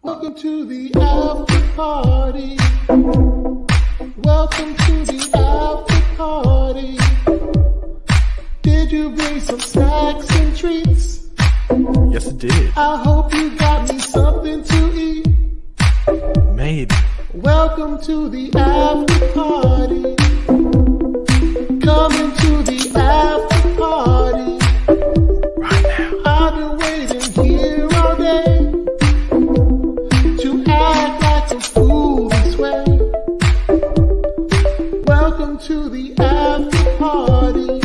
Welcome to the after party. Welcome to the after party. Did you bring some snacks and treats? Yes, it did. I hope you got me something to eat. Maybe. Welcome to the after party. Coming to the after party. Right now. I've been waiting here all day to act like a fool this way. Welcome to the after party.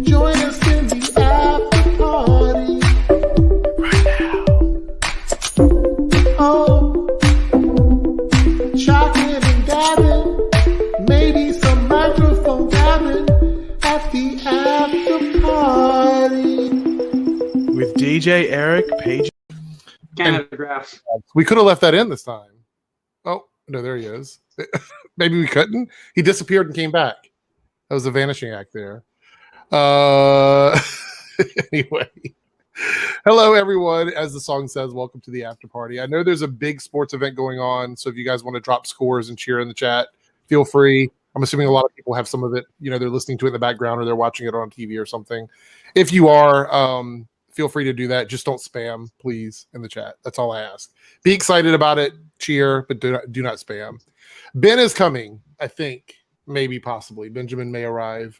Join us in the after party. Right now. Oh, chocolate and gabbing, maybe some microphone gabbing at the after party. With DJ Eric Page. Canadagraphs. We could have left that in this time. Oh, no, there he is. Maybe we couldn't. He disappeared and came back. That was a vanishing act there. Anyway. Hello, everyone. As the song says, welcome to the after party. I know there's a big sports event going on, so if you guys want to drop scores and cheer in the chat, feel free. I'm assuming a lot of people have some of it, they're listening to it in the background or they're watching it on TV or something. If you are, feel free to do that. Just don't spam, please, in the chat. That's all I ask. Be excited about it, cheer, but do not spam. Ben is coming, I think, maybe, possibly. Benjamin may arrive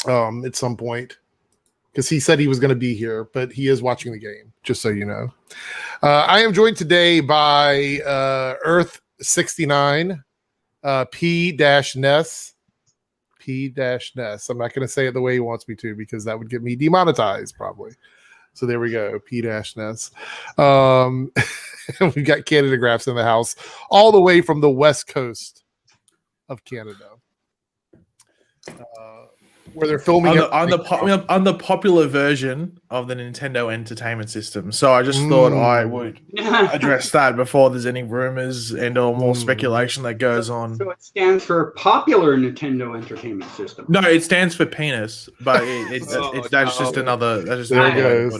at some point because he said he was going to be here, but he is watching the game, just so you know. I am joined today by Earth69, P-Ness. P-Ness. I'm not going to say it the way he wants me to because that would get me demonetized probably. So there we go, P-Ness. We've got Canadagraphs in the house all the way from the west coast of Canada. Where they're filming on the popular version of the Nintendo Entertainment System. So I just thought I would address that before there's any rumors and or more speculation that goes on. So it stands for Popular Nintendo Entertainment System. No, it stands for penis, but that's just another. That's just there he goes.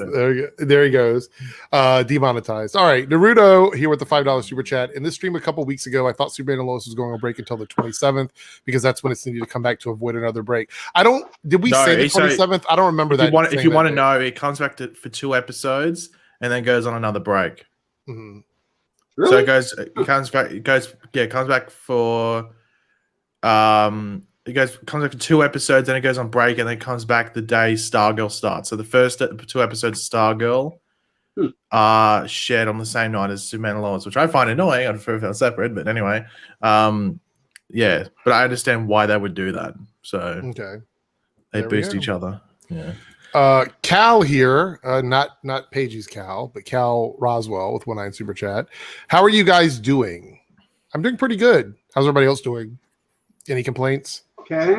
There he goes. Demonetized. All right, Naruto here with the $5 super chat. In this stream a couple weeks ago, I thought Superman and Lois was going on break until the 27th because that's when it's needed to come back to avoid another break. Did we say the 27th? I don't remember that. If you want to know, it comes back for 2 episodes and then goes on another break. Mm-hmm. Really? So it comes back for comes back for 2 episodes, then it goes on break, and then comes back the day Stargirl starts. So the first 2 episodes of Stargirl are shared on the same night as Superman and Lois, which I find annoying. I'd prefer if they're separate, but anyway, yeah. But I understand why they would do that. So okay. They boost each other. Yeah. Cal here, not Paige's Cal, but Cal Roswell with 19 super chat. How are you guys doing? I'm doing pretty good. How's everybody else doing? Any complaints? Okay.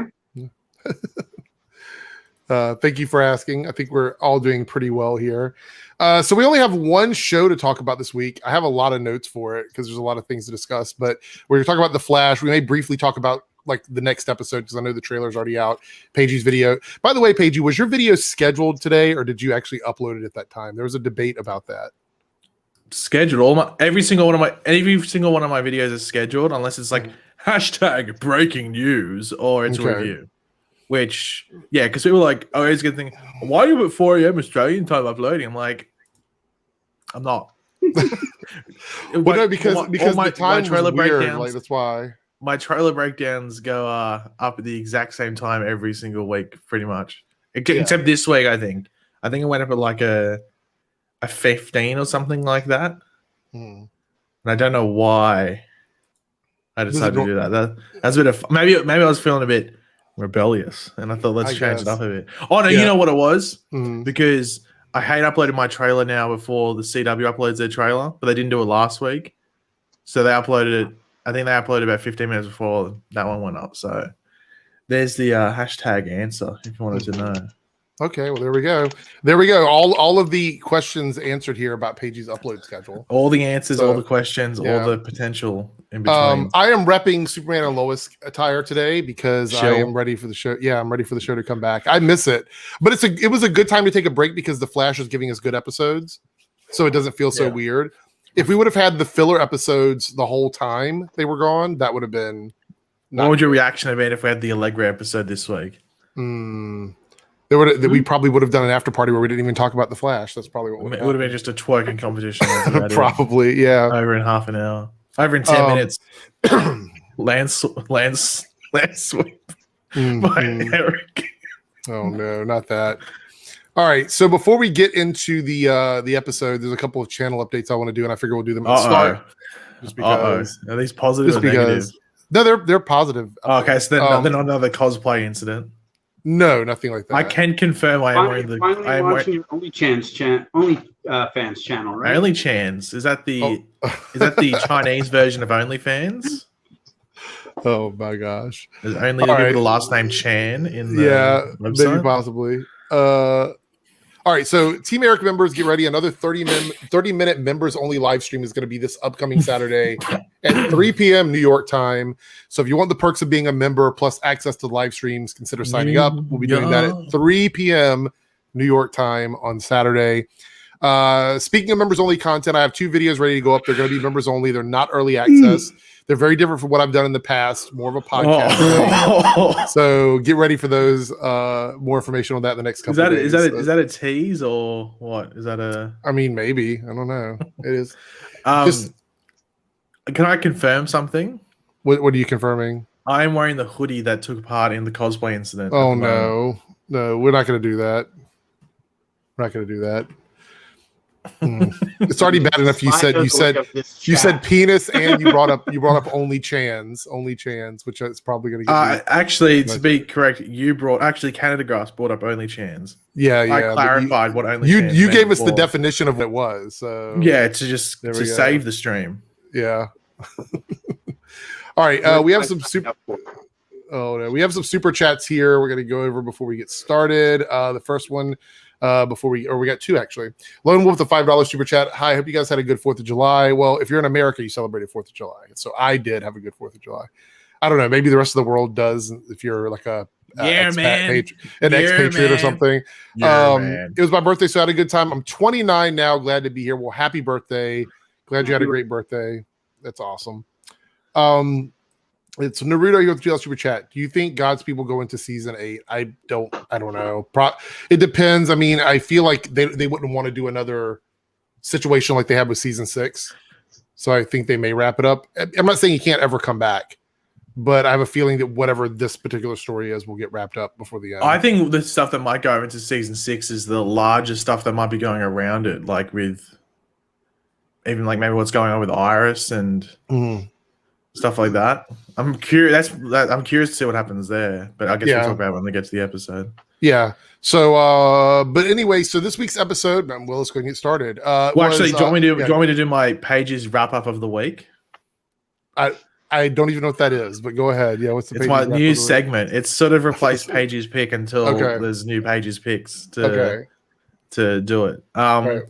Thank you for asking. I think we're all doing pretty well here. So we only have one show to talk about this week. I have a lot of notes for it because there's a lot of things to discuss, but we're going to talk about The Flash. We may briefly talk about like the next episode because I know the trailer's already out. Paige's video. By the way, Paige, was your video scheduled today or did you actually upload it at that time? There was a debate about that. Scheduled. Every single one of my videos is scheduled unless it's like hashtag breaking news or it's a review. Which, yeah, because people like always get thinking, why are you at 4 a.m. Australian time uploading? I'm like, I'm not. Well, no, because the time was weird. Like, that's why. My trailer breakdowns go up at the exact same time every single week, pretty much. Except this week, I think. I think it went up at like a 15 or something like that. And I don't know why I decided to do that. That's a bit of maybe I was feeling a bit rebellious, and I thought let's change it up a bit. Oh no, you know what it was? Because I hate uploading my trailer now before the CW uploads their trailer, but they didn't do it last week, so they uploaded it. I think they uploaded about 15 minutes before that one went up. So there's the hashtag answer if you wanted to know. Okay, well, there we go. There we go. All of the questions answered here about Paige's upload schedule. All the answers, all the questions, all the potential in between. I am repping Superman and Lois attire today because I am ready for the show. Yeah, I'm ready for the show to come back. I miss it, but it was a good time to take a break because the Flash is giving us good episodes. so it doesn't feel so weird. If we would have had the filler episodes the whole time they were gone, that would have been. What would your reaction have been if we had the Allegra episode this week? We probably would have done an after party where we didn't even talk about the Flash. That's probably what it would have been just a twerking competition. Probably, yeah. Over in half an hour. Over in 10 minutes. Land sweep by Eric. Oh no, not that. All right. So before we get into the episode, there's a couple of channel updates I want to do, and I figure we'll do them at the start. Just because. Are these positive or negative? No, they're positive. Okay, so they're not another cosplay incident. No, nothing like that. I can confirm I am wearing the. I am watching your Only Fans channel, right? Only Chans, is that the Chinese version of OnlyFans? Oh my gosh! There's only the last name Chan in the website? Maybe possibly. All right, so Team Eric members, get ready. Another 30-minute members only live stream is going to be this upcoming Saturday at 3 p.m. New York time. So if you want the perks of being a member plus access to live streams, consider signing up. We'll be doing that at 3 p.m. New York time on Saturday. Speaking of members only content, I have 2 videos ready to go up. They're going to be members only. They're not early access. They're very different from what I've done in the past. More of a podcast. So get ready for those. More information on that in the next couple of days. Is that a tease or what? Is that a? I mean, maybe. I don't know. It is. Can I confirm something? What are you confirming? I'm wearing the hoodie that took part in the cosplay incident. Oh no, we're not going to do that. We're not going to do that. It's already bad enough. You said penis, and you brought up only Chans, which is probably going to get. Actually, to be correct, Canada Grass brought up only Chans. Yeah. I clarified what only. You gave us the definition of what it was. So to save the stream. Yeah. All right. We have some super. Oh no, we have some super chats here. We're going to go over before we get started. The first one. We got 2 actually. Lone Wolf, the $5 super chat. Hi, I hope you guys had a good 4th of July. Well, if you're in America, you celebrated 4th of July. So I did have a good 4th of July. I don't know. Maybe the rest of the world does. If you're like an expatriate or something. It was my birthday, so I had a good time. I'm 29 now. Glad to be here. Well, happy birthday. Glad you had a great birthday. That's awesome. It's Naruto here with GL Super Chat. Do you think Godspeed will go into season 8? I don't know. It depends. I mean, I feel like they wouldn't want to do another situation like they had with season 6. So I think they may wrap it up. I'm not saying he can't ever come back, but I have a feeling that whatever this particular story is will get wrapped up before the end. I think the stuff that might go into season 6 is the larger stuff that might be going around it, like with even like maybe what's going on with Iris and stuff like that. I'm curious. I'm curious to see what happens there, but I guess we'll talk about it when we get to the episode. Yeah. So, but anyway, so this week's episode, well, let's go and get started. Do you want me to do my Pages wrap up of the week? I don't even know what that is, but go ahead. Yeah, it's my new segment. It's sort of replaced Pages pick until there's new Pages picks to do it. Right.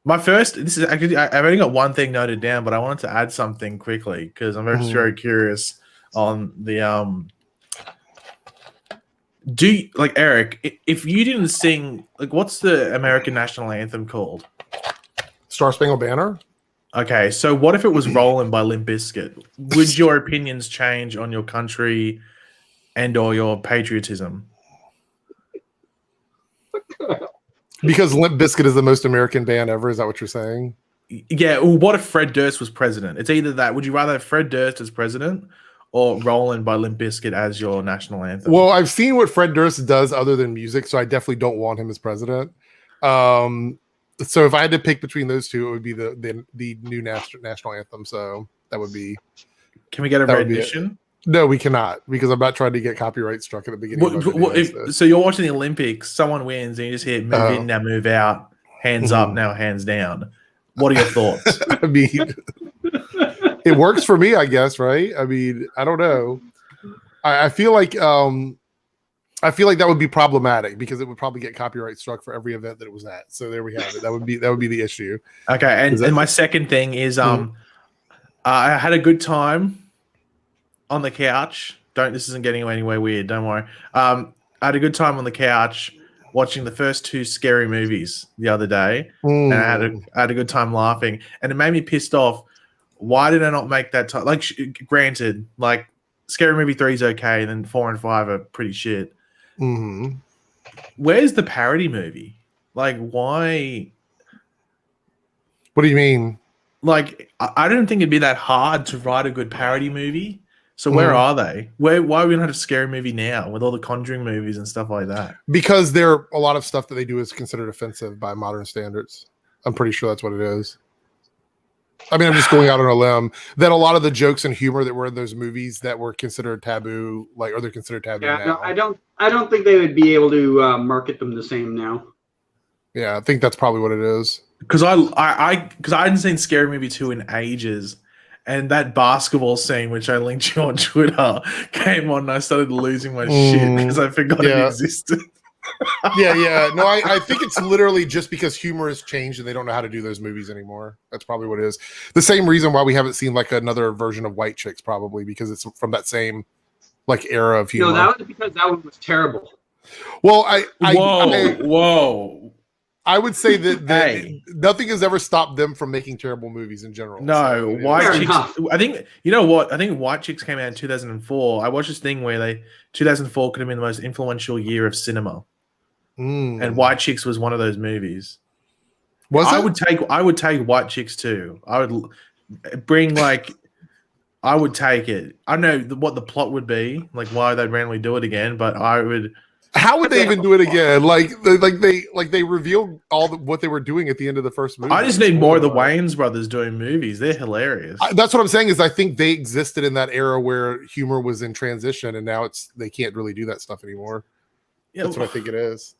My first, this is actually, I've only got one thing noted down, but I wanted to add something quickly because I'm very curious on the Eric, if you didn't sing, like, what's the American national anthem called? Star Spangled Banner. Okay, so what if it was "Rollin'" by Limp Bizkit? Would your opinions change on your country and or your patriotism? Because Limp Bizkit is the most American band ever. Is that what you're saying? Yeah. Well, what if Fred Durst was president? It's either that. Would you rather have Fred Durst as president or "Rollin'" by Limp Bizkit as your national anthem? Well, I've seen what Fred Durst does other than music, so I definitely don't want him as president. So if I had to pick between those two, it would be the new national anthem. So that would be. Can we get a rendition? No, we cannot, because I'm not trying to get copyright struck at the beginning. So you're watching the Olympics, someone wins, and you just hear "move in, now move out, hands up, now hands down." What are your thoughts? I mean, it works for me, I guess, right? I mean, I don't know. I feel like that would be problematic because it would probably get copyright struck for every event that it was at. So there we have it. That would be the issue. Okay, and my second thing is I had a good time on the couch. This isn't getting anywhere weird. Don't worry. I had a good time on the couch watching the first 2 scary movies the other day, and I had a good time laughing, and it made me pissed off. Why did I not make that time? Like, granted, like Scary Movie 3 is okay, and then 4 and 5 are pretty shit. Mm-hmm. Where's the parody movie? Like, why? What do you mean? Like, I don't think it'd be that hard to write a good parody movie. So where are they? Why are we not have a scary movie now with all the Conjuring movies and stuff like that? Because there a lot of stuff that they do is considered offensive by modern standards. I'm pretty sure that's what it is. I mean, I'm just going out on a limb that a lot of the jokes and humor that were in those movies that were considered taboo, or they're considered taboo now. No, I don't think they would be able to market them the same now. Yeah, I think that's probably what it is. Because I hadn't seen Scary Movie 2 in ages. And that basketball scene, which I linked you on Twitter, came on and I started losing my shit because I forgot it existed. Yeah. No, I think it's literally just because humor has changed and they don't know how to do those movies anymore. That's probably what it is. The same reason why we haven't seen like another version of White Chicks, probably because it's from that same like era of humor. No, that was because that one was terrible. Well, Whoa. I would say that nothing has ever stopped them from making terrible movies in general. No, White Chicks. I think, you know what? I think White Chicks came out in 2004. I watched this thing where 2004 could have been the most influential year of cinema. And White Chicks was one of those movies. I would take White Chicks too. I would bring I would take it. I don't know what the plot would be, like why they'd randomly do it again, but I would. How would they even do it again? Like they revealed what they were doing at the end of the first movie. I just need more of the Wayans brothers doing movies. They're hilarious. That's what I'm saying. Is I think they existed in that era where humor was in transition, and now they can't really do that stuff anymore. Yeah, that's what I think it is.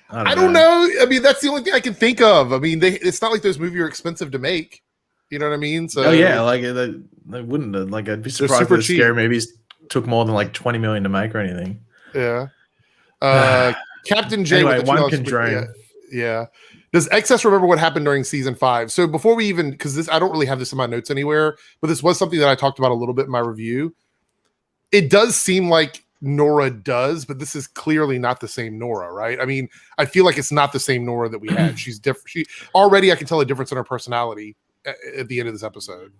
I don't know. I mean, that's the only thing I can think of. I mean, it's not like those movies are expensive to make. You know what I mean? So like they wouldn't have. Like, I'd be surprised if the scary movies took more than like $20 million to make or anything. Yeah. Captain J. Anyway, one can dream. Yeah. Does Excess remember what happened during season 5? So before we even, because I don't really have this in my notes anywhere, but this was something that I talked about a little bit in my review. It does seem like Nora does, but this is clearly not the same Nora, right? I mean, I feel like it's not the same Nora that we had. She's different. She already, I can tell a difference in her personality at the end of this episode.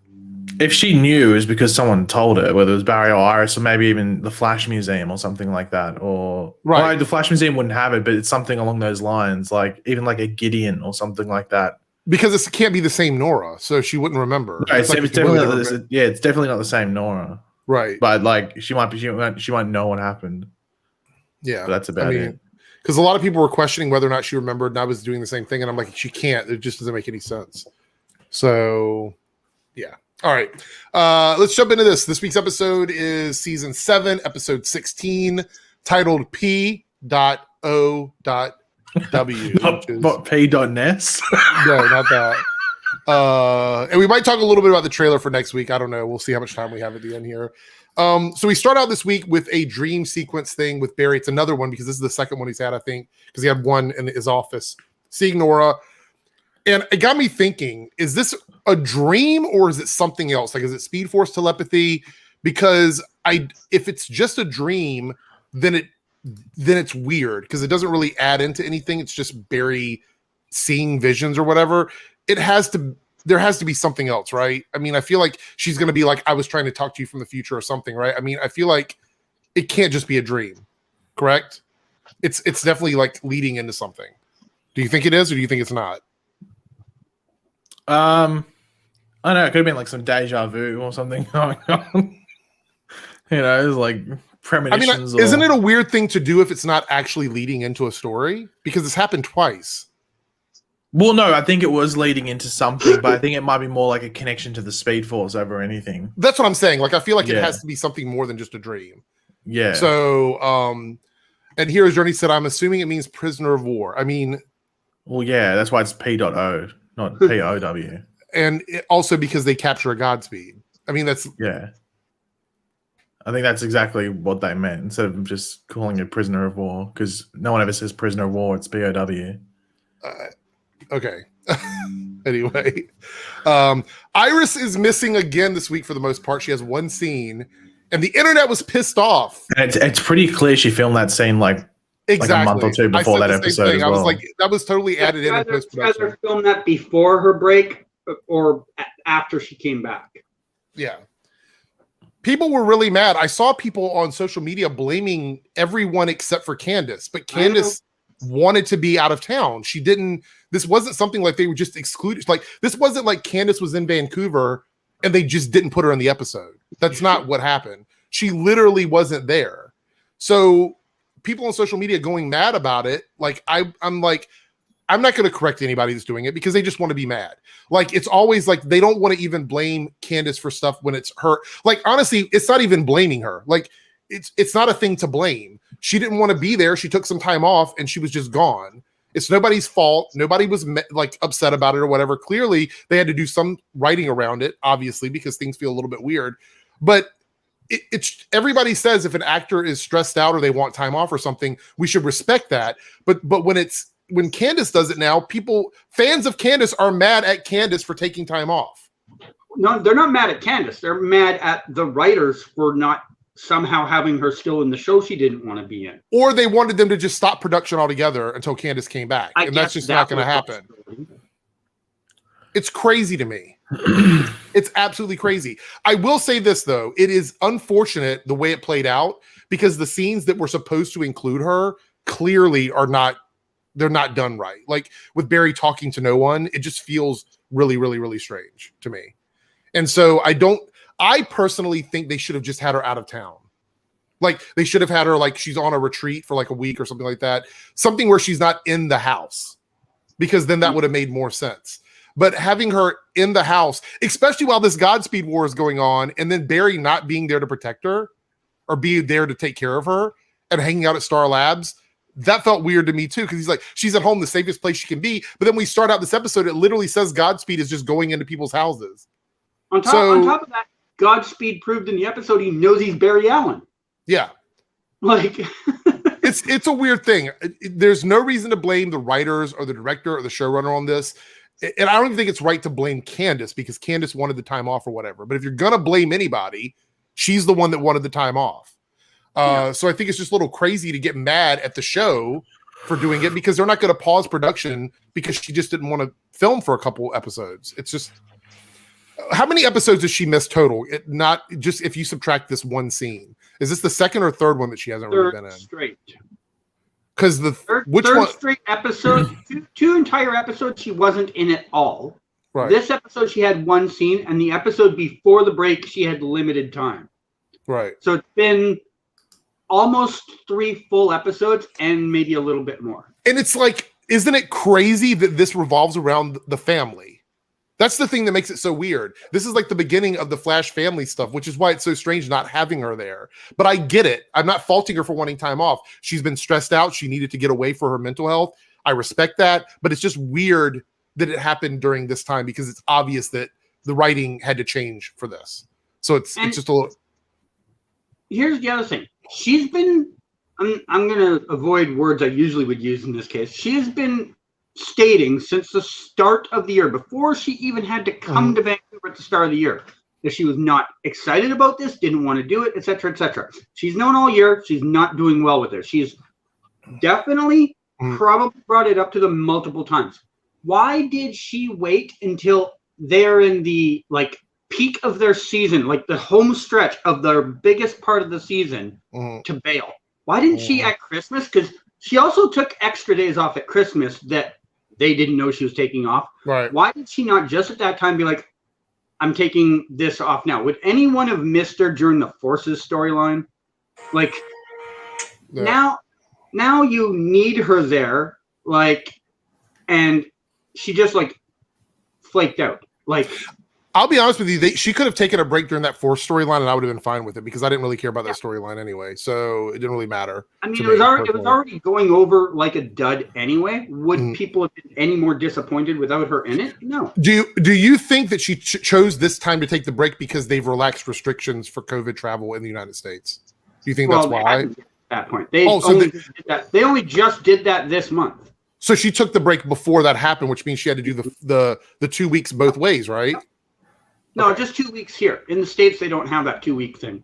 If she knew, is because someone told her, whether it was Barry or Iris, or maybe even the Flash Museum or something like that. Or right, the Flash Museum wouldn't have it, but it's something along those lines, like even like a Gideon or something like that. Because it can't be the same Nora, so she wouldn't remember. No, it's definitely not the same Nora. Right, but like she might know what happened. Yeah, but that's about it. Because a lot of people were questioning whether or not she remembered, and I was doing the same thing, and I'm like, she can't. It just doesn't make any sense. So, yeah. All right, let's jump into this. This week's episode is season 7, episode 16, titled P.O.W. Not P.Ness? No, not that. And we might talk a little bit about the trailer for next week. I don't know. We'll see how much time we have at the end here. So we start out this week with a dream sequence thing with Barry. It's another one because this is the second one he's had, I think, because he had one in his office, seeing Nora. And it got me thinking, is this a dream or is it something else? Like, is it Speed Force telepathy? Because if it's just a dream, then it's weird because it doesn't really add into anything. It's just Barry seeing visions or whatever. There has to be something else, right? I mean, I feel like she's going to be like, I was trying to talk to you from the future or something, right? I mean, I feel like it can't just be a dream, correct? It's definitely like leading into something. Do you think it is or do you think it's not? I don't know. It could have been like some deja vu or something going on. It's like premonitions. Isn't it a weird thing to do if it's not actually leading into a story? Because it's happened twice. Well, no, I think it was leading into something, but I think it might be more like a connection to the Speed Force over anything. That's what I'm saying. Like, I feel like it has to be something more than just a dream. Yeah. So, and here as Journey said, I'm assuming it means prisoner of war. I mean, well, yeah, that's why it's P.O, not P.O.W. And also because they capture a Godspeed. I mean, that's... Yeah. I think that's exactly what they meant, instead of just calling it prisoner of war, because no one ever says prisoner of war, it's P.O.W. Okay. Anyway. Iris is missing again this week for the most part. She has one scene, and the internet was pissed off. And it's pretty clear she filmed that scene, like, exactly. like a month or two before that episode as well. I was like, that was totally added in post production. Either film that before her break or after she came back. Yeah. People were really mad. I saw people on social media blaming everyone except for Candace, but Candace wanted to be out of town. She didn't. This wasn't something like they were just excluded. Like, this wasn't like Candace was in Vancouver and they just didn't put her in the episode. That's not what happened. She literally wasn't there. So people on social media going mad about it. Like, I'm like, I'm not going to correct anybody that's doing it because they just want to be mad. Like, it's always like they don't want to even blame Candace for stuff when it's her. Like, honestly, it's not even blaming her. Like, it's not a thing to blame. She didn't want to be there. She took some time off and she was just gone. It's nobody's fault. Nobody was like upset about it or whatever. Clearly, they had to do some writing around it, obviously, because things feel a little bit weird. But it's everybody says if an actor is stressed out or they want time off or something, we should respect that. But when Candace does it now, fans of Candace are mad at Candace for taking time off. No, they're not mad at Candace. They're mad at the writers for not somehow having her still in the show she didn't want to be in. Or they wanted them to just stop production altogether until Candace came back. And that's just not going to happen. It's crazy to me. It's absolutely crazy. I will say this, though. It is unfortunate the way it played out because the scenes that were supposed to include her clearly are not. They're not done right. Like with Barry talking to no one, it just feels really, really, really strange to me. And so I personally think they should have just had her out of town. Like they should have had her like she's on a retreat for like a week or something like that. Something where she's not in the house because then that would have made more sense. But having her in the house, especially while this Godspeed war is going on and then Barry not being there to protect her or be there to take care of her and hanging out at Star Labs, that felt weird to me too, because he's like, she's at home, the safest place she can be. But then we start out this episode, it literally says Godspeed is just going into people's houses. On top of that, Godspeed proved in the episode he knows he's Barry Allen. Yeah. Like it's a weird thing. There's no reason to blame the writers or the director or the showrunner on this. And I don't even think it's right to blame Candace because Candace wanted the time off or whatever. But if you're gonna blame anybody, she's the one that wanted the time off. So I think it's just a little crazy to get mad at the show for doing it because they're not going to pause production because she just didn't want to film for a couple episodes. It's just how many episodes does she miss total? Not just if you subtract this one scene. Is this the second or third one that she hasn't really been in? Straight. Because the third one? Straight episode, two entire episodes she wasn't in at all. Right. This episode she had one scene, and the episode before the break she had limited time. Right. So it's been almost 3 full episodes and maybe a little bit more. And it's like, isn't it crazy that this revolves around the family? That's the thing that makes it so weird. This is like the beginning of the Flash family stuff, which is why it's so strange not having her there. But I get it. I'm not faulting her for wanting time off. She's been stressed out. She needed to get away for her mental health. I respect that. But it's just weird that it happened during this time because it's obvious that the writing had to change for this. So it's just a little... Here's the other thing. She's been, I'm going to avoid words I usually would use in this case. She has been stating since the start of the year, before she even had to come to Vancouver at the start of the year, that she was not excited about this, didn't want to do it, etc., etc. She's known all year. She's not doing well with it. She's definitely probably brought it up to them multiple times. Why did she wait until they're in the peak of their season, like the home stretch of their biggest part of the season, to bail? Why didn't she at Christmas? Because she also took extra days off at Christmas that they didn't know she was taking off. Right. Why did she not just at that time be like, I'm taking this off now? Would anyone have missed her during the Forces storyline? Like, now you need her there, and she just flaked out. I'll be honest with you, she could have taken a break during that Force storyline, and I would have been fine with it because I didn't really care about that storyline anyway, so it didn't really matter. I mean, it was already going over like a dud anyway. Would people have been any more disappointed without her in it? No. Do you think that she chose this time to take the break because they've relaxed restrictions for COVID travel in the United States? Do you think that's why? At that point, they only just did that this month. So she took the break before that happened, which means she had to do the 2 weeks both ways, right? No, just 2 weeks here. In the States, they don't have that 2 week thing.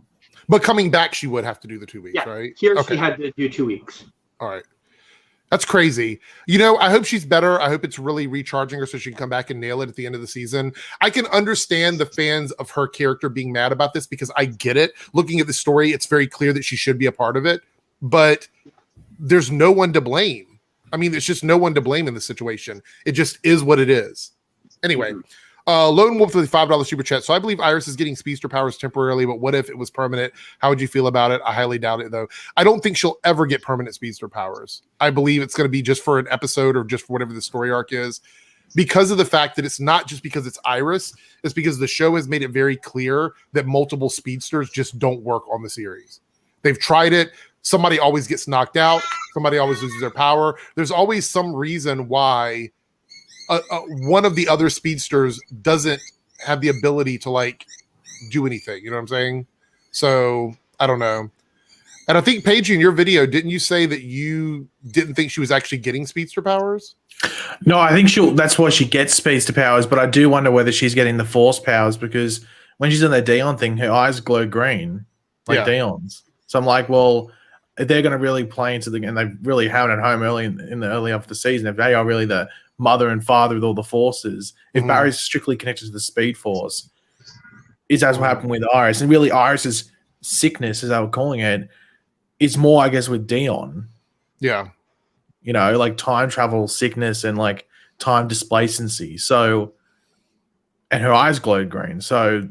But coming back, she would have to do the 2 weeks, right? Here she had to do 2 weeks. All right. That's crazy. You know, I hope she's better. I hope it's really recharging her so she can come back and nail it at the end of the season. I can understand the fans of her character being mad about this because I get it. Looking at the story, it's very clear that she should be a part of it, but there's no one to blame. I mean, there's just no one to blame in this situation. It just is what it is. Anyway, Lone Wolf with the $5 super chat. So I believe Iris is getting speedster powers temporarily, but what if it was permanent? How would you feel about it? I highly doubt it, though. I don't think she'll ever get permanent speedster powers. I believe it's going to be just for an episode or just for whatever the story arc is, because of the fact that it's not just because it's Iris. It's because the show has made it very clear that multiple speedsters just don't work on the series. They've tried it. Somebody always gets knocked out. Somebody always loses their power. There's always some reason why one of the other speedsters doesn't have the ability to like do anything. You know what I'm saying? So I don't know. And I think Paige, in your video, didn't you say that you didn't think she was actually getting speedster powers? No, I think that's why she gets speedster powers, but I do wonder whether she's getting the force powers because when she's in the Dion thing, her eyes glow green like Dion's. So I'm like, well, if they're going to really play into and they really hammered it home early in the early of the season, if they are really the mother and father with all the forces, if Barry's strictly connected to the speed force, is that's what happened with Iris. And really Iris's sickness, as they were calling it, is more, I guess, with Dion. Yeah. You know, like time travel sickness and like time displacency. So, and her eyes glowed green. So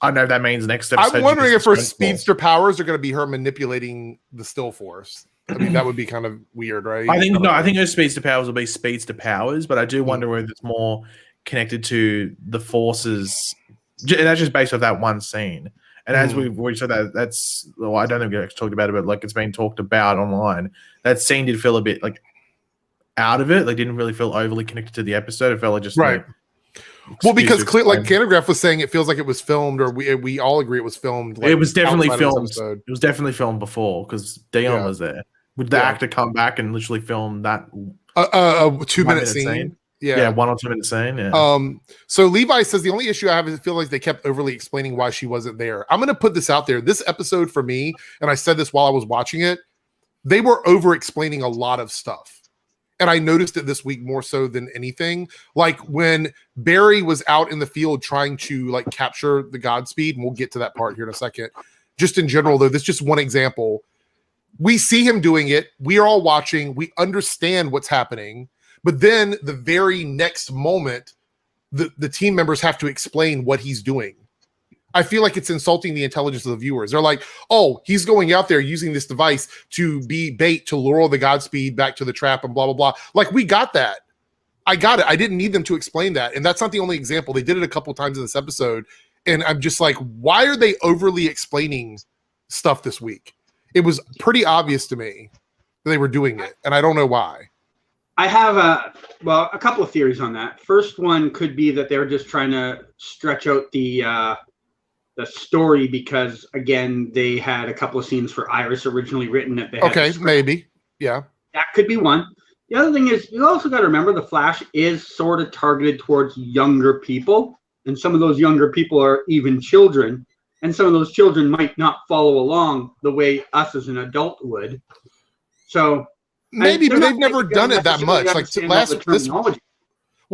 I don't know if that means next episode. I'm wondering if her speedster powers are going to be her manipulating the still force. I mean, that would be kind of weird, right? I think her speedster powers will be speedster powers, but I do wonder whether it's more connected to the forces. And that's just based off that one scene. And as we said, that's well, I don't think we actually talked about it, but like it's been talked about online. That scene did feel a bit like out of it. Like didn't really feel overly connected to the episode. It felt like just right. Like, well, because like Canograph was saying, it feels like it was filmed, or we all agree it was filmed. Like, it was definitely filmed. It was definitely filmed before because Dion was there. Would the actor come back and literally film that 2-minute scene? Yeah, 1 or 2 minute scene. Yeah. So Levi says the only issue I have is I feel like they kept overly explaining why she wasn't there. I'm going to put this out there. This episode for me, and I said this while I was watching it, they were over explaining a lot of stuff. And I noticed it this week more so than anything. Like when Barry was out in the field trying to like capture the Godspeed, and we'll get to that part here in a second. Just in general, though, this is just one example. We see him doing it. We are all watching. We understand what's happening. But then the very next moment, the team members have to explain what he's doing. I feel like it's insulting the intelligence of the viewers. They're like, oh, he's going out there using this device to be bait to lure the Godspeed back to the trap and blah, blah, blah. Like, we got that. I got it. I didn't need them to explain that. And that's not the only example. They did it a couple of times in this episode. And I'm just like, why are they overly explaining stuff this week? It was pretty obvious to me that they were doing it. And I don't know why. I have a couple of theories on that. First one could be that they're just trying to stretch out the story because, again, they had a couple of scenes for Iris originally written that they had maybe. Yeah. That could be one. The other thing is you also got to remember the Flash is sort of targeted towards younger people, and some of those younger people are even children, and some of those children might not follow along the way us as an adult would. So maybe, but they've never done it that much. Like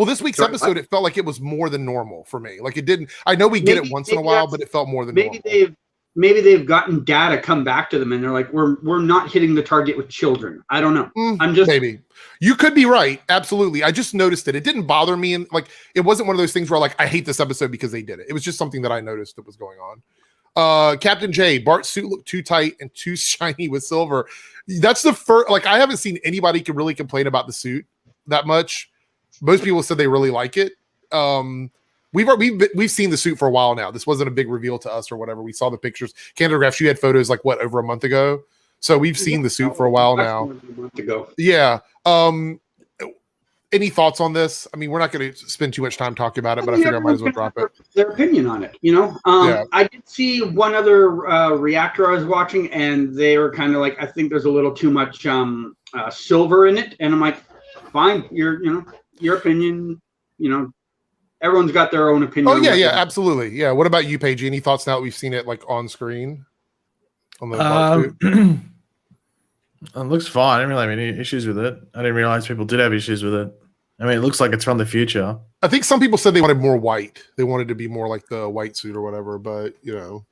this week's episode, it felt like it was more than normal for me. Like it didn't. I know we get it once in a while, but it felt more than normal. Maybe they've gotten data come back to them, and they're like, we're not hitting the target with children. I don't know. Maybe you could be right. Absolutely. I just noticed it. It didn't bother me, and like it wasn't one of those things where like I hate this episode because they did it. It was just something that I noticed that was going on. Captain J, Bart's suit looked too tight and too shiny with silver. That's the first. Like I haven't seen anybody can really complain about the suit that much. Most people said they really like it. We've seen the suit for a while now. This wasn't a big reveal to us or whatever. We saw the pictures. Candographs, you had photos like what, over a month ago? So we've seen the suit for a while now. A month ago. Yeah. Any thoughts on this? I mean, we're not going to spend too much time talking about it, but I figure I might as well drop it. Their opinion on it, you know? I did see one other reactor I was watching, and they were kind of like, I think there's a little too much silver in it. And I'm like, fine, your opinion, everyone's got their own opinion. Oh, yeah, absolutely. Yeah. What about you, Paige? Any thoughts now that we've seen it like on screen? On the It looks fine. I didn't really have any issues with it. I didn't realize people did have issues with it. I mean, it looks like it's from the future. I think some people said they wanted more white. They wanted to be more like the white suit or whatever, but All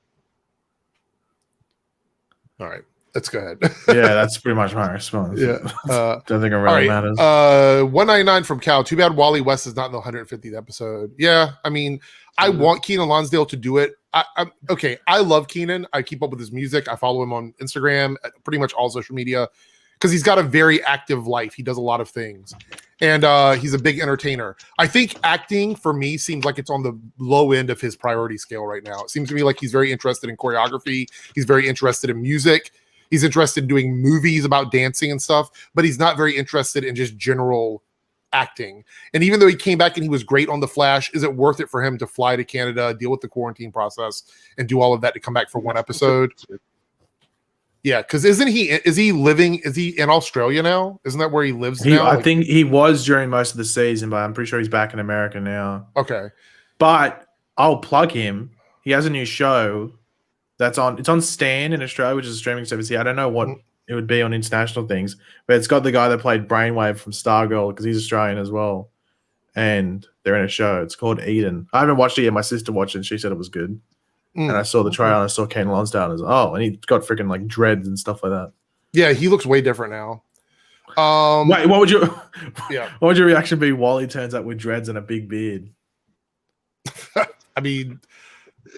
right. Let's go ahead. Yeah, that's pretty much my response. Yeah. Don't think it really matters. 199 from Cal. Too bad Wally West is not in the 150th episode. Yeah, I mean, I want Keenan Lonsdale to do it. I'm okay. I love Keenan. I keep up with his music. I follow him on Instagram, pretty much all social media, because he's got a very active life. He does a lot of things, and he's a big entertainer. I think acting for me seems like it's on the low end of his priority scale right now. It seems to me like he's very interested in choreography. He's very interested in music. He's interested in doing movies about dancing and stuff, but he's not very interested in just general acting. And even though he came back and he was great on The Flash, is it worth it for him to fly to Canada, deal with the quarantine process, and do all of that to come back for one episode? Yeah, because is he in Australia now? Isn't that where he lives now? I think he was during most of the season, but I'm pretty sure he's back in America now. Okay. But I'll plug him. He has a new show it's on Stan in Australia, which is a streaming service here. I don't know what it would be on international things, but it's got the guy that played Brainwave from Stargirl, because he's Australian as well. And they're in a show. It's called Eden. I haven't watched it yet. My sister watched it and she said it was good. And I saw the trailer and I saw Kane Lonsdale and and he's got freaking like dreads and stuff like that. Yeah, he looks way different now. Wait, what would your reaction be? Wally turns up with dreads and a big beard. I mean,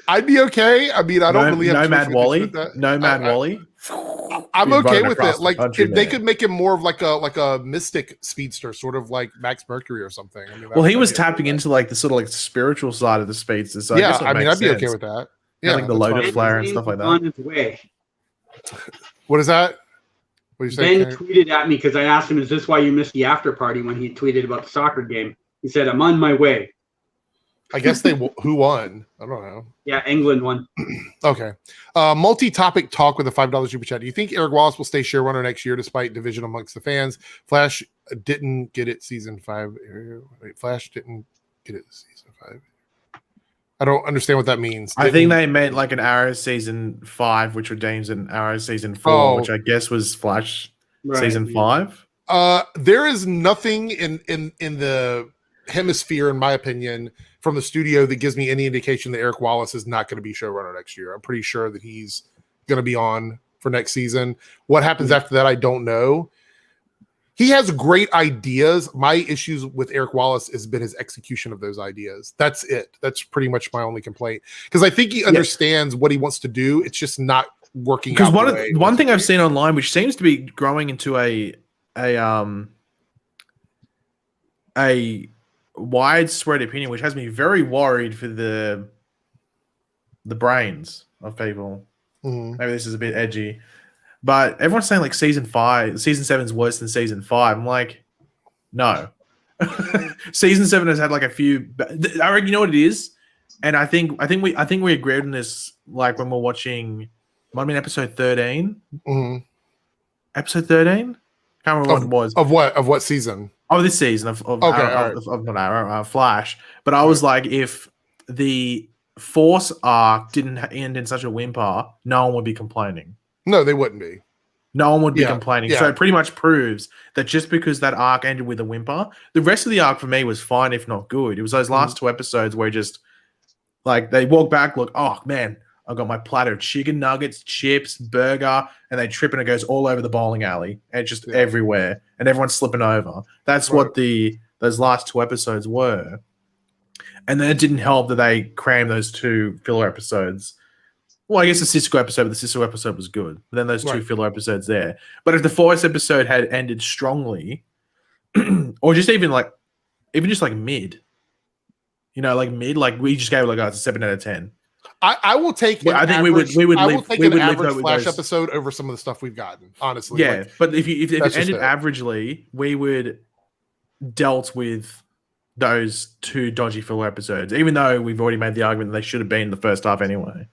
I'd be okay. I mean, I don't really have Mad Wally. No Mad Wally. I'm okay with it. Like, if they could make him more of like a mystic speedster, sort of like Max Mercury or something. I mean, well, he was tapping into like the sort of like spiritual side of the speedster. So yeah, I mean, I'd be okay with that. Yeah, like the loaded flare and stuff like that. On its way. What is that? What are you saying? Ben tweeted at me because I asked him, "Is this why you missed the after party?" When he tweeted about the soccer game, he said, "I'm on my way." I guess who won? I don't know. Yeah, England won. Okay. Multi-topic talk with a $5 super chat. Do you think Eric Wallace will stay showrunner next year despite division amongst the fans? Flash didn't get it season 5. Wait, Flash didn't get it season 5. I don't understand what that means. I think they meant like an Arrow season 5, which redeems an Arrow season 4, which I guess was Flash season 5. There is nothing in the hemisphere, in my opinion, from the studio that gives me any indication that Eric Wallace is not going to be showrunner next year. I'm pretty sure that he's going to be on for next season. What happens after that, I don't know. He has great ideas. My issues with Eric Wallace has been his execution of those ideas. That's it. That's pretty much my only complaint. Because I think he understands what he wants to do. It's just not working out. Because one thing I've seen online, which seems to be growing into a widespread opinion, which has me very worried for the brains of people. Maybe this is a bit edgy, but everyone's saying like season 7 is worse than season 5. I'm like, no. Season 7 has had like a few. I reckon, you know what it is, and I think we agreed on this like when we're watching. Might have been episode 13. Episode 13. Can't remember what it was. Of what season? Oh, this season of not Arrow, Flash. But I was like, if the Force arc didn't end in such a whimper, no one would be complaining. No, they wouldn't be. No one would be complaining. So it pretty much proves that just because that arc ended with a whimper, the rest of the arc for me was fine, if not good. It was those last 2 episodes where just like they walk back, look, oh man, I've got my platter of chicken nuggets, chips, burger, and they trip and it goes all over the bowling alley and just everywhere, and everyone's slipping over. That's what those last 2 episodes were. And then it didn't help that they crammed those 2 filler episodes. Well, I guess the Cisco episode, but the Cisco episode was good. But then those 2 filler episodes there. But if the Force episode had ended strongly, or just even just like mid, like we just gave it like a 7 out of 10. I will take. I think we would take an average Flash episode over some of the stuff we've gotten. Honestly, yeah. But if it ended averagely, we would dealt with those 2 dodgy filler episodes, even though we've already made the argument that they should have been in the first half anyway.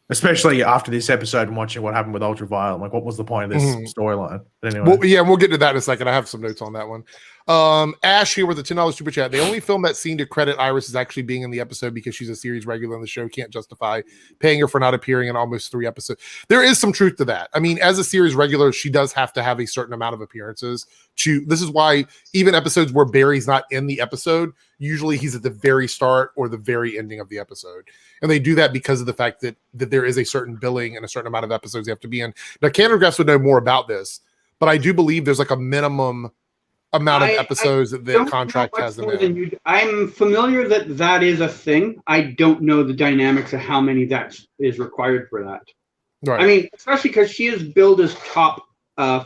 Especially after this episode and watching what happened with Ultraviolet, like what was the point of this storyline? But anyway, we'll get to that in a second. I have some notes on that one. Ash here with a $10 super chat. They only filmed that scene to credit Iris as actually being in the episode because she's a series regular on the show. Can't justify paying her for not appearing in almost 3 episodes. There is some truth to that. I mean, as a series regular, she does have to have a certain amount of appearances. This is why even episodes where Barry's not in the episode, usually he's at the very start or the very ending of the episode. And they do that because of the fact that there is a certain billing and a certain amount of episodes you have to be in. Now, Canongraphs would know more about this, but I do believe there's like a minimum amount of episodes that the contract has them in. I'm familiar that is a thing. I don't know the dynamics of how many that is required for that. Right. I mean, especially because she is billed as top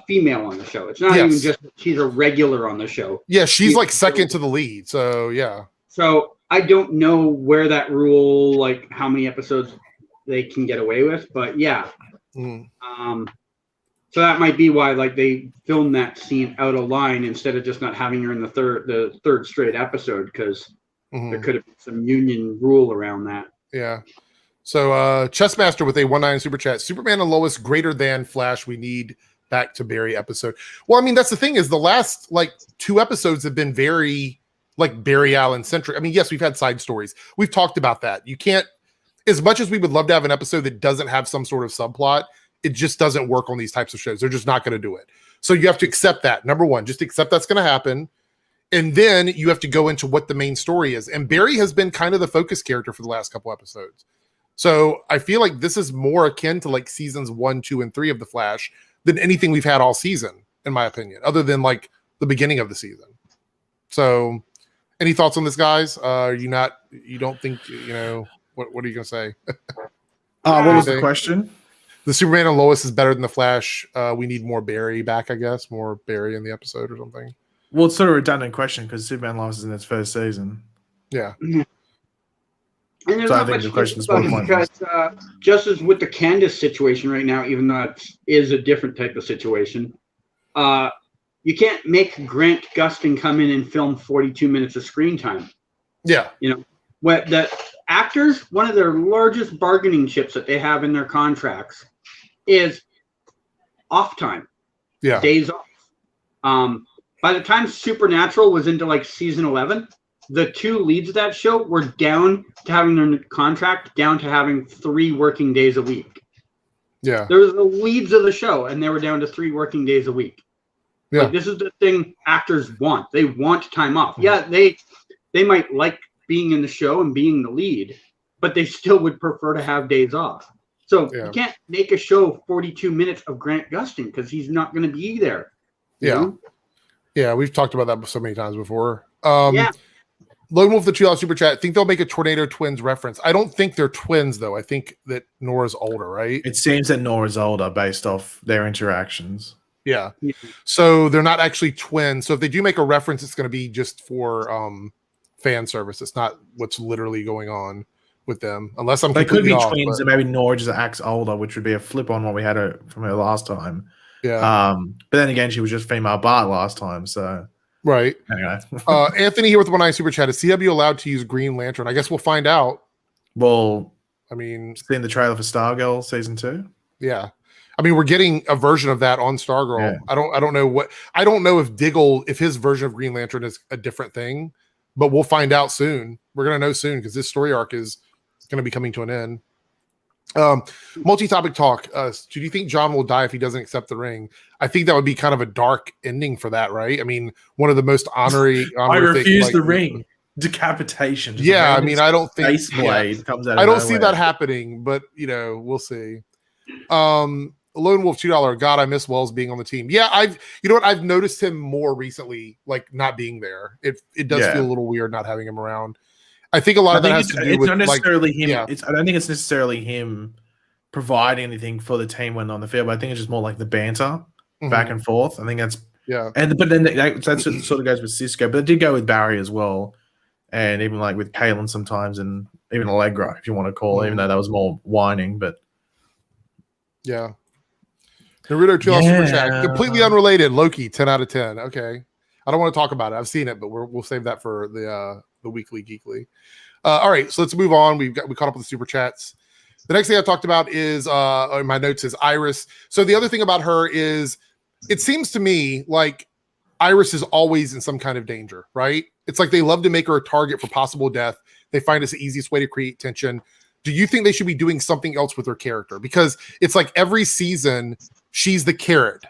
female on the show. It's not even just that she's a regular on the show. Yeah, she's like second to the lead. So yeah. So I don't know where that rule, like how many episodes they can get away with, but yeah. So that might be why, like, they filmed that scene out of line instead of just not having her in the third straight episode, because there could have been some union rule around that. Yeah. So Chessmaster with a 1.9 super chat. Superman and Lois greater than Flash. We need back to Barry episode. Well, I mean, that's the thing is the last like 2 episodes have been very like Barry Allen centric. I mean, yes, we've had side stories. We've talked about that. You can't, as much as we would love to have an episode that doesn't have some sort of subplot, it just doesn't work on these types of shows. They're just not going to do it. So you have to accept that. Number one, just accept that's going to happen. And then you have to go into what the main story is. And Barry has been kind of the focus character for the last couple episodes. So I feel like this is more akin to like seasons 1, 2, and 3 of The Flash than anything we've had all season, in my opinion, other than like the beginning of the season. So any thoughts on this, guys? You don't think, what are you going to say? What was the question? The Superman and Lois is better than The Flash. We need more Barry back, I guess. More Barry in the episode or something. Well, it's sort of a redundant question because Superman and Lois is in its first season. Yeah. And there's So I not think much the question is because just as with the Candace situation right now, even though it is a different type of situation, you can't make Grant Gustin come in and film 42 minutes of screen time. Yeah. What the actors, one of their largest bargaining chips that they have in their contracts is off time. Yeah. Days off. By the time Supernatural was into like season 11, the 2 leads of that show were down to having their contract down to having 3 working days a week. Yeah. There was the leads of the show, and they were down to 3 working days a week. Yeah. Like, this is the thing actors want. They want time off. Yeah, they might like being in the show and being the lead, but they still would prefer to have days off. So you can't make a show 42 minutes of Grant Gustin because he's not going to be there. You know? Yeah, we've talked about that so many times before. Lone Wolf, the $2 super chat. Think they'll make a Tornado Twins reference. I don't think they're twins, though. I think that Nora's older, right? It seems that Nora's older based off their interactions. Yeah. So they're not actually twins. So if they do make a reference, it's going to be just for fan service. It's not what's literally going on with them, unless I'm they could be off, twins, and maybe Nora just acts older, which would be a flip on what we had from her last time. Yeah. But then again, she was just female Bart last time, so right. Anyway, Anthony here with 1.9 super chat. Is CW allowed to use Green Lantern? I guess we'll find out. Well, I mean, seeing the trailer for Stargirl season 2. Yeah. I mean, we're getting a version of that on Stargirl. Yeah. I don't know if Diggle, if his version of Green Lantern is a different thing, but we'll find out soon. We're going to know soon because this story arc is going to be coming to an end. Multi-topic talk. Do you think John will die if he doesn't accept the ring? I think that would be kind of a dark ending for that, right? I mean, one of the most honorary I refuse the ring. Decapitation. Yeah, I mean, I don't think blade comes out. I don't see that happening, but we'll see. Lone Wolf $2. God, I miss Wells being on the team. Yeah, I've noticed him more recently, like not being there. It does feel a little weird not having him around. I think a lot of that has to do with not necessarily him. Yeah. I don't think it's necessarily him providing anything for the team when on the field, but I think it's just more like the banter back and forth. I think that's but then that sort of goes with Cisco, but it did go with Barry as well, and even like with Kalen sometimes, and even Allegra, if you want to call it, even though that was more whining, but yeah. Naruto super chat. Completely unrelated. Loki 10 out of 10. Okay, I don't want to talk about it. I've seen it, but we'll save that for the weekly geekly. All right, so let's move on. We caught up with the super chats. The next thing I talked about is in my notes is Iris. So the other thing about her is it seems to me like Iris is always in some kind of danger, right? It's like they love to make her a target for possible death. They find it's the easiest way to create tension. Do you think they should be doing something else with her character? Because it's like every season, she's the carrot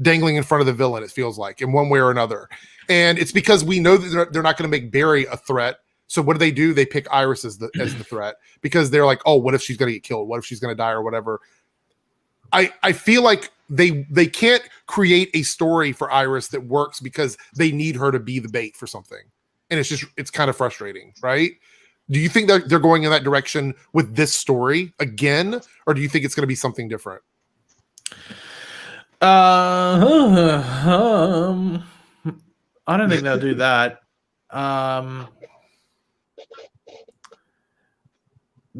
dangling in front of the villain, it feels like, in one way or another. And it's because we know that they're not going to make Barry a threat. So what do? They pick Iris as the threat because they're like, oh, what if she's going to get killed? What if she's going to die or whatever? I feel like they can't create a story for Iris that works because they need her to be the bait for something. And it's kind of frustrating, right? Do you think that they're going in that direction with this story again? Or do you think it's going to be something different? I don't think they'll do that.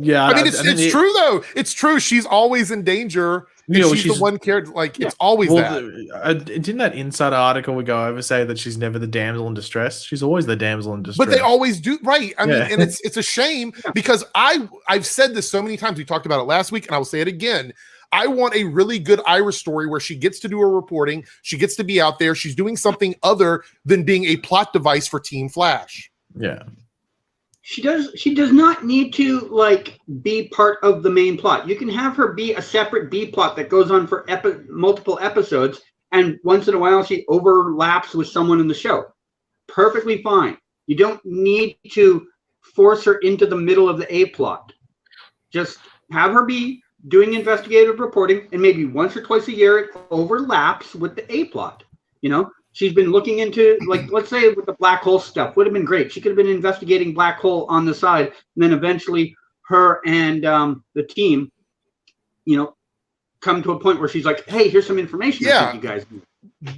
Yeah, I mean, it's true though. It's true. She's always in danger. She's the one character. Like it's always that. Didn't that insider article we go over say that she's never the damsel in distress? She's always the damsel in distress. But they always do, right? I mean, and it's a shame because I've said this so many times. We talked about it last week, and I will say it again. I want a really good Iris story where she gets to do her reporting. She gets to be out there. She's doing something other than being a plot device for Team Flash. Yeah. She does not need to like be part of the main plot. You can have her be a separate B plot that goes on for multiple episodes, and once in a while she overlaps with someone in the show. Perfectly fine. You don't need to force her into the middle of the A plot. Just have her be doing investigative reporting, and maybe once or twice a year it overlaps with the A plot. You know, she's been looking into, like, let's say with the black hole stuff, would have been great. She could have been investigating black hole on the side, and then eventually her and the team, you know, come to a point where she's like, hey, here's some information I think you guys need.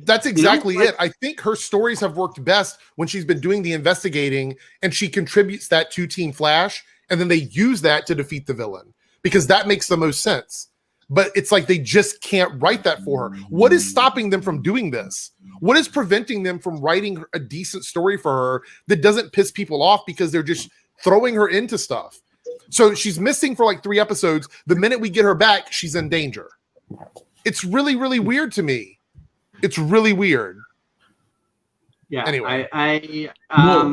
That's exactly it. I think her stories have worked best when she's been doing the investigating and she contributes that to Team Flash, and then they use that to defeat the villain because that makes the most sense. But it's like they just can't write that for her. What is stopping them from doing this? What is preventing them from writing a decent story for her that doesn't piss people off because they're just throwing her into stuff? So she's missing for like 3 episodes. The minute we get her back, she's in danger. It's really, really weird to me. It's really weird. Yeah. Anyway,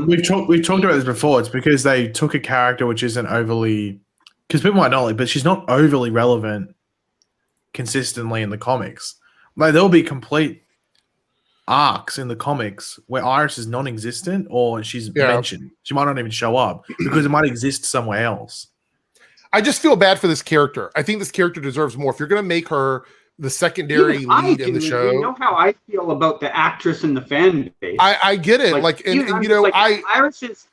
we've talked about this before. It's because they took a character which isn't overly, because people might know it, but she's not overly relevant consistently in the comics. Like there'll be complete arcs in the comics where Iris is non-existent or she's mentioned. She might not even show up because it might exist somewhere else. I just feel bad for this character. I think this character deserves more. If you're going to make her the secondary lead in the show, you know how I feel about the actress and the fan base. I get it. Iris is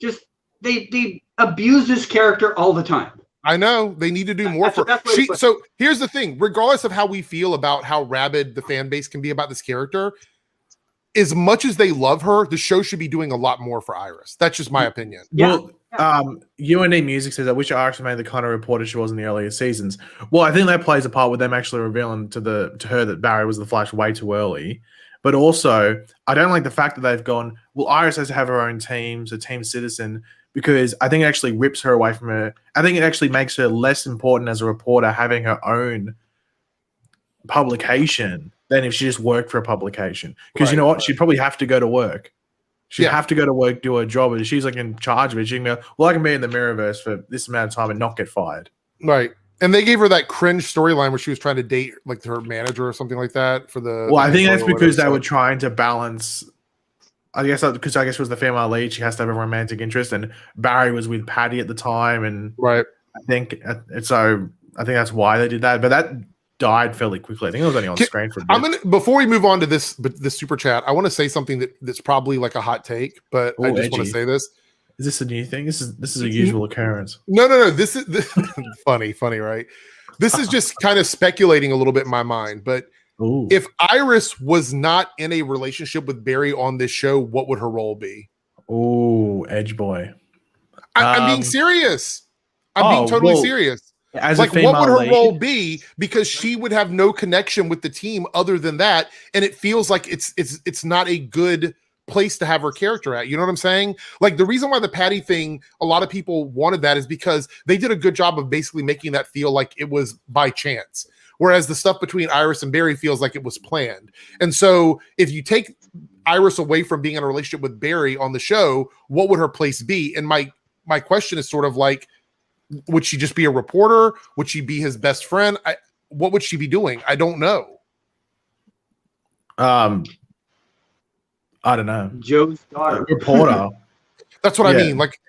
just they abuse this character all the time. I know they need to do more for she. So here's the thing: regardless of how we feel about how rabid the fan base can be about this character, as much as they love her, the show should be doing a lot more for Iris. That's just my opinion. Yeah. Well, UND Music says, I wish Iris made the kind of reporter she was in the earlier seasons. Well, I think that plays a part with them actually revealing to her that Barry was the Flash way too early. But also, I don't like the fact that they've gone, well, Iris has to have her own team, so Team Citizen, because I think it actually rips her away from her. I think it actually makes her less important as a reporter having her own publication than if she just worked for a publication. Because you know what? She'd probably have to go to work. She'd have to go to work, do her job, and she's like in charge of it. She can go, well, I can be in the Mirrorverse for this amount of time and not get fired. Right. And they gave her that cringe storyline where she was trying to date like her manager or something like that for the. Well, I think that's because they were trying to balance. I guess because it was the female lead, she has to have a romantic interest, and Barry was with Patty at the time, and I think that's why they did that. But that died fairly quickly. I think it was only on screen for a bit. Before we move on to this super chat, I want to say something that's probably like a hot take, but I just want to say this. Is this a new thing? This is a usual occurrence. No. This is funny, right? This is just kind of speculating a little bit in my mind, but if Iris was not in a relationship with Barry on this show, what would her role be? Oh, Edge boy. I'm being serious. I'm being totally serious. As like, what would her role be? Because she would have no connection with the team other than that, and it feels like it's not a good place to have her character at. You know what I'm saying? Like the reason why the Patty thing, a lot of people wanted that is because they did a good job of basically making that feel like it was by chance. whereas the stuff between Iris and Barry feels like it was planned. And so if you take Iris away from being in a relationship with Barry on the show, what would her place be? And my question is sort of like, would she just be a reporter? Would she be his best friend? What would she be doing? I don't know. I don't know. Joe's daughter. Reporter. That's what I mean. Like,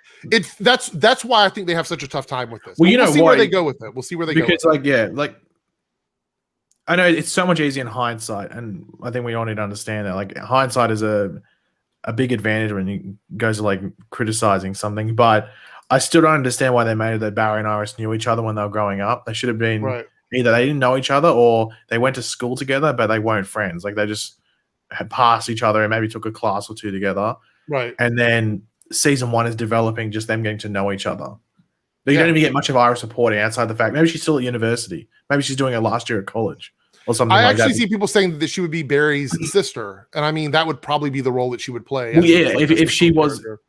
that's why I think they have such a tough time with this. Well, we'll see where they go with it. We'll see where they go. Because, like, I know it's so much easier in hindsight, and I think we all need to understand that. Like, hindsight is a big advantage when you goes to like criticizing something. But I still don't understand why they made it that Barry and Iris knew each other when they were growing up. They should have been either they didn't know each other or they went to school together, but they weren't friends. Like, they just had passed each other and maybe took a class or two together. Right. And then season 1 is developing just them getting to know each other. But you don't even get much of Iris reporting outside the fact maybe she's still at university. Maybe she's doing her last year at college or something like that. I actually see people saying that she would be Barry's sister. And I mean, that would probably be the role that she would play. Well, yeah, if she was character.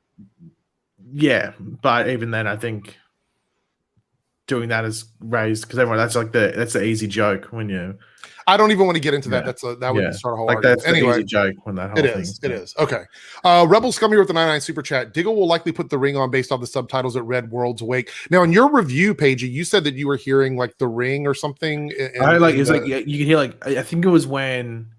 Yeah, but even then I think doing that is raised because everyone that's the easy joke when you I don't even want to get into that. That would start a whole argument. That's anyway, the easy joke when that whole thing. It is. Okay. Rebels come here with the 99 super chat. Diggle will likely put the ring on based off the subtitles at Red World's Wake. Now, in your review, Paige, you said that you were hearing like the ring or something. You could hear like I think it was when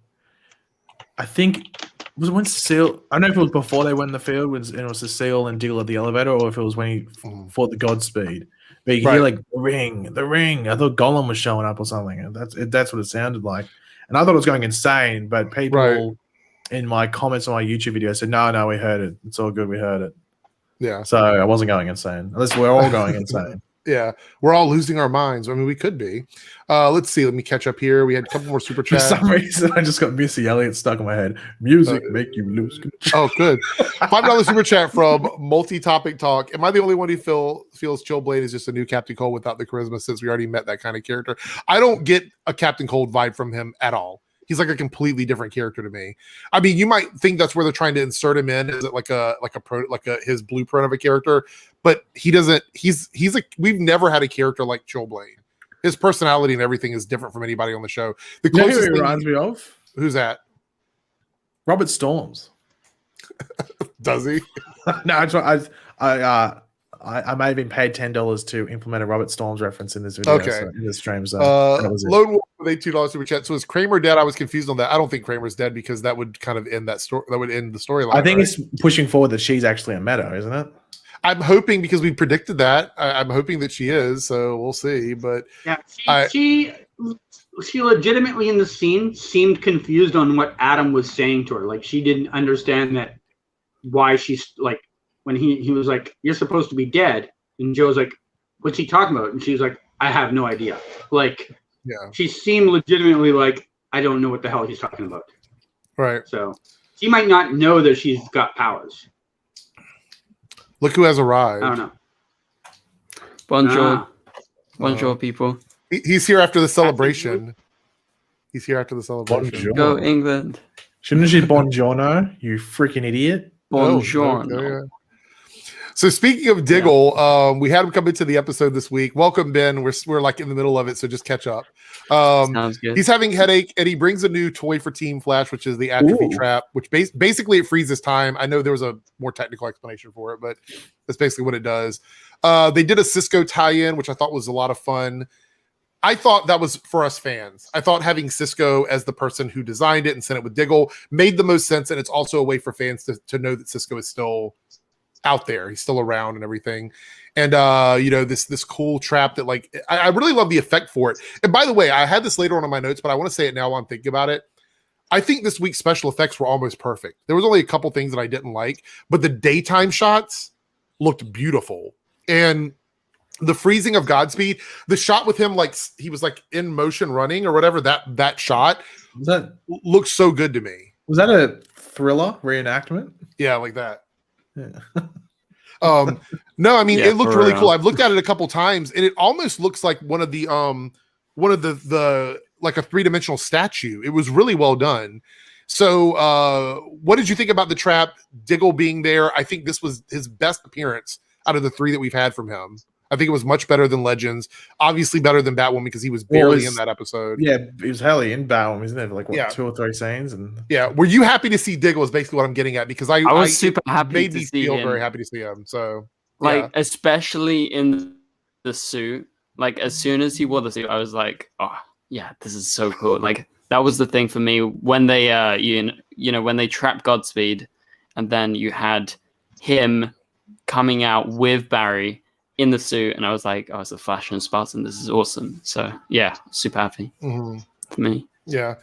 Seal. I don't know if it was before they went in the field and it was the Seal and Diggle at the elevator, or if it was when he fought the Godspeed. But you can hear like the ring. I thought Gollum was showing up or something. And that's what it sounded like. And I thought it was going insane. But people in my comments on my YouTube video said, no, we heard it. It's all good. We heard it. Yeah. So I wasn't going insane. Unless we're all going insane. Yeah, we're all losing our minds. I mean, we could be. Let's see. Let me catch up here. We had a couple more super chats. For some reason, I just got Missy Elliott stuck in my head. Music make you lose control. Oh, good. $5 super chat from Multi-Topic Talk. Am I the only one who feels Chillblade is just a new Captain Cold without the charisma since we already met that kind of character? I don't get a Captain Cold vibe from him at all. He's like a completely different character to me. I mean, you might think that's where they're trying to insert him in. Is it like his blueprint of a character? But he doesn't. We've never had a character like Chillblade. His personality and everything is different from anybody on the show. The closest thing reminds me of who's that? Robert Storms. Does he? No, I may have been paid $10 to implement a Robert Storms reference in this video. Okay. In this stream. So Lone Wolf with $2 super chat. So is Kramer dead? I was confused on that. I don't think Kramer's dead because that would kind of end that story. That would end the storyline. I think it's pushing forward that she's actually a Meadow, isn't it? I'm hoping because we predicted that. I'm hoping that she is. So we'll see. But yeah, she legitimately in the scene seemed confused on what Adam was saying to her. Like she didn't understand that why she's like. When he was like, "You're supposed to be dead," and Joe's like, "What's he talking about?" And she's like, "I have no idea." Like, she seemed legitimately like, "I don't know what the hell he's talking about." Right. So she might not know that she's got powers. Look who has arrived. I don't know. Bonjour, people. He's here after the celebration. He's here after the celebration. Bonjour. Go England. Shouldn't she buongiorno? You freaking idiot. Buongiorno. So speaking of Diggle, we had him come into the episode this week. Welcome, Ben. We're like in the middle of it, so just catch up. Sounds good. He's having a headache, and he brings a new toy for Team Flash, which is the atrophy trap, which basically it freezes time. I know there was a more technical explanation for it, but that's basically what it does. They did a Cisco tie-in, which I thought was a lot of fun. I thought that was for us fans. I thought having Cisco as the person who designed it and sent it with Diggle made the most sense, and it's also a way for fans to know that Cisco is still out there. He's still around and everything. And this cool trap that like I really love the effect for it. And by the way, I had this later on in my notes, but I want to say it now while I'm thinking about it. I think this week's special effects were almost perfect. There was only a couple things that I didn't like, but the daytime shots looked beautiful. And the freezing of Godspeed, the shot with him like he was like in motion running or whatever, that shot looks so good to me. Was that a Thriller reenactment? Yeah, like that. Yeah. No, I mean it looked really cool. I've looked at it a couple times, and it almost looks like one of the like a three-dimensional statue. It was really well done. So, what did you think about the trap? Diggle being there, I think this was his best appearance out of the three that we've had from him. I think it was much better than Legends. Obviously better than Batwoman because he was barely in that episode. Yeah, he was hardly in Batwoman, isn't there? Like, what, Yeah. 2 or 3 scenes? And yeah, were you happy to see Diggle is basically what I'm getting at, because I was super happy made to me see feel him. very happy to see him. So like, especially in the suit, like as soon as he wore the suit, I was like, oh yeah, this is so cool. Like that was the thing for me when they when they trapped Godspeed, and then you had him coming out with Barry in the suit, and I was like, oh, it's a Flash and Spartan, this is awesome. So yeah, super happy for me. Yeah.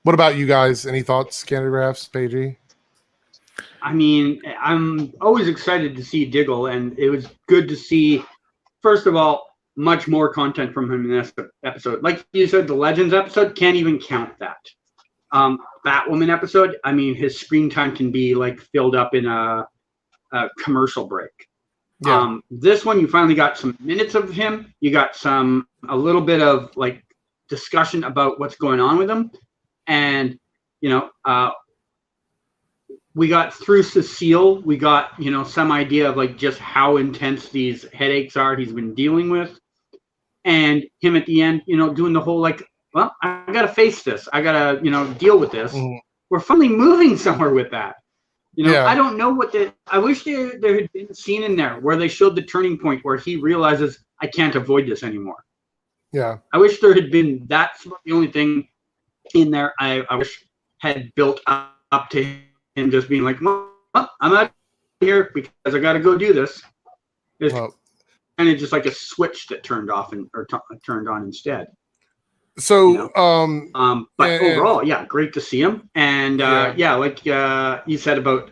What about you guys? Any thoughts, Candidagraphs, Paigey? I mean, I'm always excited to see Diggle, and it was good to see, first of all, much more content from him in this episode. Like you said, the Legends episode, can't even count that. Batwoman episode, I mean, his screen time can be like filled up in a commercial break. Yeah. This one, you finally got some minutes of him. You got a little bit of like discussion about what's going on with him. And, we got through Cecile. We got, some idea of like just how intense these headaches are he's been dealing with. And him at the end, doing the whole like, well, I got to face this. I got to, deal with this. We're finally moving somewhere with that. I don't know I wish there had been a scene in there where they showed the turning point where he realizes I can't avoid this anymore. Yeah. I wish there had been, that's the only thing in there I wish had built up to him just being like, well, I'm out here because I got to go do this. It's kind of just like a switch that turned off or turned on instead. So, but overall, yeah, great to see him. And like you said about,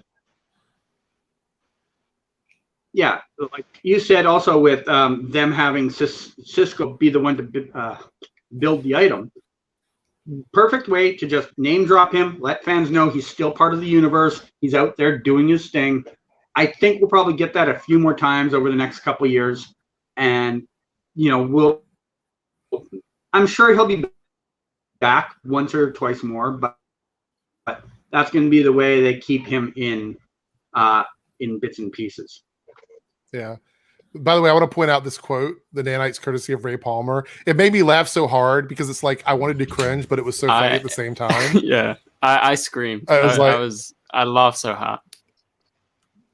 like you said also with them having Cisco be the one to build the item. Perfect way to just name drop him, let fans know he's still part of the universe. He's out there doing his thing. I think we'll probably get that a few more times over the next couple of years. And, I'm sure he'll be back once or twice more, but that's going to be the way they keep him in bits and pieces. Yeah. By the way, I want to point out this quote, the nanites courtesy of Ray Palmer. It made me laugh so hard because it's like I wanted to cringe, but it was so funny at the same time. Yeah. I screamed. I laughed so hard.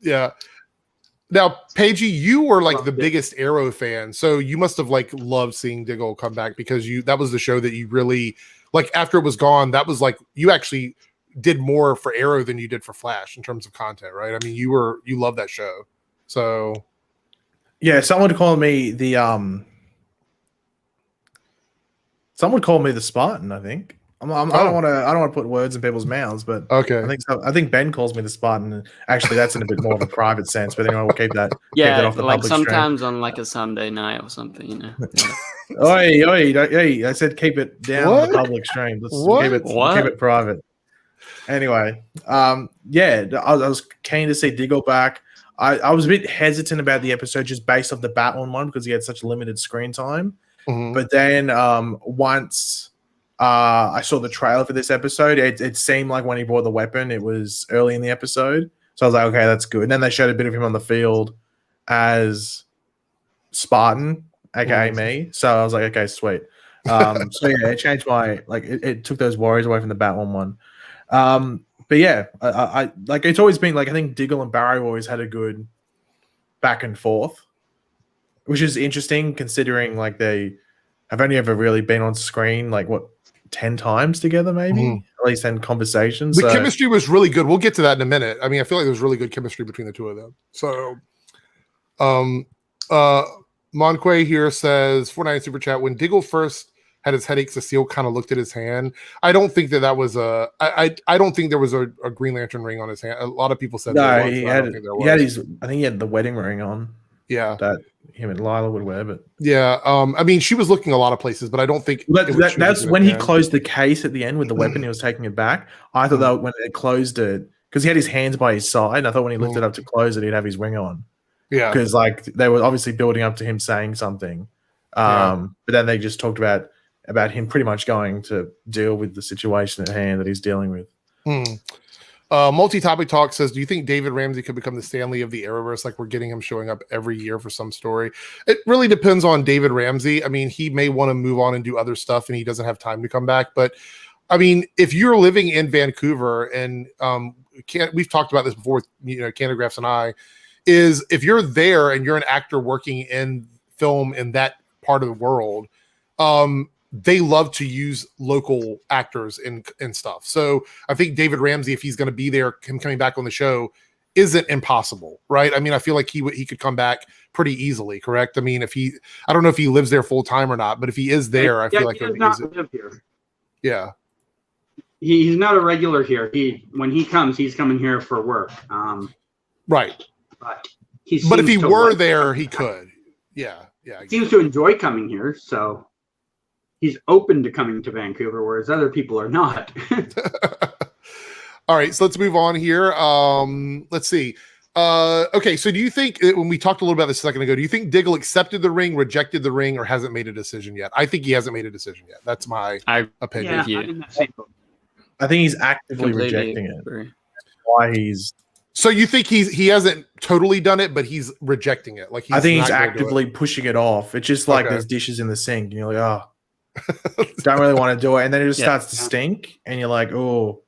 Yeah. Now, Paigey, you were like the biggest Arrow fan, so you must have like loved seeing Diggle come back because that was the show that you really like. After it was gone, that was like you actually did more for Arrow than you did for Flash in terms of content, right? I mean, you loved that show, so yeah. Someone called me the Spartan, I think. I don't want to put words in people's mouths, but okay. I think Ben calls me the Spartan. Actually, that's in a bit more of a private sense. But anyway, we'll keep that. Yeah, keep that off the like public sometimes stream. on like a Sunday night or something, Yeah. Oi! I said keep it down on the public stream. Let's keep it private. Anyway, I was keen to see Diggle back. I was a bit hesitant about the episode just based off the Batman one because he had such limited screen time. But then once I saw the trailer for this episode, it seemed like when he brought the weapon, it was early in the episode. So I was like, okay, that's good. And then they showed a bit of him on the field as Spartan, aka me. So I was like, okay, sweet. It changed my it took those worries away from the Batman one. But yeah, I like it's always been like I think Diggle and Barry always had a good back and forth, which is interesting considering like they have only ever really been on screen 10 times together, maybe at least in conversations. The chemistry was really good. We'll get to that in a minute. I mean, I feel like there's really good chemistry between the two of them. So, Monque here says 49 super chat. When Diggle first had his headache, Cecile kind of looked at his hand. I don't think that was a. I don't think there was a Green Lantern ring on his hand. A lot of people said no. He had his. I think he had the wedding ring on. Yeah, that him and Lila would wear. But yeah, I mean, she was looking a lot of places, but I don't think that's when he closed the case at the end with the weapon. He was taking it back. I thought that when it closed it, because he had his hands by his side. And I thought when he lifted up to close it, he'd have his ring on. Yeah, because they were obviously building up to him saying something. But then they just talked about him pretty much going to deal with the situation at hand that he's dealing with. Multi-topic talk says, do you think David Ramsey could become the Stanley of the Arrowverse? Like we're getting him showing up every year for some story. It really depends on David Ramsey. I mean, he may want to move on and do other stuff and he doesn't have time to come back. But I mean, if you're living in Vancouver and we've talked about this before, Candigraphs and I, is if you're there and you're an actor working in film in that part of the world, they love to use local actors and stuff. So I think David Ramsey, if he's going to be there, him coming back on the show isn't impossible, right? I mean, I feel like he could come back pretty easily, correct? I mean, I don't know if he lives there full time or not, but if he is there, I feel like he does not live here. Yeah. He's not a regular here. When he comes, he's coming here for work. Right. But if he were there, he could. Yeah. Yeah. He seems to enjoy coming here, so he's open to coming to Vancouver, whereas other people are not. All right, so let's move on here. Let's see. Okay, so do you think, when we talked a little about this a second ago, do you think Diggle accepted the ring, rejected the ring, or hasn't made a decision yet? I think he hasn't made a decision yet. That's my opinion. Yeah, I think he's actively rejecting it. That's why he's... So you think he hasn't totally done it, but he's rejecting it? Like I think he's actively pushing it off. It's just like there's dishes in the sink, and you're like, oh, don't really want to do it, and then it just starts to stink, and you're like, oh,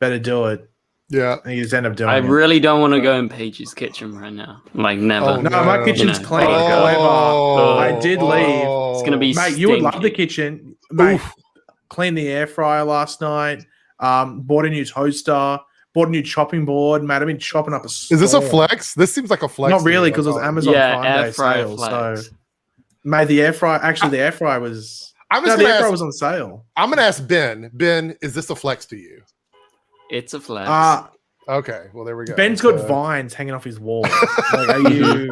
better do it. Yeah, and you just end up doing it. I really don't want to go in Paige's kitchen right now. Like never. Oh, no, my kitchen's clean. However, I did leave. It's gonna be. Mate, you would love the kitchen. Mate, cleaned the air fryer last night. Bought a new toaster. Bought a new chopping board, mate. I've been chopping up a storm. Is this a flex? This seems like a flex. Not really, because it was Amazon Prime air Day fryer sale. flex. So, mate, the air fryer. Actually, the air fryer was. The air fryer was on sale. I'm gonna ask Ben. Ben, is this a flex to you? It's a flex. Okay. Well, there we go. Ben's got vines hanging off his wall. Like, are you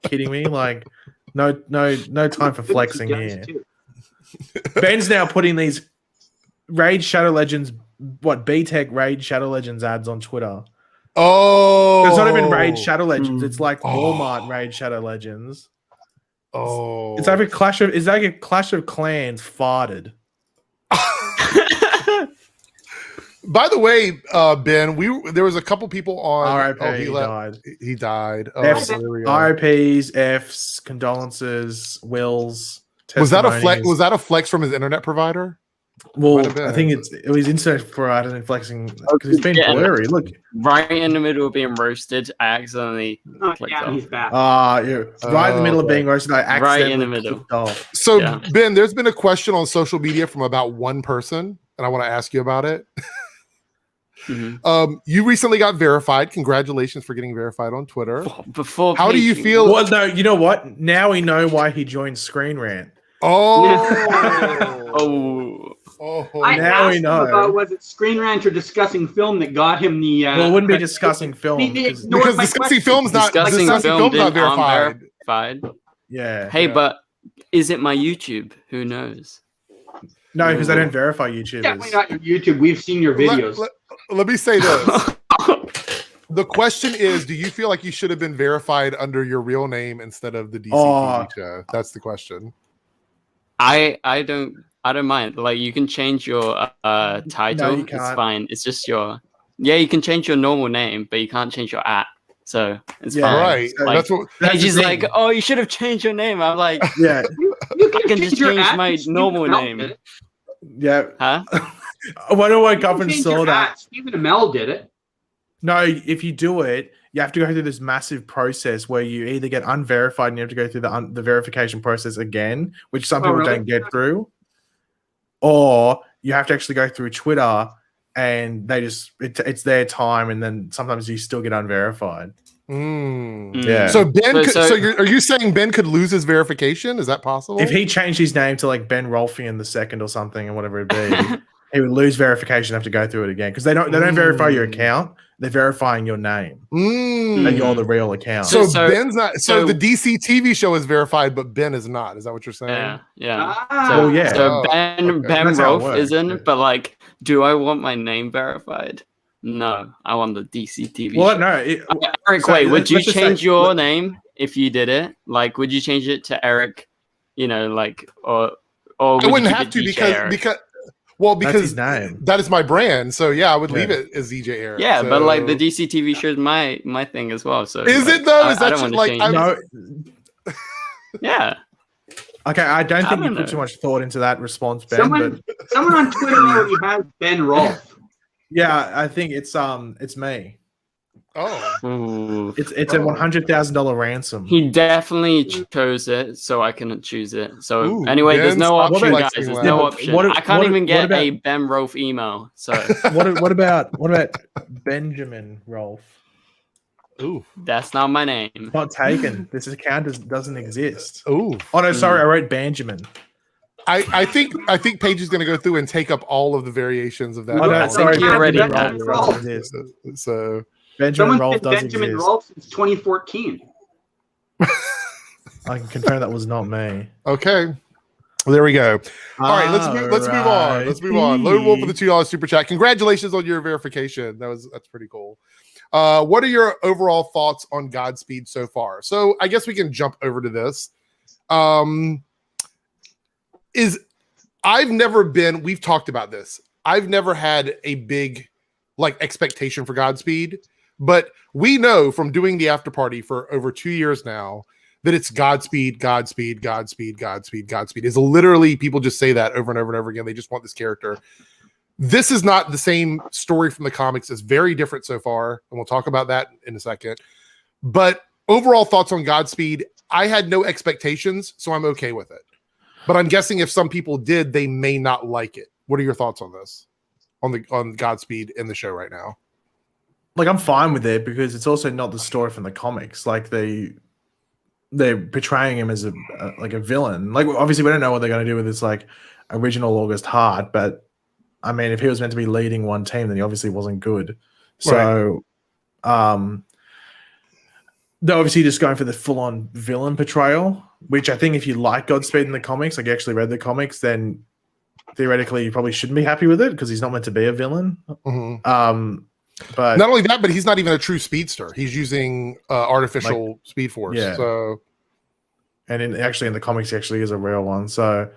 kidding me? Like, no time for flexing here. Ben's now putting these Raid Shadow Legends. B-Tech Raid Shadow Legends ads on Twitter. Oh, it's not even Raid Shadow Legends. It's like Walmart Raid Shadow Legends. Oh, it's like a Clash of Clans farted. By the way, Ben, there was a couple people on. R.I.P. He died. He died. R.I.P.s, F's, condolences, wills. Was that a flex? Was that a flex from his internet provider? Well, I think it was internet provider and flexing because it's been blurry. Look, right in the middle of being roasted, I accidentally clicked off. He's back. Right in the middle of being roasted, I accidentally right in the middle. Off. So, Ben, there's been a question on social media from about one person, and I want to ask you about it. Mm-hmm. You recently got verified. Congratulations for getting verified on Twitter. How do you feel? Well, no, you know what? Now we know why he joined Screen Rant. Now we know. About, was it Screen Rant or discussing film that got him the? Well, it wouldn't be discussing film because discussing film's not verified. Yeah. Hey, but is it my YouTube? Who knows? No, because I don't verify YouTube. Definitely not your YouTube. We've seen your videos. Let me say this. The question is, do you feel like you should have been verified under your real name instead of the DC TV show? That's the question. I don't mind. Like, you can change your title. No, it's fine. It's just you can change your normal name, but you can't change your @. So it's fine. Right. Like, Paige's like, oh, you should have changed your name. I'm like, yeah, you can just change my normal name. Yeah. Huh? When I woke up and saw that, Stephen Amell did it. No, if you do it, you have to go through this massive process where you either get unverified and you have to go through the verification process again, which some people don't get through, or you have to actually go through Twitter and they just it's their time, and then sometimes you still get unverified. Yeah. So Ben, are you saying Ben could lose his verification? Is that possible? If he changed his name to like Ben Rolfian II or something, or whatever it be, he would lose verification. Have to go through it again because they don't verify your account. They're verifying your name. And you're the real account. So Ben's not. So the DC TV show is verified, but Ben is not. Is that what you're saying? Yeah. So Ben Rolf isn't. But like, do I want my name verified? No, I want the DC TV show. Well, no. Eric, wait. Would you change your name if you did it? Like, would you change it to Eric? You know, like, or I wouldn't have to because. Well, That's because his name. that is my brand. So yeah, I would leave it as ZJ Eric. Yeah, so... but like the DC TV show is my thing as well. So is like, it though? I, Is that I don't want to like change. No. Yeah. Okay, I don't think you don't put know. too much thought into that response, Ben. Someone on Twitter already has Ben Rolfe. Yeah, I think it's me. Oh, Ooh. It's a $100,000 ransom. He definitely chose it, so I couldn't choose it. So Ooh, anyway, there's Ben, no stop option, guys. flexing There's that. no Yeah, option. what- I can't what- even what get about- a Ben Rolfe email. So what about Benjamin Rolfe? ooh, that's not my name. Not taken. This account doesn't exist. ooh. Oh no, sorry, I wrote Benjamin. I think Paige is going to go through and take up all of the variations of that. Oh no, I sorry, think you Benjamin already Rolfe have. doesn't exist. So Benjamin Someone's Rolfe been does Benjamin exist. Rolfe since 2014. I can confirm that was not me. okay, well, there we go. All right, let's move on. Let's move on. Lone Wolf with the $2 super chat. Congratulations on your verification. That's pretty cool. What are your overall thoughts on Godspeed so far? So I guess we can jump over to this. We've talked about this. I've never had a big like expectation for Godspeed, but we know from doing the after party for over 2 years now that it's Godspeed, Godspeed, Godspeed, Godspeed, Godspeed. Is literally people just say that over and over and over again. They just want this character. This is not the same story from the comics. It's very different so far, and we'll talk about that in a second. But overall thoughts on Godspeed, I had no expectations, so I'm okay with it. But I'm guessing if some people did, they may not like it. What are your thoughts on this? On Godspeed in the show right now? Like I'm fine with it because it's also not the story from the comics. Like they're portraying him as a villain. Like obviously we don't know what they're going to do with this like original August Heart, but I mean if he was meant to be leading one team, then he obviously wasn't good. So they're obviously just going for the full-on villain portrayal, which I think if you like Godspeed in the comics, like you actually read the comics, then theoretically you probably shouldn't be happy with it because he's not meant to be a villain. Mm-hmm. But not only that, but he's not even a true speedster. He's using artificial speed force. Yeah. So, and in the comics, he actually is a real one. So,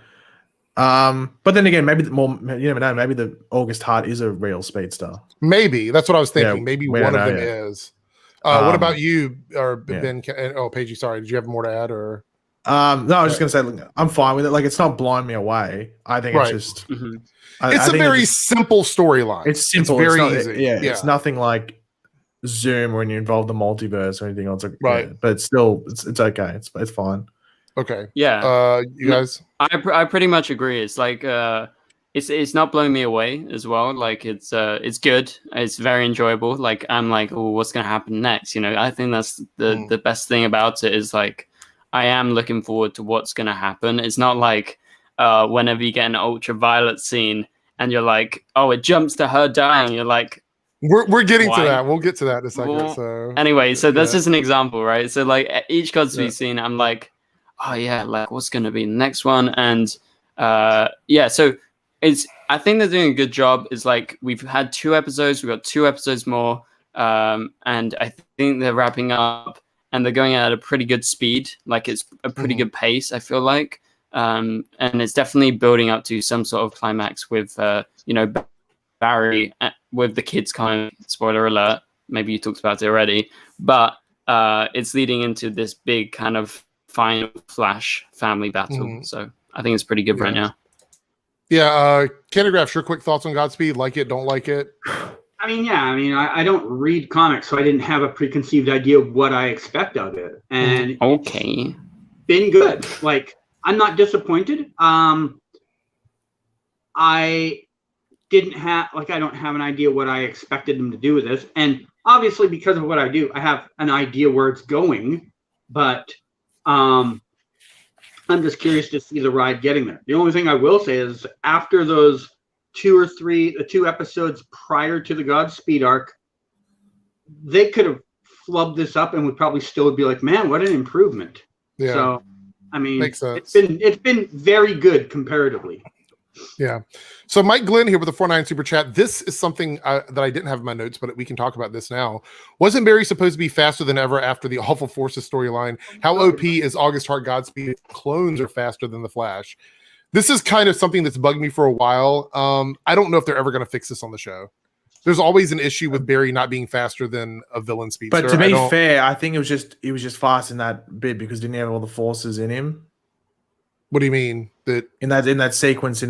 but then again, maybe you never know. Maybe the August Heart is a real speedster. maybe that's what I was thinking. Yeah, Maybe we one don't of them know is. What about you, or yeah. Ben? Oh, Paige, sorry. Did you have more to add, or? No, I was just gonna say look, I'm fine with it. Like, it's not blowing me away. I think Right. it's just. It's a very simple storyline. It's simple. It's very not, easy. Yeah, it's nothing like Zoom when you involve the multiverse or anything else. Right. Yeah, but it's still it's okay. It's fine. Okay. Yeah. You guys? I pretty much agree. It's like it's not blowing me away as well. Like it's good. It's very enjoyable. Like I'm like, oh, what's gonna happen next? You know, I think that's the best thing about it is like I am looking forward to what's gonna happen. It's not like whenever you get an ultraviolet scene and you're like, oh, it jumps to her dying. You're like, We're getting to why? that. We'll get to that in a second. Well, So anyway, so that's yeah. just an example, right? So like each Godspeed scene, I'm like, oh yeah, like what's gonna be the next one? And yeah, so I think they're doing a good job. It's like we've had 2 episodes, we've got 2 episodes more, and I think they're wrapping up and they're going at a pretty good speed. Like it's a pretty good pace, I feel like. And it's definitely building up to some sort of climax with Barry with the kids coming. Spoiler alert, maybe you talked about it already, but it's leading into this big kind of final Flash family battle. So I think it's pretty good right now. Yeah, Candigraph, your quick thoughts on Godspeed? Like it, don't like it? I don't read comics, so I didn't have a preconceived idea of what I expect of it. And Okay, been good. Like, I'm not disappointed. I don't have an idea what I expected them to do with this. And obviously, because of what I do, I have an idea where it's going. But I'm just curious to see the ride getting there. The only thing I will say is after those 2 episodes prior to the Godspeed arc, they could have flubbed this up and would probably still be like, man, what an improvement. Yeah. So, I mean, Makes sense. it's been very good comparatively. Yeah. So Mike Glenn here with the 4.9 super chat. This is something that I didn't have in my notes, but we can talk about this now. Wasn't Barry supposed to be faster than ever after the Awful Forces storyline? How OP is August Heart Godspeed? Clones are faster than the Flash. This is kind of something that's bugged me for a while. I don't know if they're ever going to fix this on the show. There's always an issue with Barry not being faster than a villain speedster. But to be fair, I think he was just fast in that bit because didn't he have all the forces in him? What do you mean? That in that sequence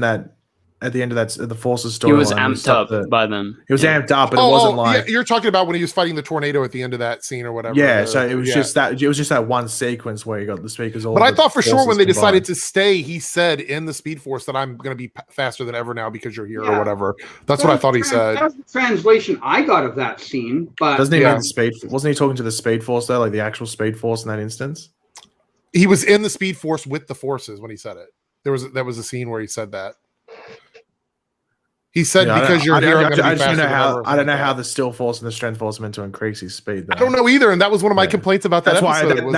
at the end of the forces story, he was amped up by them. He was amped up, but it wasn't like you're talking about when he was fighting the tornado at the end of that scene or whatever. Yeah, so it was just that one sequence where you got the speakers all. But I thought for sure when they decided to stay, he said in the Speed Force that I'm going to be faster than ever now because you're here or whatever. That's what I thought he said. That's the translation I got of that scene. But doesn't he mean the Speed? Wasn't he talking to the Speed Force though, like the actual Speed Force in that instance? He was in the Speed Force with the forces when he said it. That was a scene where he said that. He said because you're here, I don't know how the Still Force and the Strength Force are meant to increase his speed. Though. I don't know either, and that was one of my complaints about that episode.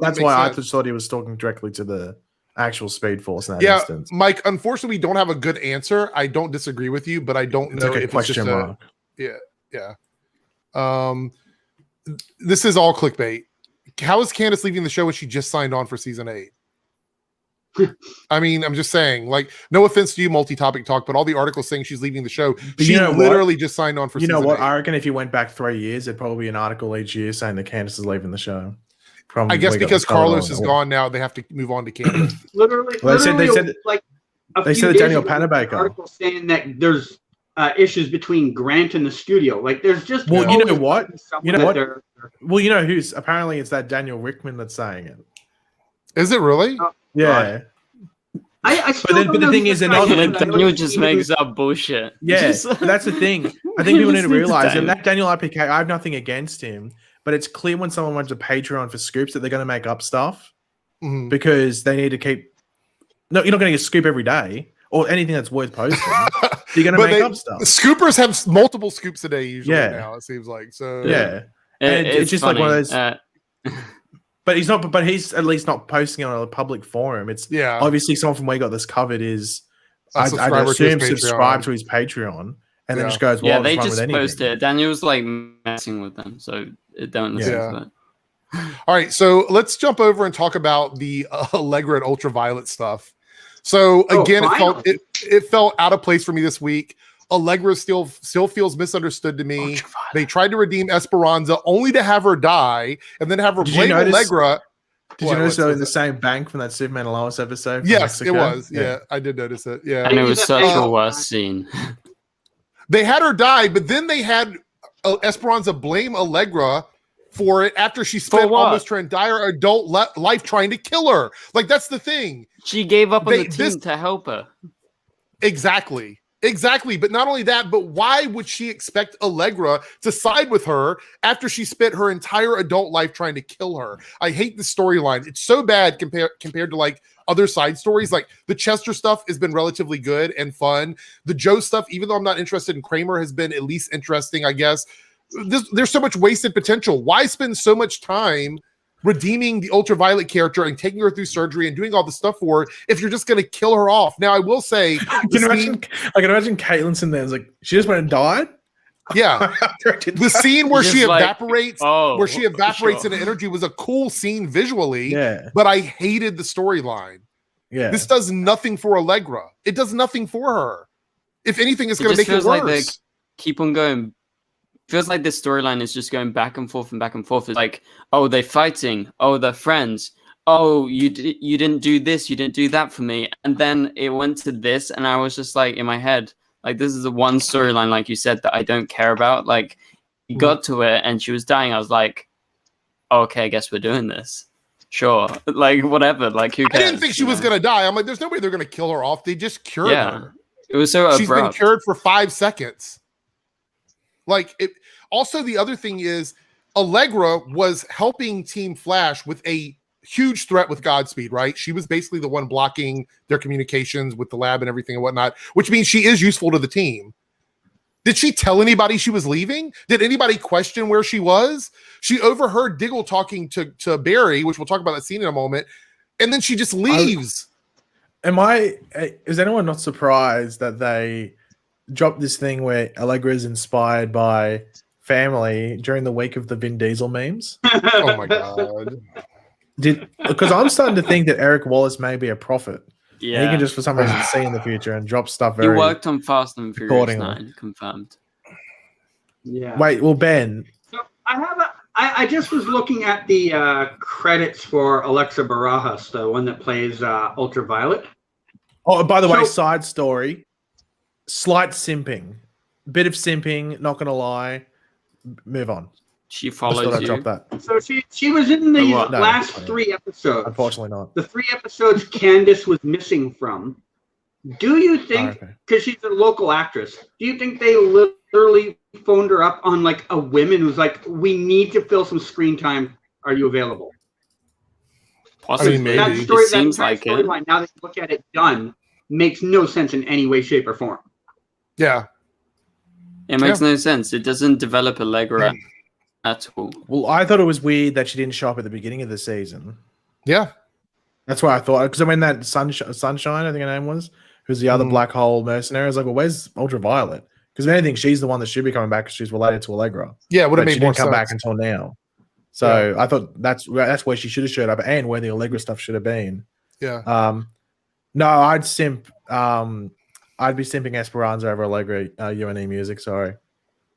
That's why I just thought he was talking directly to the actual Speed Force in that instance. Mike, unfortunately, we don't have a good answer. I don't disagree with you, but I don't know if it's just mark. Yeah. This is all clickbait. How is Candace leaving the show when she just signed on for season 8? I mean, I'm just saying, like, no offense to you, multi-topic talk, but all the articles saying she's leaving the show, she literally just signed on for season 8. I reckon if you went back 3 years, there'd probably be an article each year saying that Candace is leaving the show. I guess because Carlos is gone now, they have to move on to Candace. They said that Daniel Panabaker article saying that there's issues between Grant and the studio. Like, there's just you know what? Well, you know who's apparently it's that Daniel Rickman that's saying it. Is it really? Yeah. But the thing is, Daniel just makes up bullshit. Yeah, but that's the thing. I think people need to realize that Daniel IPK, I have nothing against him, but it's clear when someone runs a Patreon for scoops that they're going to make up stuff because they need to keep. No, you're not going to get a scoop every day or anything that's worth posting. You're going to make up stuff. Scoopers have multiple scoops a day usually now, it seems like. So yeah. And it's just funny. Like one of those. But he's not. But he's at least not posting on a public forum. It's obviously someone from where you got this covered is. I'd assume subscribe to his Patreon and then just goes. Well, they just post it. Daniel's like messing with them, so don't listen to it. All right, so let's jump over and talk about the Allegra and Ultraviolet stuff. So again, it felt out of place for me this week. Allegra still feels misunderstood to me. They tried to redeem Esperanza only to have her die and then have her blame Allegra. Did you notice that in the same bank from that Superman and Lois episode? Yes, it was. Yeah, I did notice it. Yeah, and it was such a worse scene. They had her die, but then they had Esperanza blame Allegra for it after she spent almost her entire adult life trying to kill her. Like, that's the thing. She gave up on the team to help her. Exactly, but not only that, but why would she expect Allegra to side with her after she spent her entire adult life trying to kill her? I hate the storyline. It's so bad compared to like other side stories. Like the Chester stuff has been relatively good and fun. The Joe stuff, even though I'm not interested in Kramer, has been at least interesting, I guess. There's so much wasted potential. Why spend so much time redeeming the Ultraviolet character and taking her through surgery and doing all the stuff for her if you're just going to kill her off? Now, I will say, I can imagine Caitlin's there. It's like she just went and died. Yeah, the scene where she evaporates, in the energy was a cool scene visually. Yeah, but I hated the storyline. Yeah, this does nothing for Allegra. It does nothing for her. If anything, it's going to make it worse. Like they keep on going. Feels like this storyline is just going back and forth and back and forth. It's like, oh, they're fighting. Oh, they're friends. Oh, you didn't do this. You didn't do that for me. And then it went to this, and I was just like, in my head, like, this is the one storyline, like you said, that I don't care about. Like, you got to it, and she was dying. I was like, oh, okay, I guess we're doing this. Sure. Like, whatever. Like, who cares? I didn't think she was going to die. I'm like, there's no way they're going to kill her off. They just cured her. It was so abrupt. She's been cured for 5 seconds. Like, it. Also, the other thing is Allegra was helping Team Flash with a huge threat with Godspeed, right? She was basically the one blocking their communications with the lab and everything and whatnot, which means she is useful to the team. Did she tell anybody she was leaving? Did anybody question where she was? She overheard Diggle talking to Barry, which we'll talk about that scene in a moment, and then she just leaves. Is anyone not surprised that they dropped this thing where Allegra is inspired by family during the week of the Vin Diesel memes? Oh my god! Because I'm starting to think that Eric Wallace may be a prophet And Yeah. he can just for some reason see in the future and drop stuff He very. worked on Fast and Furious accordingly. 9, confirmed. Yeah. Wait, well, Ben. So I just was looking at the credits for Alexa Barajas, the one that plays Ultraviolet. Oh, by the way, So- side story. Slight simping. Bit of simping, not gonna lie. Move on. She Just thought follows I'd you. drop that. So she was in the what? No, last unfortunately. 3 episodes. Unfortunately not. The 3 episodes Candace was missing from. Do you think, okay. because she's a local actress, do you think they literally phoned her up on like a whim and was like, we need to fill some screen time. Are you available? Possibly. maybe. That It story, that seems entire like it. storyline, now that you look at it done, makes no sense in any way, shape, or form. Yeah. It makes no sense. It doesn't develop Allegra at all. Well, I thought it was weird that she didn't show up at the beginning of the season. Yeah. That's why I thought, because I mean that Sunshine, I think her name was, who's the other black hole mercenary. I was like, well, where's Ultraviolet? Because if anything, she's the one that should be coming back because she's related to Allegra. Yeah, it would have But made she more didn't come sense. back until now. So I thought that's where she should have showed up and where the Allegra stuff should have been. Yeah. No, I'd simp. I'd be simping Esperanza over Allegra UNE music. Sorry.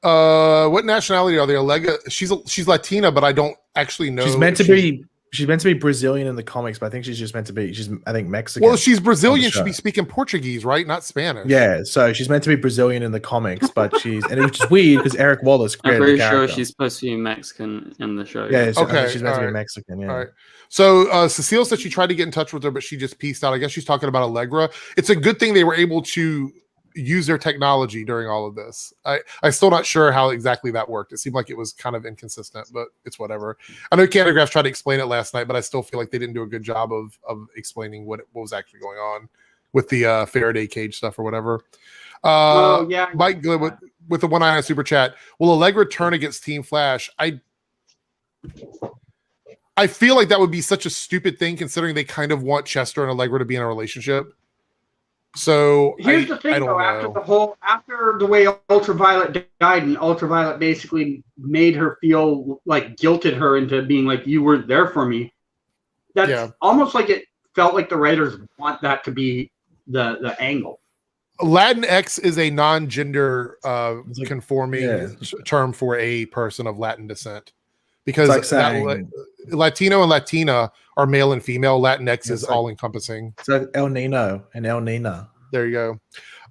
What nationality are they? Allegra? She's Latina, but I don't actually know. She's meant to be. She's meant to be Brazilian in the comics, but I think she's just meant to be. I think Mexican. Well, she's Brazilian. show. She'd be speaking Portuguese, right? Not Spanish. Yeah, so she's meant to be Brazilian in the comics, but she's and it's just weird because Eric Wallace I'm created pretty the sure character. she's supposed to be Mexican in the show. Yeah, so I think Okay, she's meant to be alright. Mexican. Yeah. All right. So Cecile said she tried to get in touch with her, but she just pieced out. I guess she's talking about Allegra. It's a good thing they were able to use their technology during all of this. I'm still not sure how exactly that worked. It seemed like it was kind of inconsistent, but it's whatever. I know Candigraphs tried to explain it last night, but I still feel like they didn't do a good job of explaining what was actually going on with the Faraday cage stuff or whatever. Yeah. Mike Good with the 1 eye on super chat. Will Allegra turn against Team Flash? I feel like that would be such a stupid thing considering they kind of want Chester and Allegra to be in a relationship. So Here's the thing, I don't though. know. After the way Ultraviolet died, and Ultraviolet basically made her feel like guilted her into being like, "You weren't there for me." That's almost like it felt like the writers want that to be the angle. Latinx is a non-gender conforming term for a person of Latin descent, because It's like saying, Latino and Latina are male and female. Latinx is like- all encompassing. It's like El Nino and El Nina. There you go.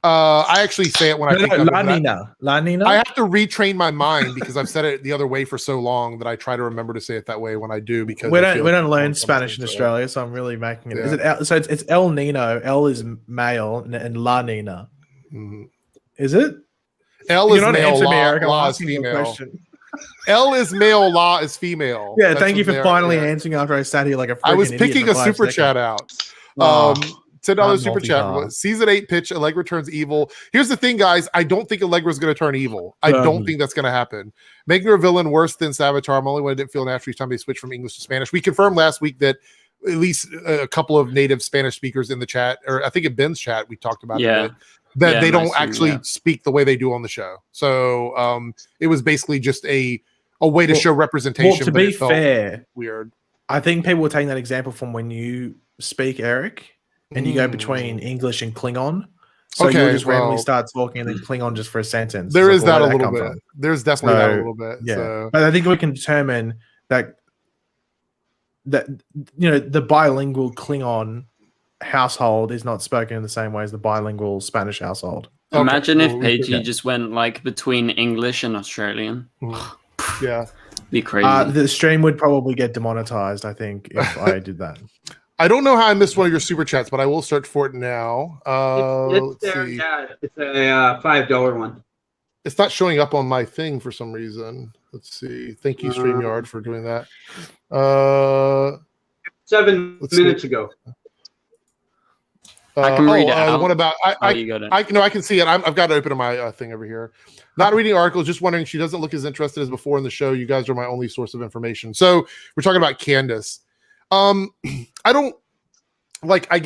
I actually say it when I think of La it. Nina. La Nina. I have to retrain my mind because I've said it the other way for so long that I try to remember to say it that way when I do. Because we I feel don't like learn I'm Spanish in saying it. Australia, so I'm really making it. Yeah. Is it so? It's El Nino. El is male, and La Nina. Mhm. Is it? L You're is not male, answering me, law, Eric. I'm law is asking you a female. question. L is male, law is female. Yeah, That's thank you what for they're- finally yeah. answering after I sat here like a I was freaking idiot picking for a 5 super seconds. chat out. Oh, $10 super chat. multitask. Season 8 pitch, Allegra turns evil. Here's the thing, guys. I don't think Allegra's going to turn evil. I don't think that's going to happen. Making her a villain worse than Savitar. I'm only one I didn't feel natural each time they switched from English to Spanish. We confirmed last week that at least a couple of native Spanish speakers in the chat, or I think in Ben's chat, we talked about it, that they don't actually speak the way they do on the show. So it was basically just a way to show representation. Well, to but be it felt fair, weird. I think people were taking that example from when you speak, Eric, and you go between English and Klingon. So you'll just randomly start talking and then Klingon just for a sentence. There is like, that a where'd little come bit. from? There's definitely that a little bit. Yeah, So. but I think we can determine that the bilingual Klingon household is not spoken in the same way as the bilingual Spanish household. Imagine if Paige just went like between English and Australian. Yeah, be crazy. The stream would probably get demonetized, I think, if I did that. I don't know how I missed one of your super chats, but I will search for it now. It's there, yeah. It's a $5 one. It's not showing up on my thing for some reason. Let's see. Thank you, StreamYard, for doing that. 7 minutes ago. I can read it The out. one about You got it. I can see it. I've got it open on my thing over here. Not reading articles, just wondering. She doesn't look as interested as before in the show. You guys are my only source of information. So we're talking about Candace. I don't like. I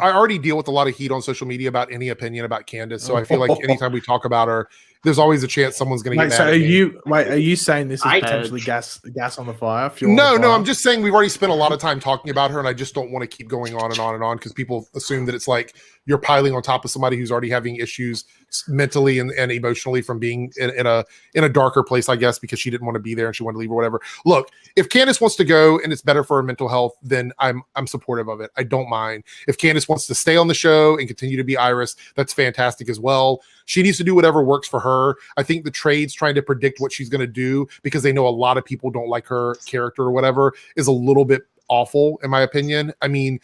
already deal with a lot of heat on social media about any opinion about Candace. So I feel like anytime we talk about her, there's always a chance someone's going to get Wait, mad so at me. are you saying this is I- potentially gas on the fire? Fuel on No, the no, fire? I'm just saying we've already spent a lot of time talking about her, and I just don't want to keep going on and on and on because people assume that it's like you're piling on top of somebody who's already having issues mentally and emotionally from being in a darker place, I guess, because she didn't want to be there and she wanted to leave or whatever. Look, if Candace wants to go and it's better for her mental health, then I'm supportive of it. I don't mind. If Candace wants to stay on the show and continue to be Iris, that's fantastic as well. She needs to do whatever works for her. I think the trade's trying to predict what she's going to do because they know a lot of people don't like her character or whatever is a little bit awful, in my opinion. I mean,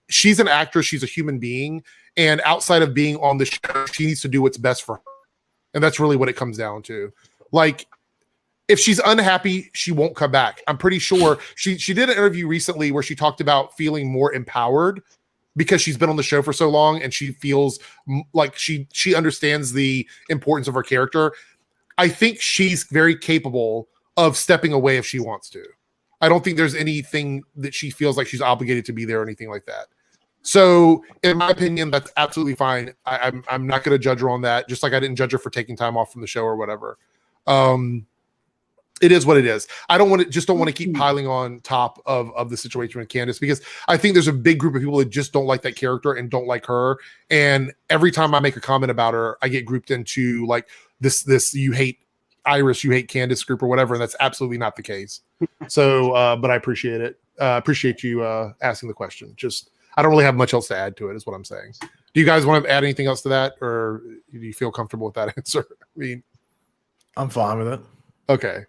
she's an actress. She's a human being. And outside of being on the show, she needs to do what's best for her. And that's really what it comes down to. Like, if she's unhappy, she won't come back. I'm pretty sure she did an interview recently where she talked about feeling more empowered because she's been on the show for so long and she feels like she understands the importance of her character. I think she's very capable of stepping away if she wants to. I don't think there's anything that she feels like she's obligated to be there or anything like that. So, in my opinion, that's absolutely fine. I'm not going to judge her on that, just like I didn't judge her for taking time off from the show or whatever. It is what it is. I don't want to keep piling on top of the situation with Candace because I think there's a big group of people that just don't like that character and don't like her. And every time I make a comment about her, I get grouped into like this you hate Iris, you hate Candace group or whatever, and that's absolutely not the case. So, but I appreciate it. Appreciate you asking the question. Just I don't really have much else to add to it, is what I'm saying. Do you guys want to add anything else to that, or do you feel comfortable with that answer? I mean, I'm fine with it. Okay.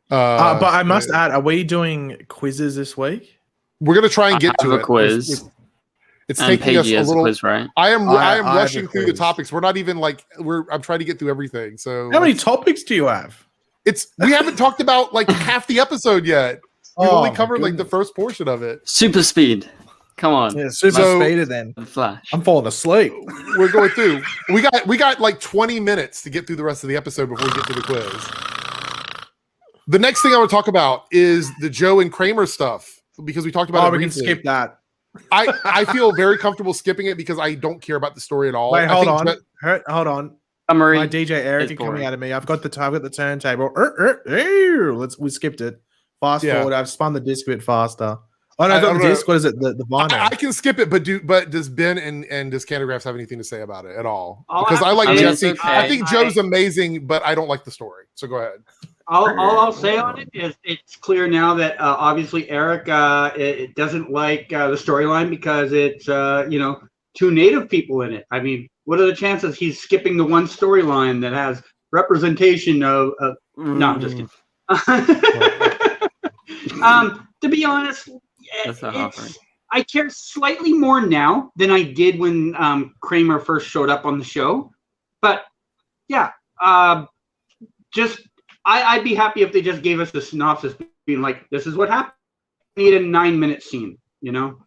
But I must add, are we doing quizzes this week? We're gonna try and get to a it. quiz. It's And taking us Peggy a has little. quiz, right? I am I have rushing a through the quiz. topics. We're not even like I'm trying to get through everything. So How many topics do you have? we haven't talked about like half the episode yet. We've Oh, only my covered like the goodness. first portion of it. Super speed. Come on. Yeah, super So- speeder then. The Flash. I'm falling asleep. We're going through. We got like 20 minutes to get through the rest of the episode before we get to the quiz. The next thing I want to talk about is the Joe and Kramer stuff because we talked about Oh, it we can briefly. skip that. I feel very comfortable skipping it because I don't care about the story at all. Wait, I hold think on. Hold on. Summary. My DJ Eric is is coming boring. out of me. I've got the turntable. We skipped it. Fast Yeah. forward. I've spun the disc a bit faster. Oh no, I not don't the know. disc. What is it? The vinyl. I can skip it, but does Ben and does Candigraphs have anything to say about it at all? I'll Because have I to like say it's Jesse. okay. I think Joe's amazing, but I don't like the story. So go ahead. All I'll say on it is it's clear now that obviously Eric it doesn't like the storyline because it's two native people in it. I mean, what are the chances he's skipping the one storyline that has representation of no, I'm just kidding. To be honest, That's not offering. I care slightly more now than I did when Kramer first showed up on the show. But yeah, I'd be happy if they just gave us the synopsis, being like, "This is what happened." I need a 9-minute scene, you know.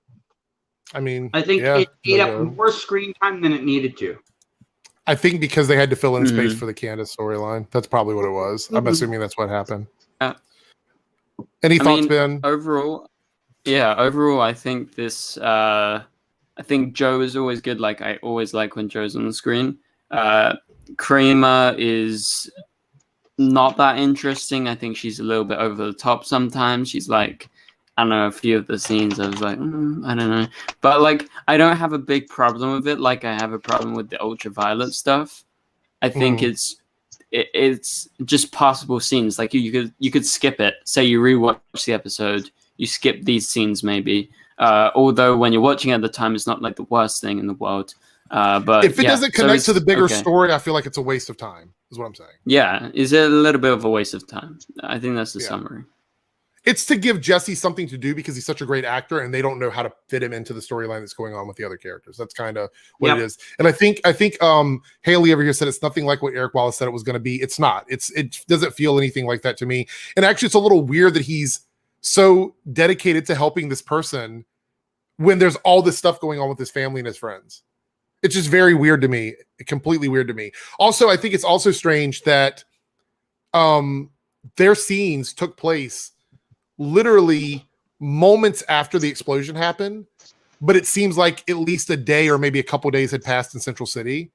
I mean, I think yeah, it ate there you up go. more screen time than it needed to. I think because they had to fill in space Mhm. for the Candace storyline. That's probably what it was. I'm Mhm. assuming that's what happened. Yeah. Any I thoughts, mean, Ben? Overall, I think this. I think Joe is always good. Like I always like when Joe's on the screen. Kramer is not that interesting. I think she's a little bit over the top sometimes. She's like, I don't know, a few of the scenes I was like, I don't know. But like, I don't have a big problem with it. Like I have a problem with the ultraviolet stuff. I think it's just possible scenes. Like you could skip it. Say you rewatch the episode, you skip these scenes maybe. Although when you're watching at the time, it's not like the worst thing in the world. But If it yeah, doesn't so connect it's to the bigger okay. story, I feel like it's a waste of time, is what I'm saying. Yeah, is it a little bit of a waste of time? I think that's the Yeah. summary. It's to give Jesse something to do because he's such a great actor and they don't know how to fit him into the storyline that's going on with the other characters. That's kind of what Yep. it is. And I think Haley over here said it's nothing like what Eric Wallace said it was going to be. It's not. It doesn't feel anything like that to me. And actually, it's a little weird that he's so dedicated to helping this person when there's all this stuff going on with his family and his friends. It's just very weird to me. Completely weird to me. Also, I think it's also strange that their scenes took place literally moments after the explosion happened, but it seems like at least a day or maybe a couple days had passed in Central City.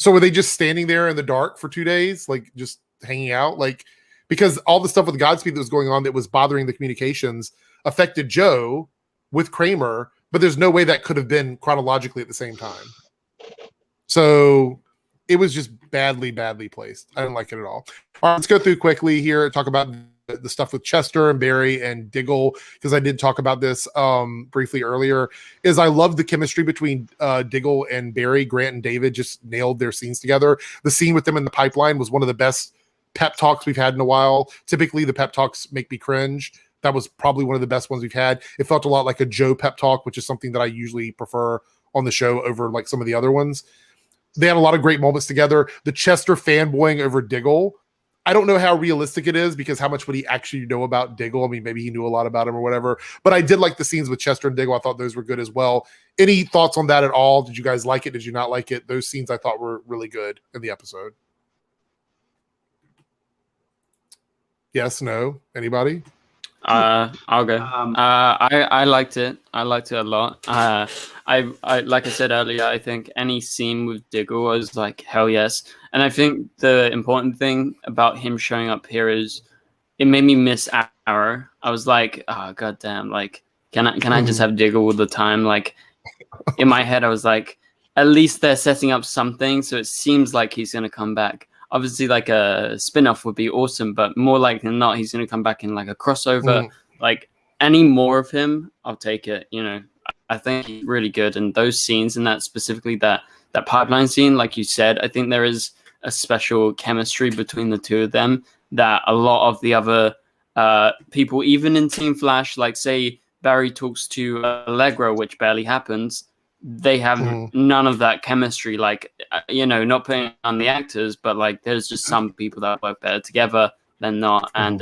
So were they just standing there in the dark for 2 days, like just hanging out? Like, because all the stuff with Godspeed that was going on that was bothering the communications affected Joe with Kramer, but there's no way that could have been chronologically at the same time. So it was just badly placed. I didn't like it at all. All right, let's go through quickly here and talk about the stuff with Chester and Barry and Diggle, because I did talk about this briefly earlier. Is I love the chemistry between Diggle and Barry. Grant and David just nailed their scenes together. The scene with them in the pipeline was one of the best pep talks we've had in a while. Typically the pep talks make me cringe. That was probably one of the best ones we've had. It felt a lot like a Joe pep talk, which is something that I usually prefer on the show over like some of the other ones. They had a lot of great moments together. The Chester fanboying over Diggle, I don't know how realistic it is, because how much would he actually know about Diggle? I mean, maybe he knew a lot about him or whatever, but I did like the scenes with Chester and Diggle. I thought those were good as well. Any thoughts on that at all? Did you guys like it? Did you not like it? Those scenes I thought were really good in the episode. Yes, no, anybody? I'll go. I liked it. I liked it a lot. I like I said earlier, I think any scene with Diggle was like hell yes. And I think the important thing about him showing up here is it made me miss Arrow. I was like, oh god damn, like can I just have Diggle all the time? Like in my head I was like, at least they're setting up something, so it seems like he's gonna come back. Obviously, like a spin-off would be awesome, but more likely than not, he's going to come back in like a crossover. Like any more of him, I'll take it. You know, I think he's really good. And those scenes and that specifically that pipeline scene, like you said, I think there is a special chemistry between the two of them that a lot of the other people, even in Team Flash, like say Barry talks to Allegra, which barely happens. They have none of that chemistry, like, you know, not putting on the actors, but like there's just some people that work better together than not. And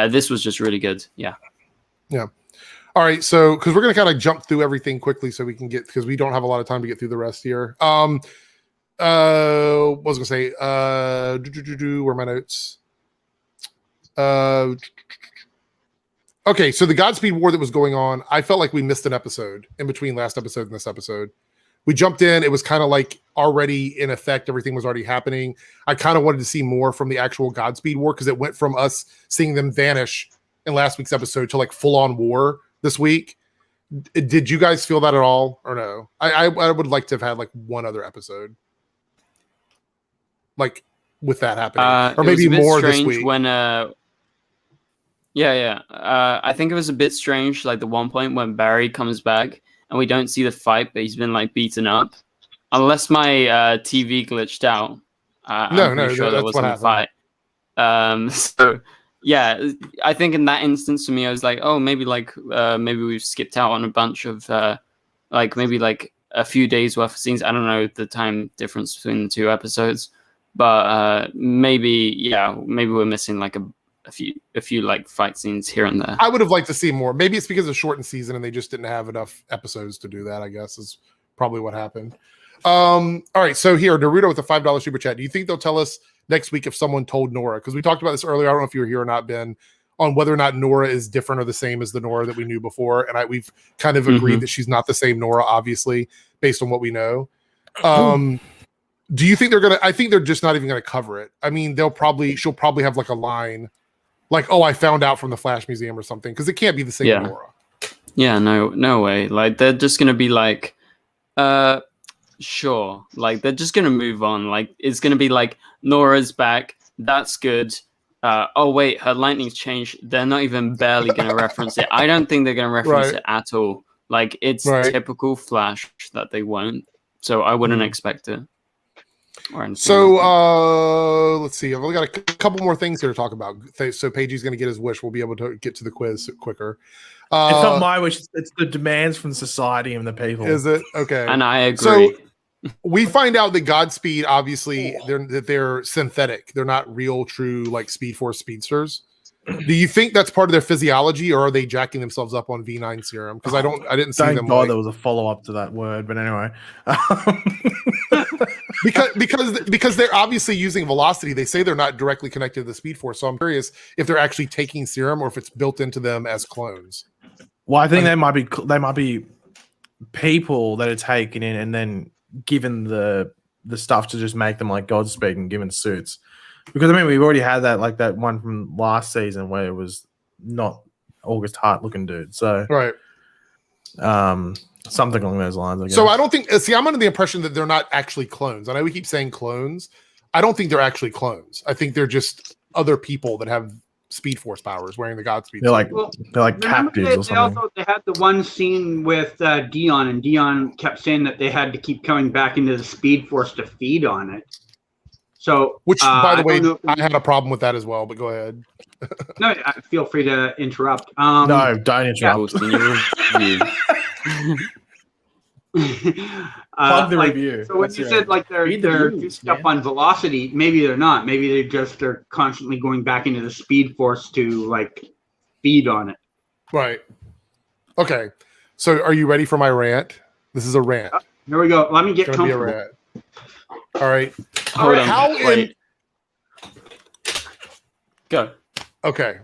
this was just really good. Yeah. All right. So, because we're going to kind of jump through everything quickly so we can get, because we don't have a lot of time to get through the rest here. What was I going to say? Where are my notes? Okay, so the Godspeed war that was going on, I felt like we missed an episode in between last episode and this episode. We jumped in. It was kind of like already in effect. Everything was already happening. I kind of wanted to see more from the actual Godspeed war, because it went from us seeing them vanish in last week's episode to like full-on war this week. Did you guys feel that at all or no? I would like to have had like one other episode like with that happening. Or maybe more this week. When I think it was a bit strange, like the one point when Barry comes back and we don't see the fight, but he's been like beaten up. Unless my TV glitched out. I'm pretty sure that wasn't a fight. So yeah, I think in that instance for me, I was like, oh, maybe we've skipped out on a bunch of like maybe like a few days worth of scenes. I don't know the time difference between the two episodes, but maybe we're missing like a few like fight scenes here and there. I would have liked to see more. Maybe it's because of shortened season and they just didn't have enough episodes to do that, I guess is probably what happened. All right, so here, Naruto with a $5 super chat. Do you think they'll tell us next week if someone told Nora? Because we talked about this earlier. I don't know if you were here or not, Ben, on whether or not Nora is different or the same as the Nora that we knew before. And we've kind of agreed that she's not the same Nora, obviously, based on what we know. Do you think they're gonna? I think they're just not even gonna cover it. I mean, she'll probably have like a line, like, "Oh, I found out from the Flash Museum" or something, because it can't be the same Nora. Yeah, no way. Like they're just gonna be like, sure. Like they're just gonna move on. Like it's gonna be like Nora's back. That's good. Oh wait, her lightning's changed. They're not even barely gonna reference it. I don't think they're gonna reference it at all. Like it's typical Flash that they won't. So I wouldn't expect it. So let's see. I've only got a couple more things here to talk about. So Pagey's going to get his wish. We'll be able to get to the quiz quicker. It's not my wish. It's the demands from society and the people. Is it? Okay. And I agree. So we find out that Godspeed, obviously, they're synthetic. They're not real, true, like Speed Force speedsters. Do you think that's part of their physiology, or are they jacking themselves up on V9 serum? Because I didn't see them. Thank God there was a follow-up to that word, but anyway. because they're obviously using velocity. They say they're not directly connected to the Speed Force. So I'm curious if they're actually taking serum or if it's built into them as clones. Well, I think they might be people that are taken in and then given the the stuff to just make them like Godspeed and given suits. Because I mean, we've already had that, like that one from last season where it was not August Hart looking dude. So Right. Something along those lines. I guess. So I don't think. See, I'm under the impression that they're not actually clones. I know we keep saying clones. I don't think they're actually clones. I think they're just other people that have Speed Force powers wearing the Godspeed. They're like Well, captives or something. They had the one scene with Dion, and Dion kept saying that they had to keep coming back into the Speed Force to feed on it. So, which, by the way, I had a problem with that as well. But go ahead. No, feel free to interrupt. No, don't interrupt. Plug the review. So when you said like they're just up on velocity, maybe they're not. Maybe they're constantly going back into the Speed Force to like feed on it. Right. Okay. So are you ready for my rant? This is a rant. Here we go. Let me get It's gonna comfortable. be a rant. All right. Hold on. How in Go. Okay.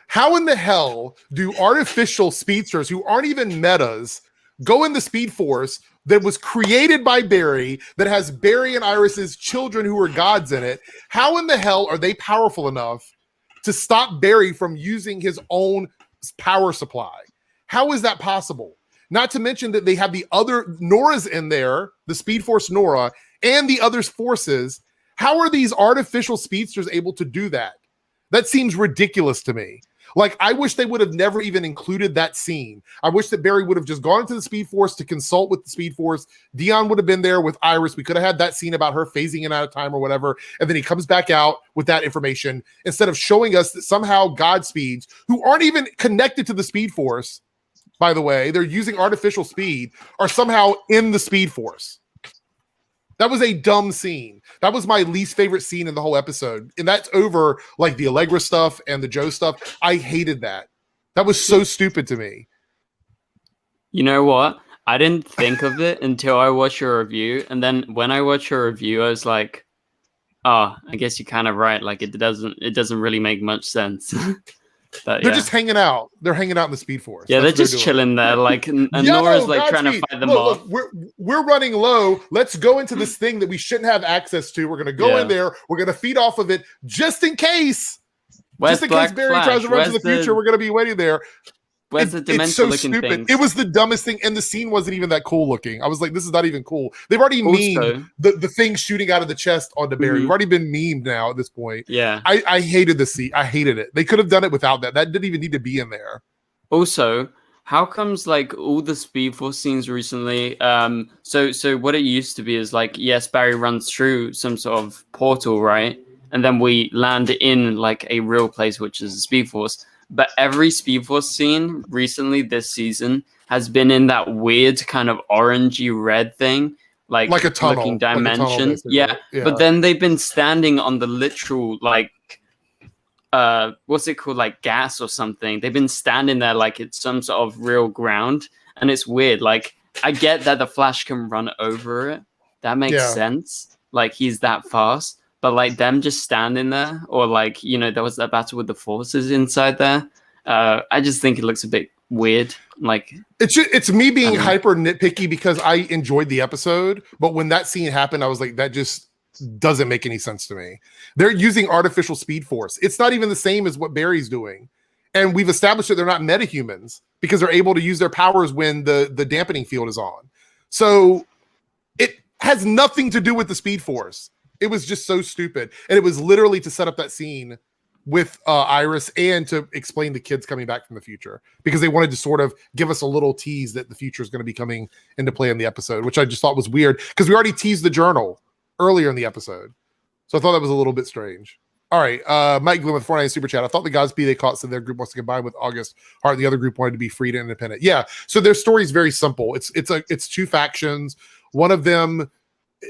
How in the hell do artificial speedsters who aren't even metas go in the Speed Force that was created by Barry, that has Barry and Iris's children who are gods in it? How in the hell are they powerful enough to stop Barry from using his own power supply? How is that possible? Not to mention that they have the other Nora's in there, the Speed Force Nora, and the other forces. How are these artificial speedsters able to do that? That seems ridiculous to me. Like, I wish they would have never even included that scene. I wish that Barry would have just gone into the Speed Force to consult with the Speed Force. Dion would have been there with Iris. We could have had that scene about her phasing in out of time or whatever. And then he comes back out with that information instead of showing us that somehow Godspeeds, who aren't even connected to the Speed Force, by the way, they're using artificial speed, are somehow in the Speed Force. That was a dumb scene. That was my least favorite scene in the whole episode. And that's over like the Allegra stuff and the Joe stuff. I hated that. That was so stupid to me. You know what? I didn't think of it until I watched your review. And then when I watched your review, I was like, oh, I guess you're kind of right. Like it doesn't really make much sense. But, they're just hanging out. They're hanging out in the Speed Force. Yeah, That's they're just chilling there. Like, and Nora's like trying to fight them off. Look, we're running low. Let's go into this thing that we shouldn't have access to. We're gonna go in there. We're gonna feed off of it just in case. Just in case Barry tries to run to the future, we're gonna be waiting there. Where's the dimensional looking thing? It was the dumbest thing, and the scene wasn't even that cool looking. I was like, this is not even cool. They've already memed the thing shooting out of the chest onto Barry. We've already been memed now at this point. Yeah. I hated the scene. I hated it. They could have done it without that. That didn't even need to be in there. Also, how comes like all the Speed Force scenes recently? So what it used to be is like, yes, Barry runs through some sort of portal, right? And then we land in like a real place, which is the Speed Force. But every Speed Force scene recently this season has been in that weird kind of orangey red thing, like a tunnel, looking dimension. Like yeah, but then they've been standing on the literal like what's it called, like gas or something. They've been standing there like it's some sort of real ground, and it's weird. Like I get that the Flash can run over it. That makes sense. Like he's that fast. But like them just standing there, or like, you know, there was that battle with the forces inside there. I just think it looks a bit weird. Like it's me being hyper nitpicky because I enjoyed the episode, but when that scene happened, I was like, that just doesn't make any sense to me. They're using artificial Speed Force. It's not even the same as what Barry's doing, and we've established that they're not metahumans because they're able to use their powers when the dampening field is on. So it has nothing to do with the Speed Force. It was just so stupid. And it was literally to set up that scene with Iris and to explain the kids coming back from the future, because they wanted to sort of give us a little tease that the future is going to be coming into play in the episode, which I just thought was weird because we already teased the journal earlier in the episode. So I thought that was a little bit strange. All right. Mike Glenn with 49 Super Chat. I thought the Godspeed they caught said their group wants to combine with August Hart. The other group wanted to be free and independent. Yeah. So their story is very simple. It's two factions. One of them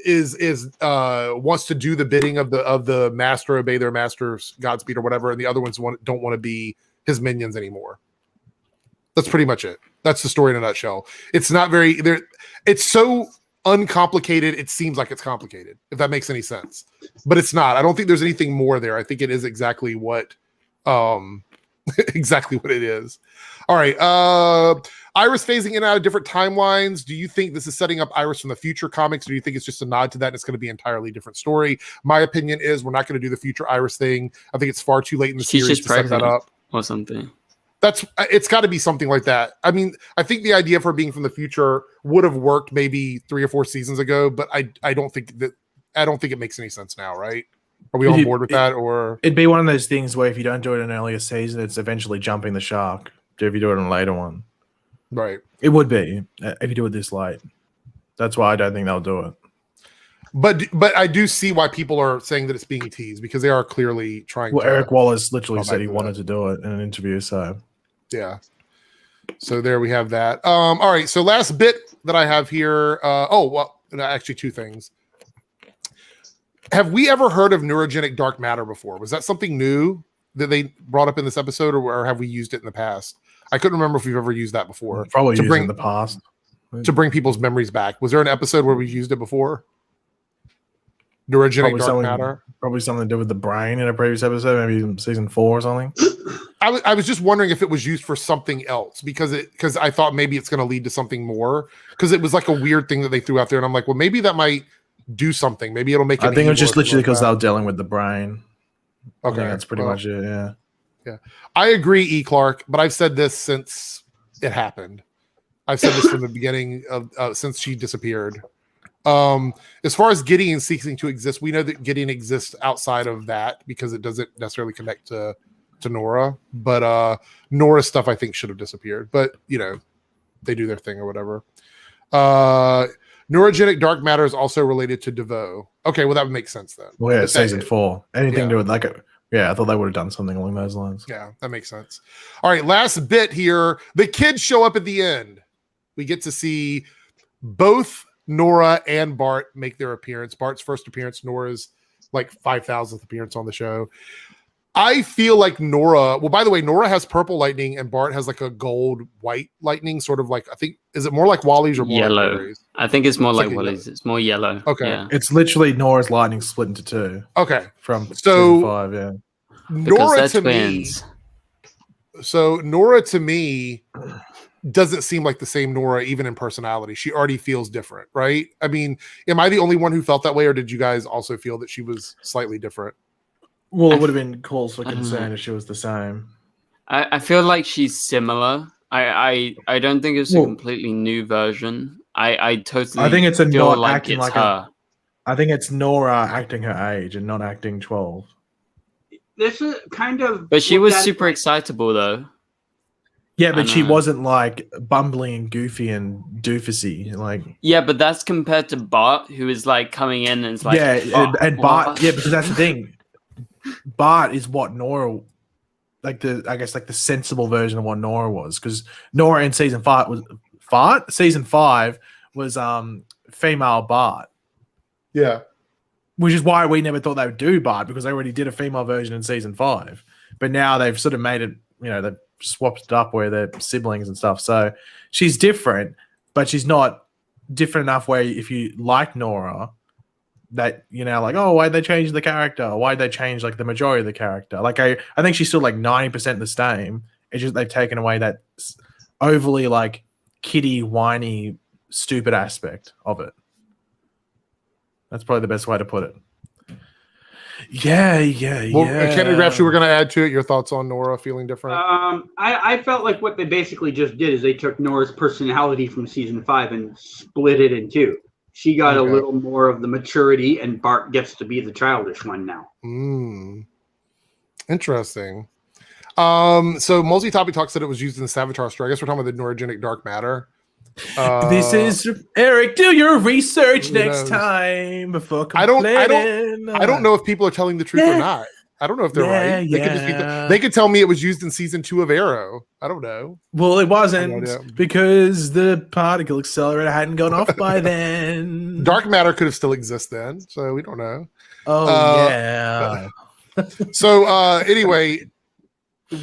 is wants to do the bidding of the master, obey their master's Godspeed or whatever, and the other ones don't want to be his minions anymore. That's pretty much it. That's the story in a nutshell. It's not very it's so uncomplicated, it seems like it's complicated, if that makes any sense. But it's not. I don't think there's anything more there. I think it is exactly what exactly what it is. All right. Iris phasing in and out of different timelines. Do you think this is setting up Iris from the future comics, or do you think it's just a nod to that and it's going to be an entirely different story? My opinion is we're not going to do the future Iris thing. I think it's far too late in the She's series just to set that up. Or something. It's got to be something like that. I mean, I think the idea of her being from the future would have worked maybe 3 or 4 seasons ago, but I don't think it makes any sense now, right? Are we on board with that? Or it'd be one of those things where if you don't do it in an earlier season, it's eventually jumping the shark. If you do it in a later one, right? It would be if you do it this late. That's why I don't think they'll do it. But I do see why people are saying that it's being teased, because they are clearly trying. Well, to Eric Wallace literally said he that. wanted to do it in an interview. So yeah. So there we have that. All right. So last bit that I have here. Actually 2 things. Have we ever heard of neurogenic dark matter before? Was that something new that they brought up in this episode, or have we used it in the past? I couldn't remember if we've ever used that before. Probably used it in the past. To bring people's memories back. Was there an episode where we used it before? Neurogenic dark matter? Probably something to do with the brain in a previous episode, maybe in season 4 or something. I was just wondering if it was used for something else, because I thought maybe it's going to lead to something more, because it was like a weird thing that they threw out there, and I'm like, well, maybe that might do something. Maybe it'll make it. I think it was just literally because they were dealing with the brain. Okay, that's pretty much it. Yeah. Yeah, I agree, E. Clark, but I've said this since it happened. I've said this from the beginning of since she disappeared. As far as Gideon ceasing to exist, we know that Gideon exists outside of that because it doesn't necessarily connect to Nora. But Nora's stuff, I think, should have disappeared. But they do their thing or whatever. Neurogenic dark matter is also related to DeVoe. Okay, well that would make sense then. Well, yeah, season 4. Anything to do with yeah, I thought they would have done something along those lines. Yeah, that makes sense. All right, last bit here. The kids show up at the end. We get to see both Nora and Bart make their appearance. Bart's first appearance, Nora's like 5,000th appearance on the show. I feel like Nora, well, by the way, Nora has purple lightning and Bart has like a gold white lightning, sort of like, I think, is it more like Wally's or more yellow? Like Barry's? I think it's more like Wally's. It's more yellow. Okay. Yeah. It's literally Nora's lightning split into 2. Okay. From season 5, yeah. Nora to twins. Nora to me doesn't seem like the same Nora, even in personality. She already feels different, right? I mean, am I the only one who felt that way, or did you guys also feel that she was slightly different? Well, it would have been cause for concern if she was the same. I feel like she's similar. I don't think it's a completely new version. I totally. I think it's feel like it's her. I think it's Nora acting her age and not acting 12. This is kind of. But she was super excitable though. Yeah, but she wasn't like bumbling and goofy and doofusy. Like yeah, but that's compared to Bart, who is like coming in and it's like and Bart. Yeah, because that's the thing. Bart is what Nora, I guess the sensible version of what Nora was, because Nora in season 5 was female Bart. Yeah, which is why we never thought they would do Bart, because they already did a female version in season 5, but now they've sort of made it. They've swapped it up where they're siblings and stuff. So she's different, but she's not different enough where if you like Nora, that like, oh, why'd they change the character? Why'd they change like the majority of the character? Like I think she's still like 90% the same. It's just they've taken away that overly like kiddie, whiny, stupid aspect of it. That's probably the best way to put it. Yeah. Well, Kennedy Raps, you were going to add to it your thoughts on Nora feeling different? I felt like what they basically just did is they took Nora's personality from season 5 and split it in 2. She got a little more of the maturity, and Bart gets to be the childish one now. Interesting. So Multi-Topic Talk said it was used in the Savitar story. I guess we're talking about the neurogenic dark matter. This is Eric. Do your research next time before complaining. I don't know if people are telling the truth or not. I don't know if they're right. They could tell me it was used in season 2 of Arrow. I don't know. Well, it wasn't because the particle accelerator hadn't gone off by then. Dark matter could have still exist then, so we don't know. Oh yeah. So anyway,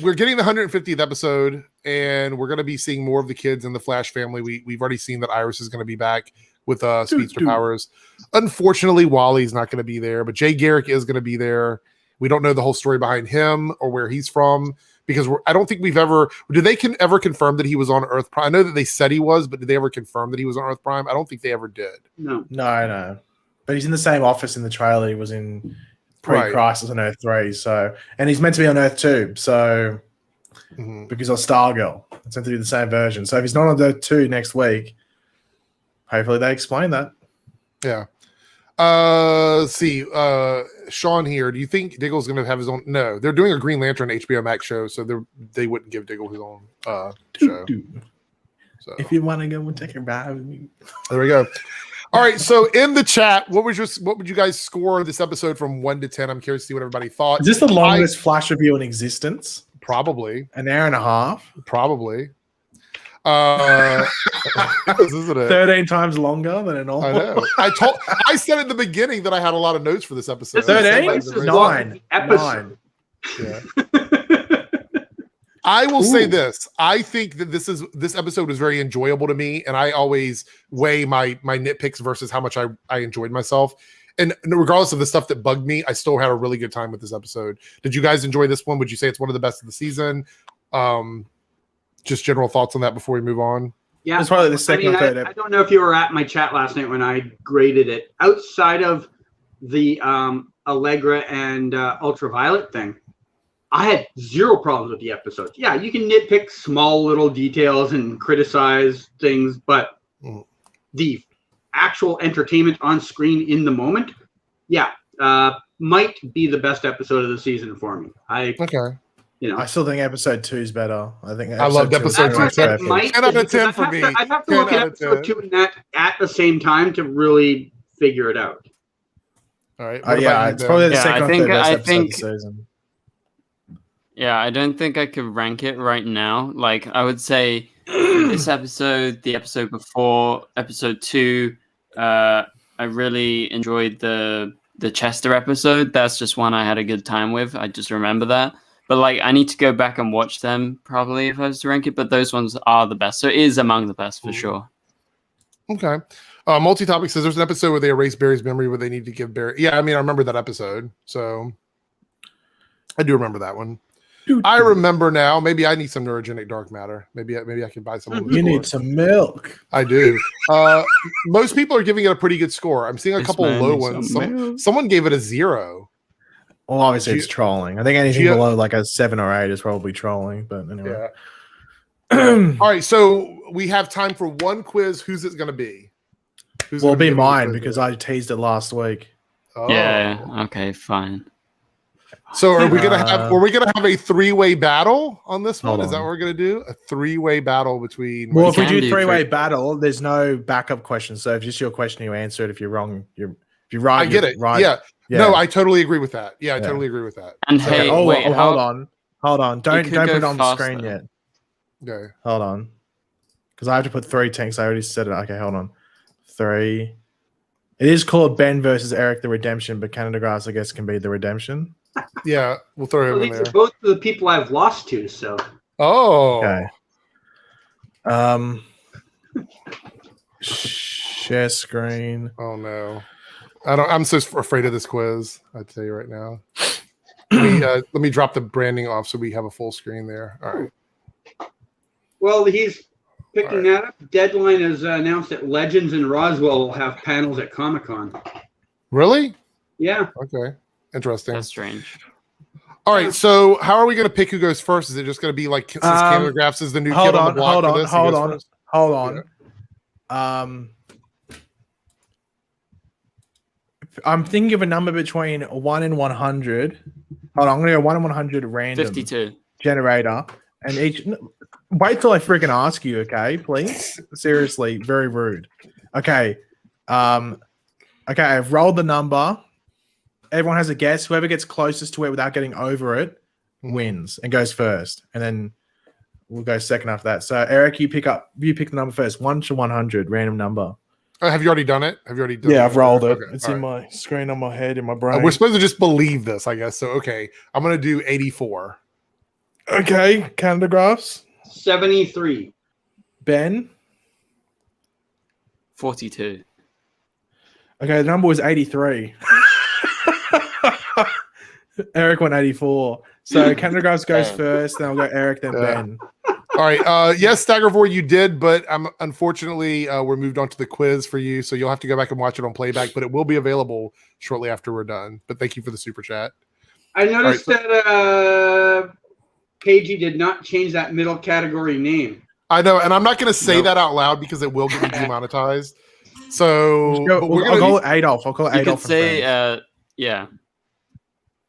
we're getting the 150th episode, and we're going to be seeing more of the kids in the Flash family. We've already seen that Iris is going to be back with speedster powers. Unfortunately, Wally's not going to be there, but Jay Garrick is going to be there. We don't know the whole story behind him or where he's from, because I don't think we've ever. Did they ever confirm that he was on Earth Prime? I know that they said he was, but did they ever confirm that he was on Earth Prime? I don't think they ever did. No. No. But he's in the same office in the trailer. He was in pre-Crisis on Earth 3. So, and he's meant to be on Earth 2. So, because of Stargirl, it's meant to be the same version. So if he's not on Earth 2 next week, hopefully they explain that. Yeah. Let's see. Sean here. Do you think Diggle's going to have his own? No, they're doing a Green Lantern HBO Max show, so they wouldn't give Diggle his own show. So if you want to go and take a ride with me, there we go. All right. So in the chat, what would you guys score this episode from 1 to 10? I'm curious to see what everybody thought. Is this the longest Flash review in existence? Probably an hour and a half. Probably. Isn't it? 13 times longer than a normal. I know. I said at the beginning that I had a lot of notes for this episode. 13? 9. Episode. Yeah. I will say this. I think that this episode was very enjoyable to me, and I always weigh my nitpicks versus how much I enjoyed myself. And regardless of the stuff that bugged me, I still had a really good time with this episode. Did you guys enjoy this one? Would you say it's one of the best of the season? Just general thoughts on that before we move on. Yeah, it's probably the second or third. I don't know if you were at my chat last night when I graded it. Outside of the Allegra and Ultraviolet thing, I had zero problems with the episode. Yeah, you can nitpick small little details and criticize things, but the actual entertainment on screen in the moment, might be the best episode of the season for me. Okay. I still think episode 2 is better. I loved episode 2. 10 out of 10 for me. I'd have to look at episode 2 and that at the same time to really figure it out. All right. It's probably the second or third best episode of the season. Yeah, I don't think I could rank it right now. Like, I would say this episode, the episode before, episode 2, I really enjoyed the Chester episode. That's just one I had a good time with. I just remember that. But, like, I need to go back and watch them probably if I was to rank it. But those ones are the best. So it is among the best for sure. Okay. Multi-topic says there's an episode where they erase Barry's memory where they need to give Barry. Yeah, I mean, I remember that episode. So I do remember that one. I remember now. Maybe I need some neurogenic dark matter. Maybe I can buy some. You need some milk. I do. Most people are giving it a pretty good score. I'm seeing a couple low ones. Someone gave it a 0. Well, obviously it's trolling. I think anything below like a 7 or 8 is probably trolling. But anyway. Yeah. All right. So we have time for one quiz. Who's it going to be? It'll be mine because I teased it last week. Oh. Yeah. Okay. Fine. So are we gonna have a 3-way battle on this one? Is that what we're gonna do? A 3-way battle between if we do 3-way battle, there's no backup questions. So if it's your question, you answer it. If you're wrong, if you're right. I get it. Right. Yeah. No, I totally agree with that. Yeah, I totally agree with that. And hey, hold on. Don't put it on the screen yet. Okay. Hold on. Because I have to put 3 tanks. I already said it. Okay, hold on. 3. It is called Ben versus Eric the Redemption, but Canada Grass, I guess, can be the redemption. Yeah, we'll throw him in there. These are both the people I've lost to, so. Oh. Okay. Share screen. Oh no. I'm so afraid of this quiz. I tell you right now. Let me drop the branding off so we have a full screen there. All right. Well, he's picking that up. Deadline has announced that Legends and Roswell will have panels at Comic-Con. Really? Yeah. Okay. Interesting. That's strange. All right, so how are we going to pick who goes first? Is it just going to be like since Canada Graphs is the new kid on the block for this? Hold on. Yeah. I'm thinking of a number between 1 and 100. Hold on, I'm going to go 1 and 100 random 52 generator, and each. Wait till I freaking ask you, okay? Please, seriously, very rude. Okay, okay, I've rolled the number. Everyone has a guess. Whoever gets closest to it without getting over it wins and goes first, and then we'll go second after that. So, Eric, you pick the number first. 1 to 100, random number. Have you already done it? Yeah, I've rolled it. Okay, it's in my screen on my head, in my brain. We're supposed to just believe this, I guess. So, okay, I'm going to do 84. Okay, Canada Graphs. 73. Ben. 42. Okay, the number was 83. Eric went 84. So Canadagraphs goes Damn. first, then I'll go Eric, then Yeah. Ben. All right. Yes, Staggervore, you did, but unfortunately we're moved on to the quiz for you, so you'll have to go back and watch it on playback. But it will be available shortly after we're done. But thank you for the super chat. I noticed that Pagey did not change that middle category name. I know, and I'm not going to say Nope. that out loud because it will get me demonetized. So, Go, but we're I'll gonna, call it Adolf. I'll call it You Adolf. could say, and yeah.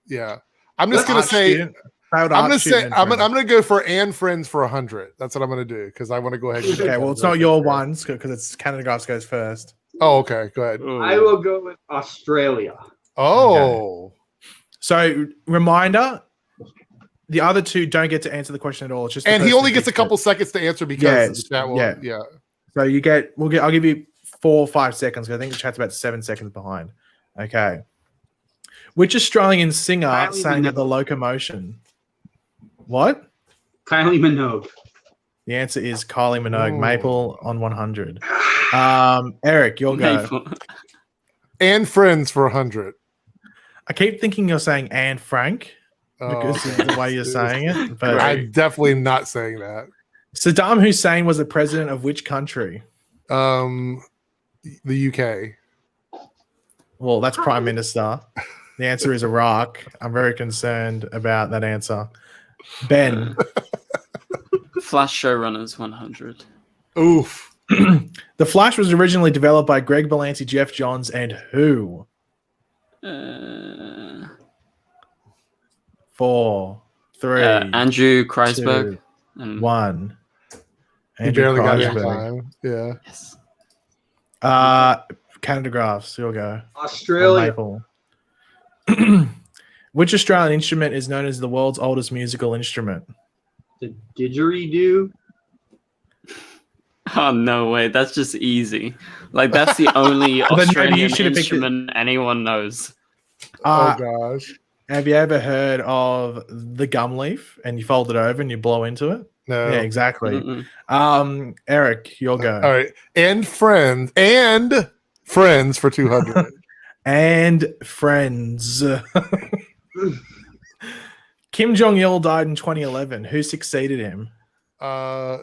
yeah. I'm just friends. going Art to say. student, failed I'm art gonna say student and I'm friends. gonna go for and friends for 100. That's what I'm gonna do because I want to go ahead. And Okay, well, it's not your ones because it's Canadagraphs goes first. Oh, okay. Go ahead. I will go with Australia. Oh, So, reminder: the other two don't get to answer the question at all. It's just the and he person only who gets a picks it. couple seconds to answer because Yeah, of the chat will, yeah. yeah. So I'll give you 4 or 5 seconds. 'Cause I think the chat's about 7 seconds behind. Okay. Which Australian singer Kylie sang at the Minogue. Locomotion? What? Kylie Minogue. The answer is Kylie Minogue. Ooh. Maple on 100. Eric, you'll go. Maple. And friends for 100. I keep thinking you're saying Anne Frank Oh, because okay. of the way you're saying it. But I'm definitely not saying that. Saddam Hussein was the president of which country? The UK. Well, that's prime minister. The answer is Iraq. I'm very concerned about that answer. Ben. Flash Showrunners 100. Oof. The Flash was originally developed by Greg Berlanti, Jeff Johns, and who? 4, 3, Andrew Kreisberg. 2, And 1. He Andrew barely got it in Kreisberg. time. Yeah. yes. Canadagraphs. You'll go. Australia. Maple. Which Australian instrument is known as the world's oldest musical instrument? The didgeridoo. Oh no way, that's just easy. Like that's the only you Australian should have picked it. instrument anyone knows. Uh, Oh gosh. Have you ever heard of the gum leaf and you fold it over and you blow into it? No. Yeah, exactly. Mm-mm. Eric, you'll go. All right. And friends for 200. And friends. Kim Jong-il died in 2011. Who succeeded him? Oh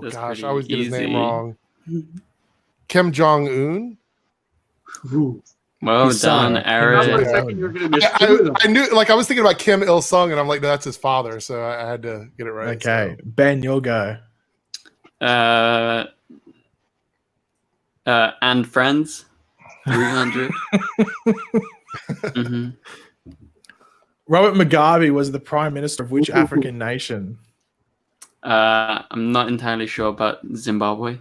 That's gosh, pretty I always get his name easy. wrong. Kim Jong Un. Ooh. Well His done, son. I Eric. thought for a Yeah. second you were going to miss two of them. I knew, like, I was thinking about Kim Il Sung, and I'm like, no, that's his father, so I had to get it right. Okay. so. Ben, you'll go. And friends 300. hmm Robert Mugabe was the prime minister of which African nation? I'm not entirely sure about Zimbabwe.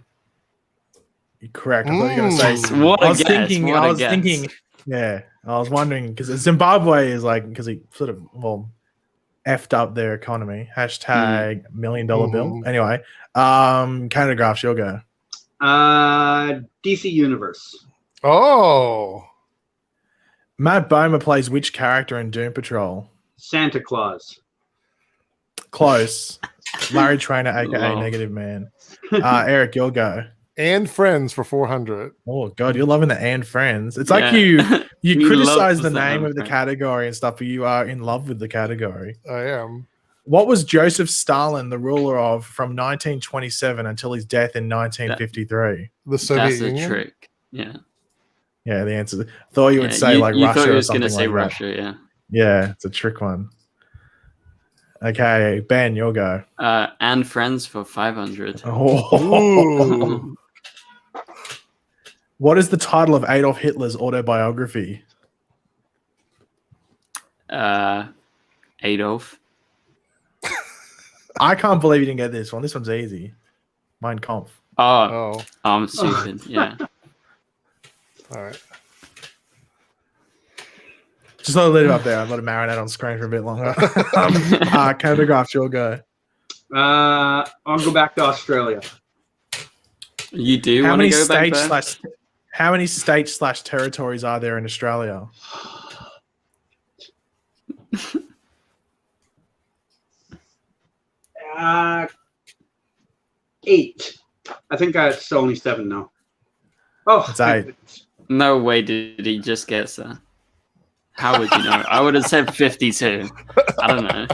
You're correct. I thought you were going to say. Mm. What I a was guess. thinking. What I a was guess. thinking. Yeah, I was wondering because Zimbabwe is like because he sort of effed up their economy. Hashtag $1 million bill. Mhm. Anyway, Canadagraphs, you'll go. DC Universe. Oh, Matt Bomer plays which character in Doom Patrol? Santa Claus. Close. Larry Trainer, aka Oh. Negative Man. Eric, you'll go. and friends for 400. Oh God, you're loving the and friends. It's like Yeah. you He criticize loves the the name and of the friends. category and stuff, but you are in love with the category. I am. What was Joseph Stalin the ruler of from 1927 until his death in 1953? The Soviet That's a Union. trick. Yeah. Yeah, the answer. Thought you would Yeah, say like you Russia thought he or was going something to say like that. Russia, yeah. Yeah, it's a trick one. Okay, Ben, you'll go. And friends for 500. Oh. Ooh. What is the title of Adolf Hitler's autobiography? Adolf. I can't believe you didn't get this one. This one's easy. Mein Kampf. Oh, Oh, I'm stupid. Yeah. all right. Just let it live up there. I'll let it marinate on screen for a bit longer. Canadagraphs, you'll go. I'll go back to Australia. You do How want to many go back states there? slash how many states slash territories are there in Australia? Uh, 8. I think it's only 7 now. Oh, It's 8. goodness. No way did he just guess that. How would you know? I would have said 52. I don't know.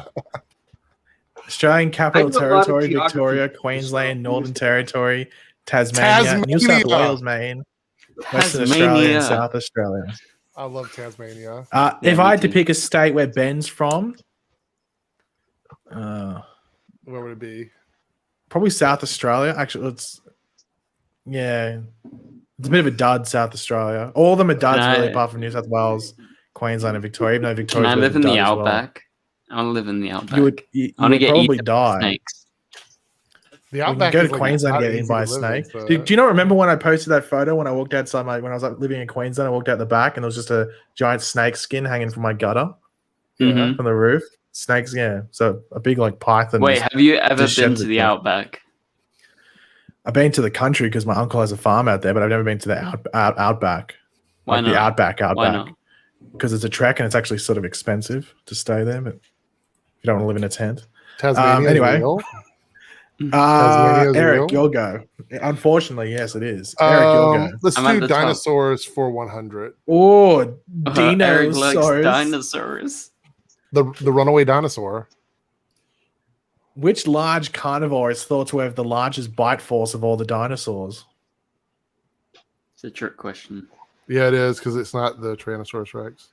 Australian Capital I do a lot of Territory, geography. Victoria, Queensland, Northern Territory, Tasmania, New South Tasmania. Wales, Maine, Western Australia, and South Australia. I love Tasmania. If me I had to too. pick a state where Ben's from, Where would it be? probably South Australia. Actually, it's a bit of a dud, South Australia. All of them are duds, Can I- really, apart from New South Wales, Queensland, and Victoria. Even though Can Victoria's I a bit live of in a the dud as well. outback? I want to live in the outback. You would I want to get probably eaten by die. snakes. The We can outback go is to like Queensland not and get eaten easy by a to live in, snake. so- Do you not remember when I posted that photo when I walked outside when I was like living in Queensland? I walked out the back and there was just a giant snake skin hanging from my gutter Mhm. from the roof. Snakes, yeah. So a big like python. Wait, have you ever just been shedded to it the there. outback? I've been to the country because my uncle has a farm out there, but I've never been to the outback. Why Like not? the outback. Why not? Because it's a trek and it's actually sort of expensive to stay there, but if you don't want to live in a tent. Tasmania. Anyway. Real? Tasmania is Eric, real? you'll go. Unfortunately, yes, it is. Eric, you'll go. Let's I'm at do the top. dinosaurs for 100. Oh, Eric likes dinosaurs. dinosaurs. The runaway dinosaur. Which large carnivore is thought to have the largest bite force of all the dinosaurs? It's a trick question. Yeah, it is because it's not the Tyrannosaurus Rex.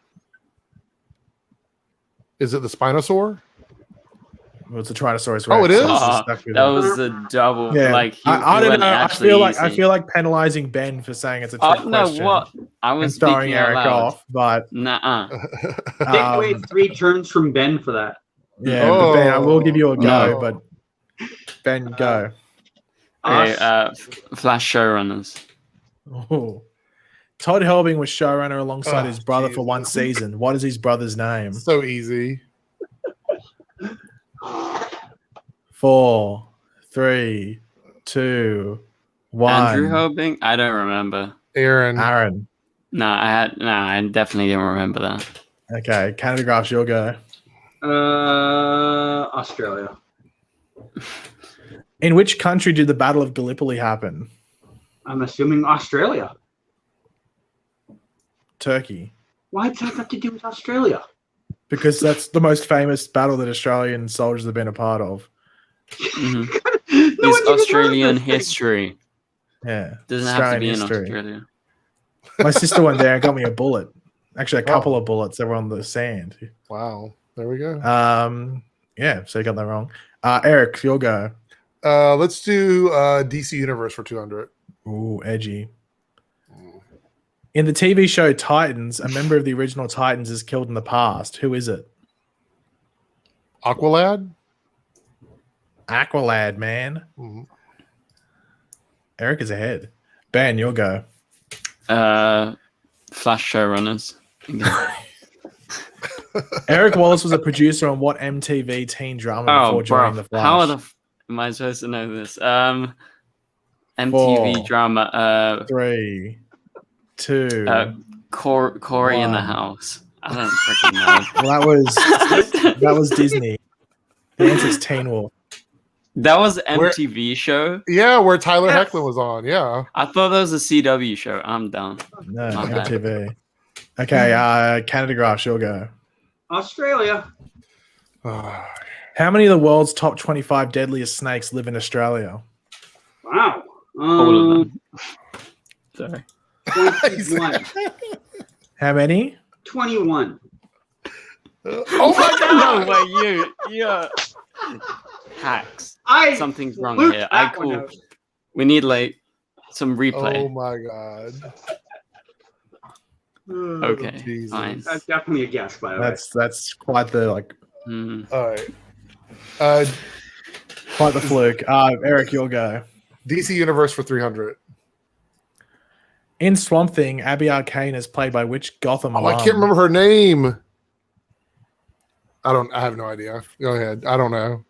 Is it the Spinosaur? Well, it's a Tyrannosaurus Rex. Oh, it is? so it's just Oh, stuck with that it. was a double. Yeah, Like I don't went know. I actually feel like easy. penalizing Ben for saying it's a trick No, question. what? I And was throwing speaking out Eric loud. off, but Nuh-uh. Take away 3 turns from Ben for that. yeah, but Ben, I will give you a go, No. but Ben, go. Okay, Flash showrunners. Oh. Todd Helbing was showrunner alongside Oh, his brother for geez. one season. What is his brother's name? So easy. 4, 3, 2, 1. Andrew Hobing? I don't remember. Aaron. Aaron. I definitely didn't remember that. Okay, Canada Graphs, you'll go. Australia. In which country did the Battle of Gallipoli happen? I'm assuming Australia. Turkey. Why does that have to do with Australia? Because that's the most famous battle that Australian soldiers have been a part of. Mhm. No one's It's even heard of Australian this thing. history. Yeah. Doesn't have to be in history. Australia. My sister went there and got me a bullet. Actually, a couple of bullets that were on the sand. Wow. There we go. Yeah, so you got that wrong. Eric, you'll go. Let's do DC Universe for 200. Ooh, edgy. In the TV show Titans, a member of the original Titans is killed in the past. Who is it? Aqualad? Aqualad, man. Mhm. Eric is ahead. Ben, you'll go. Flash showrunners. Eric Wallace was a producer on what MTV teen drama before joining the Flash? How am I supposed to know this? MTV 4, drama. 3, 2. Corey in the One. House. I don't freaking know. Well, that was Disney. The answer is Teen Wolf. That was MTV show. Yeah, where Tyler Yes. Hoechlin was on. Yeah. I thought that was a CW show. I'm down. No, My bad. MTV. Okay, Canada Graphs, you'll go. Australia. How many of the world's top 25 deadliest snakes live in Australia? Wow. All of them. Sorry. 21. How many? 21. Oh my No god! way, you hacks. I Something's wrong fluked here. that one Cool. out. We need like some Oh replay. my god. Okay, Jesus. fine. That's definitely a guess, by the way. That's quite the Mhm. All right. quite the fluke. Eric, you'll go. DC Universe for 300. In Swamp Thing, Abby Arcane is played by which Gotham Oh, alum? I can't remember her name. I have no idea. Go ahead. I don't know.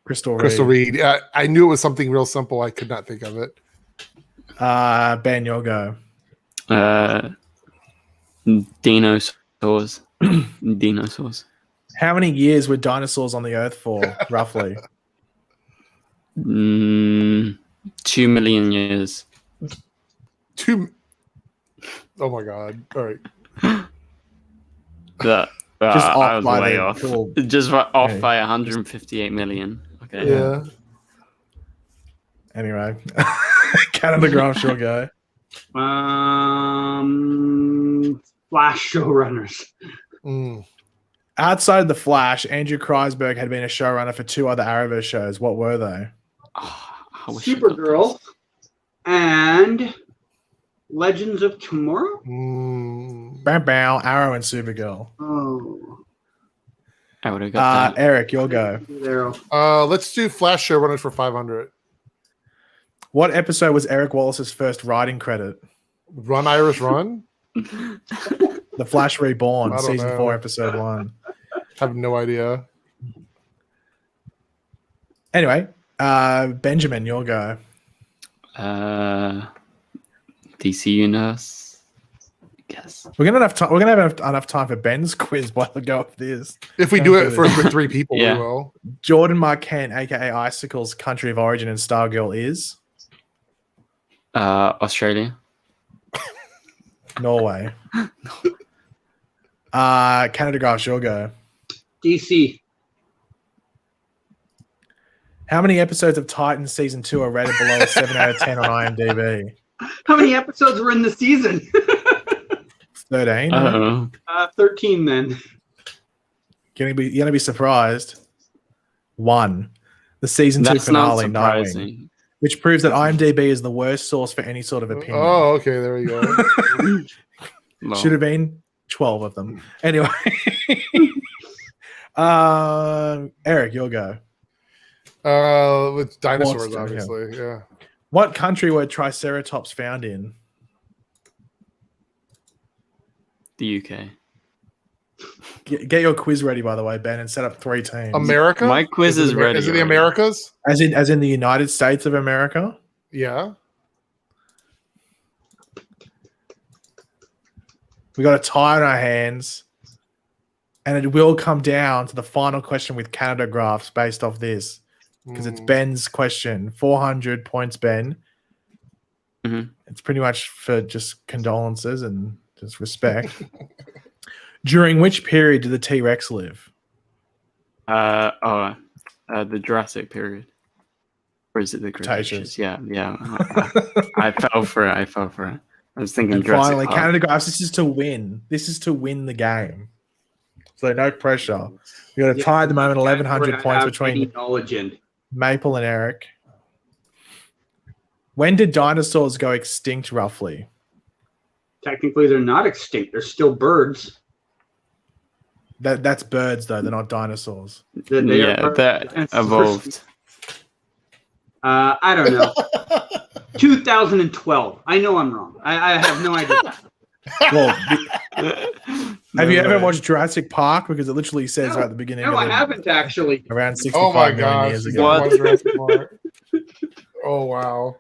Crystal Reed. I knew it was something real simple. I could not think of it. Ben, you'll go. Dinosaurs. Dinosaurs. How many years were dinosaurs on the Earth for, roughly? 2 million years. Oh my god. All right. That Just I off was by way the off. cool- Just off Okay. by 158 million. Okay. Yeah. Anyway, Canada Graph, sure go. Flash showrunners. Mm. Outside of The Flash, Andrew Kreisberg had been a showrunner for 2 other Arrowverse shows. What were they? Oh, I wish I got Supergirl this. and Legends of Tomorrow. Mm. Bow, bow, Arrow and Supergirl. Oh, I would have got that. Eric, you'll go. there. Let's do Flash showrunners for 500. What episode was Eric Wallace's first writing credit? Run, Iris, run. The Flash Reborn, I don't season know. 4, episode 1. Have no idea. Anyway, Benjamin, you'll go. DC Universe. I guess. We're gonna have time. We're gonna have enough time for Ben's quiz while we go with this. If we do it for 3 people, Yeah. we will. Jordan Marquand, aka Icicle's country of origin and Stargirl is Australia. Norway. Canada Graphs, you'll go. DC. How many episodes of Titans season 2 are rated below a 7 out of 10 on IMDb? How many episodes were in the season? 13. I don't know. 13 then. You're gonna be surprised. 1. The season 2 That's not finale, Nightwing, surprising. which proves that IMDb is the worst source for any sort of opinion. Oh, okay. There we go. Lol. Should have been 12 of them. Anyway. Eric, you'll go. With dinosaurs, Monster, obviously. Yeah. What country were Triceratops found in? The UK. Get your quiz ready, by the way, Ben, and set up 3 teams. America. My quiz is ready. Is it the already. Americas? As in the United States of America? Yeah. We got a tie on our hands, and it will come down to the final question with Canada Graphs based off this, because it's Ben's question. 400 points, Ben. Mhm. It's pretty much for just condolences and just respect. During which period did the T-Rex live? The Jurassic period. Or is it the Cretaceous. Cretaceous? Yeah. I fell for it. I was thinking And Jurassic finally, Park. Canada Graphs, this is to win. This is to win the game. So no pressure. We got a tie at the moment, 1,100 points between knowledge in. Maple and Eric. When did dinosaurs go extinct, roughly? Technically, they're not extinct. They're still birds. That's birds, though. They're not dinosaurs. They are Yeah, that evolved. I don't know. 2012. I know I'm wrong. I have no idea. Well, have you No ever way. watched Jurassic Park? Because it literally says right at the beginning. No, of I it, haven't actually. Around 65 Oh my million gosh. years you ago. got one Jurassic Park. Oh wow.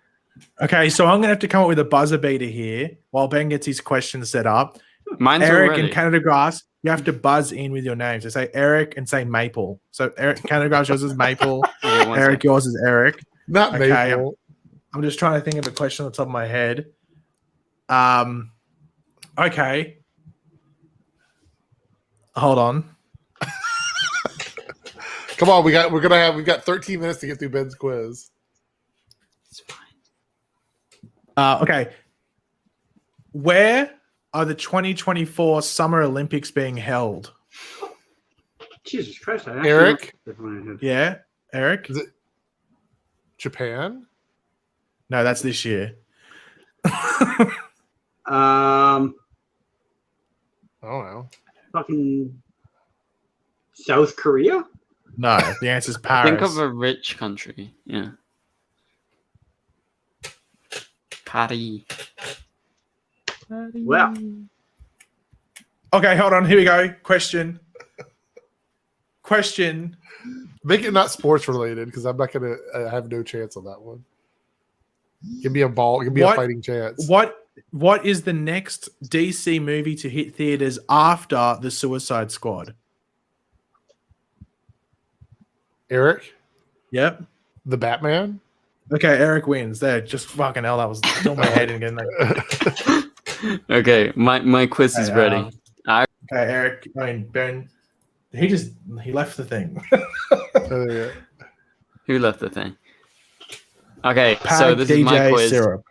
Okay, so I'm going to have to come up with a buzzer beater here while Ben gets his questions set up. Mine's Eric already. and Canada Grass, you have to buzz in with your names. So say Eric and say Maple. So Eric, Canada Grass, yours is Maple. Okay, one Eric, sec. yours is Eric. Not Okay, Maple. I'm just trying to think of a question on the top of my head. Okay. Hold on. Come on, we've got 13 minutes to get through Ben's quiz. It's fine. Okay. Where are the 2024 Summer Olympics being held? Jesus Christ. I actually Eric? don't- Yeah, Eric? Is it Japan? No, that's this year. Um, I don't know. fucking South Korea? No, the answer is Paris. Think of a rich country. Yeah. Patty. Well. Okay, hold on. Here we go. Question. Make it not sports related because I'm not gonna have no chance on that one. Give me a ball. Give me a fighting chance. What is the next DC movie to hit theaters after The Suicide Squad? Eric, Yep. the Batman. Okay, Eric wins. There, just fucking hell, that was still my head again. Okay, my quiz is Hey, ready. Okay, Eric. I mean, Ben. He left the thing. Who left the thing? Okay, so Pag this is my DJ quiz. syrup.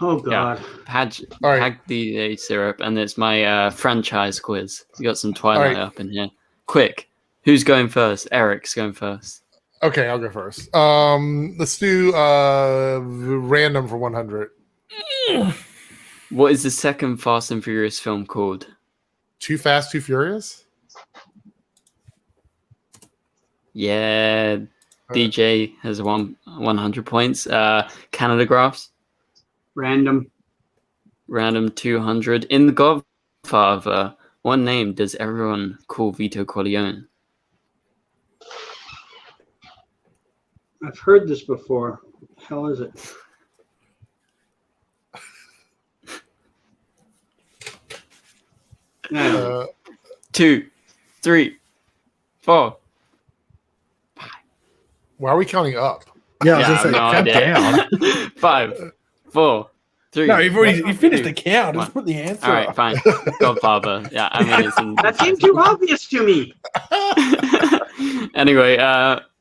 Oh God. Pag right. DJ syrup, and it's my franchise quiz. You got some Twilight right. up in here. Quick, who's going first? Eric's going first. Okay, I'll go first. Let's do random for 100. What is the second Fast and Furious film called? Too Fast, Too Furious? Yeah, DJ has 100 points. Canada Graphs. Random. 200. In The Godfather, what name does everyone call Vito Corleone? I've heard this before. What the hell is it? Yeah. 2, 3, 4. Why are we counting up? Yeah, I was Yeah, gonna say, no count idea. down. 5, 4, 3. No, you finished the 2, count. 1. Just put the answer All right, up. fine. Godfather. Yeah, I mean it's in. That seemed too obvious to me. Anyway,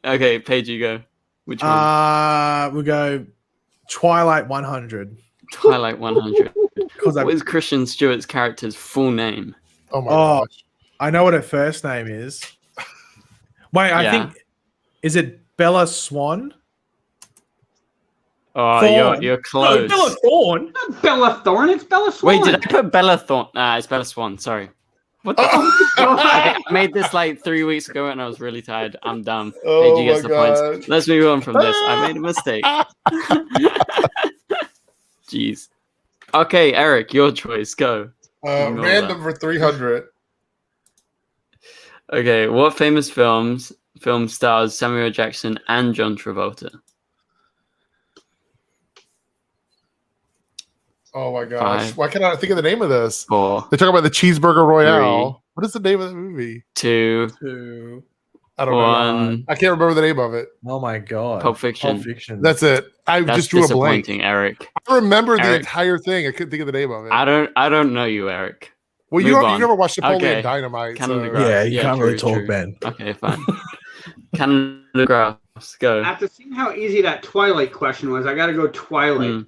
okay, Paige, you go. Which one? We'll go Twilight 100. Twilight 100. Because What is Christian Stewart's character's full name? Oh my Oh. gosh. I know what her first name is. Wait, I Yeah. think is it Bella Swan? Oh, Thorne. you're No, close. Bella Thorne. Not Bella Thorne, it's Bella Swan. Wait, did I put Bella Thorne? Nah, it's Bella Swan. Sorry. What the? God. I made this like 3 weeks ago and I was really tired. I'm dumb. Oh Paige, you my gets the points. God. Let's move on from this. I made a mistake. Jeez. Okay, Eric, your choice. Go. Ignore Random for 300. Okay, what famous film stars Samuel Jackson and John Travolta? Oh my gosh. 5, Why can't I think of the name of this? 4, They talk about the Cheeseburger Royale. 3. What is the name of the movie? 2, 2. I don't 1. know. I can't remember the name of it. Oh my god. Pulp Fiction. Pulp Fiction. That's it. I That's just drew a blank. disappointing, Eric. I remember the Eric. entire thing. I couldn't think of the name of it. I don't know you, Eric. Well, Move you on. never watched Napoleon Okay. Dynamite. Cannon So. the Grass. yeah, you can't really true, talk, true. Ben. Okay, fine. Canada Grass, go. After seeing how easy that Twilight question was, I got to go Twilight. Mm,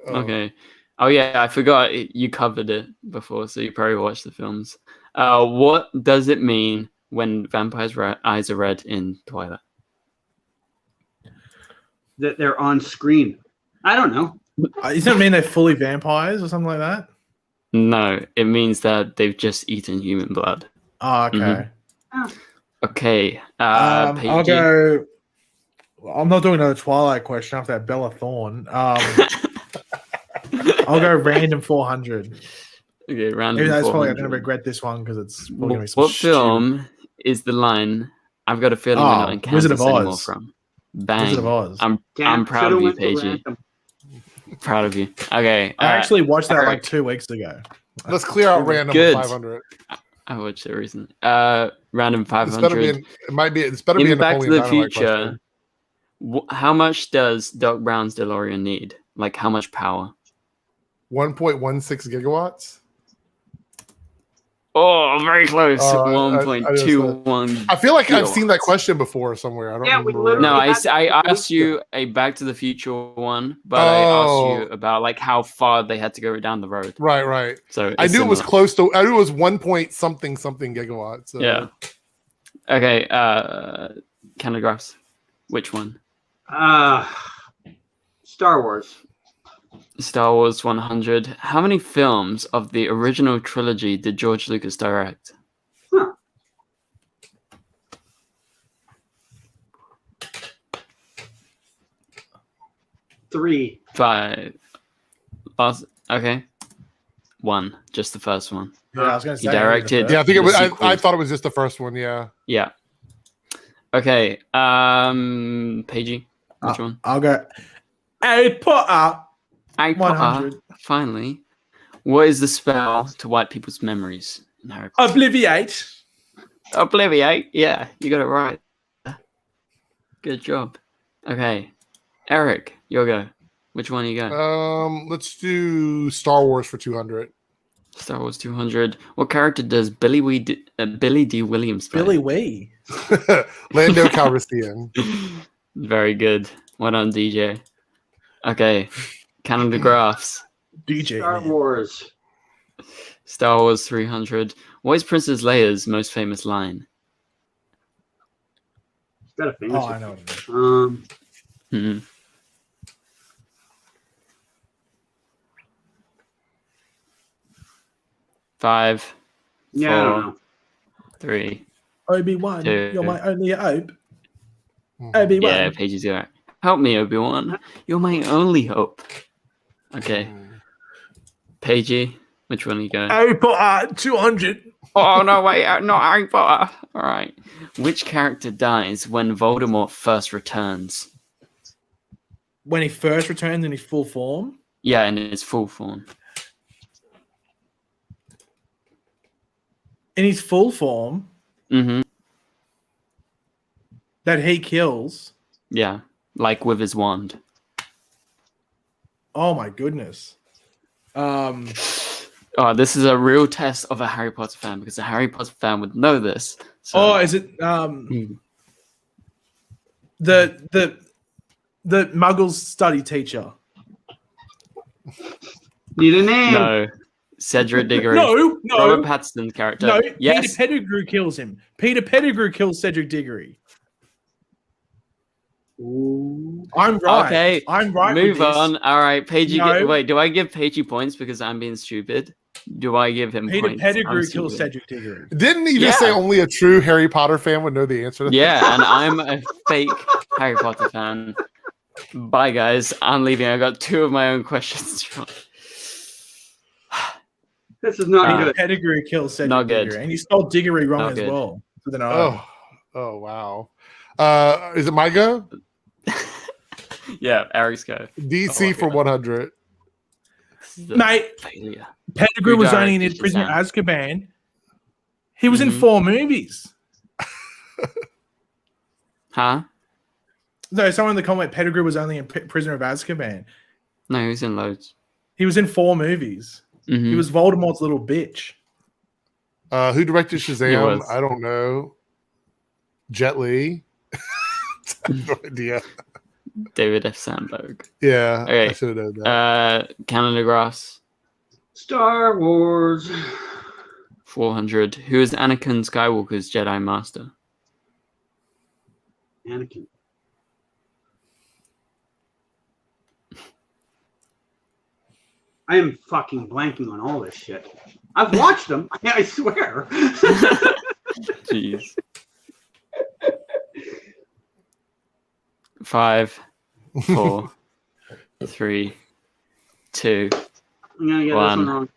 Oh. okay. Oh yeah, I forgot you covered it before, so you probably watched the films. What does it mean when vampires' eyes are red in Twilight? That they're on screen. I don't know. Does that mean they're fully vampires or something like that? No, it means that they've just eaten human blood. Oh, okay. Okay. I'll Paige. go. I'm not doing another Twilight question after that Bella Thorne. I'll go random 400. Okay, random. Maybe that's probably I'm 400. gonna regret this one because it's probably gonna be some What stupid- film is the line? I've got a feeling we're not in Wizard Kansas of anymore Oz. from. Bang! Wizard of Oz. I'm Damn, proud of should've you, went to Paige. random. Proud of you. Okay. I actually watched that Eric. like 2 weeks ago. Let's clear out random Good. 500. I watched it recently. Random It's better 500. be. It might be. It's better be a In Back to Napoleon the Dynamite Future, question. how much does Doc Brown's DeLorean need? Like how much power? 1.16 gigawatts. Oh, very close. I 1.21. I feel like I've gigawatts. seen that question before somewhere. I don't Yeah, we remember. literally- No, where. I asked you a Back to the Future one, but I asked you about like how far they had to go down the road. Right. So I it's knew it was similar. close to. I knew it was 1 point something gigawatts. So. Yeah. Okay. Canagraphs. Which one? Star Wars. Star Wars 100. How many films of the original trilogy did George Lucas direct? Huh. Three. 5. Okay. 1. Just the first one. Yeah, I was gonna say. directed- Yeah, I think it The was. I sequels. thought it was just the first one. Yeah. Yeah. Okay. Paigey. Which one? I'll go. Harry Potter. Harry 100. Potter. Finally. What is the spell to wipe people's memories in Harry Potter? Obliviate. Obliviate. Yeah, you got it right. Good job. Okay. Eric, your go. Which one you go? Let's do Star Wars for 200. Star Wars 200. What character does Billy D. Williams play? Billy Wee. Lando Calrissian. Very good. Well done, DJ. Okay. Canada Graphs. DJ. Star man. Wars. Star Wars 300. What is Princess Leia's most famous line? It's got a famous. Oh, I know what it is. Hmm. 5, Yeah, I don't know. 3. Obi-Wan, Two. you're my only hope. Mhm. Obi-Wan. Yeah, Paige is right. Help me, Obi-Wan. You're my only hope. Okay. Paigey, which one are you going? Harry Potter 200. Oh, no, wait. Not Harry Potter. All right. Which character dies when Voldemort first returns? When he first returned in his full form. Yeah, in its full form. In his full form Mm-hmm. that he kills. Yeah, like with his wand. Oh my goodness. Oh, this is a real test of a Harry Potter fan because a Harry Potter fan would know this. So, Oh, is it the Muggles study teacher? Need a name. no. Cedric Diggory. No. Robert Pattinson's character. No, Yes. Peter Pettigrew kills him. Peter Pettigrew kills Cedric Diggory. Ooh. I'm right. Okay. I'm right. Move with this. on. All right, Paigey. No. Wait, do I give Paigey points because I'm being stupid? Do I give him Peter points? Pettigrew I'm kills stupid. Cedric Diggory. Didn't he just Yeah. say only a true Harry Potter fan would know the answer to that? Yeah, and I'm a fake Harry Potter fan. Bye, guys. I'm leaving. I got 2 of my own questions. This is not Peter good. Pettigrew kills Cedric Not good. Diggory, and he spelled Diggory wrong Not as good. well. So then Oh, wow. Is it my go? Yeah, Eric's go. DC Oh, for yeah. 100. This is a Mate, failure. Pettigrew Who was only in directed Prisoner of Shazam? Azkaban. He was in Mhm. 4 movies. Huh? No, someone in the comment, Pettigrew was only in Prisoner of Azkaban. No, he's in loads. He was in 4 movies. Mhm. He was Voldemort's little bitch. Who directed He Shazam? was. I don't know. Jet Li? I have no idea. David F. Sandberg. Yeah, Okay. I should have known that. Canada Grass. Star Wars. 400. Who is Anakin Skywalker's Jedi Master? Anakin. I am fucking blanking on all this shit. I've watched them. I swear. Jeez. 5, 4, 3, 2. I'm gonna get this One. one wrong.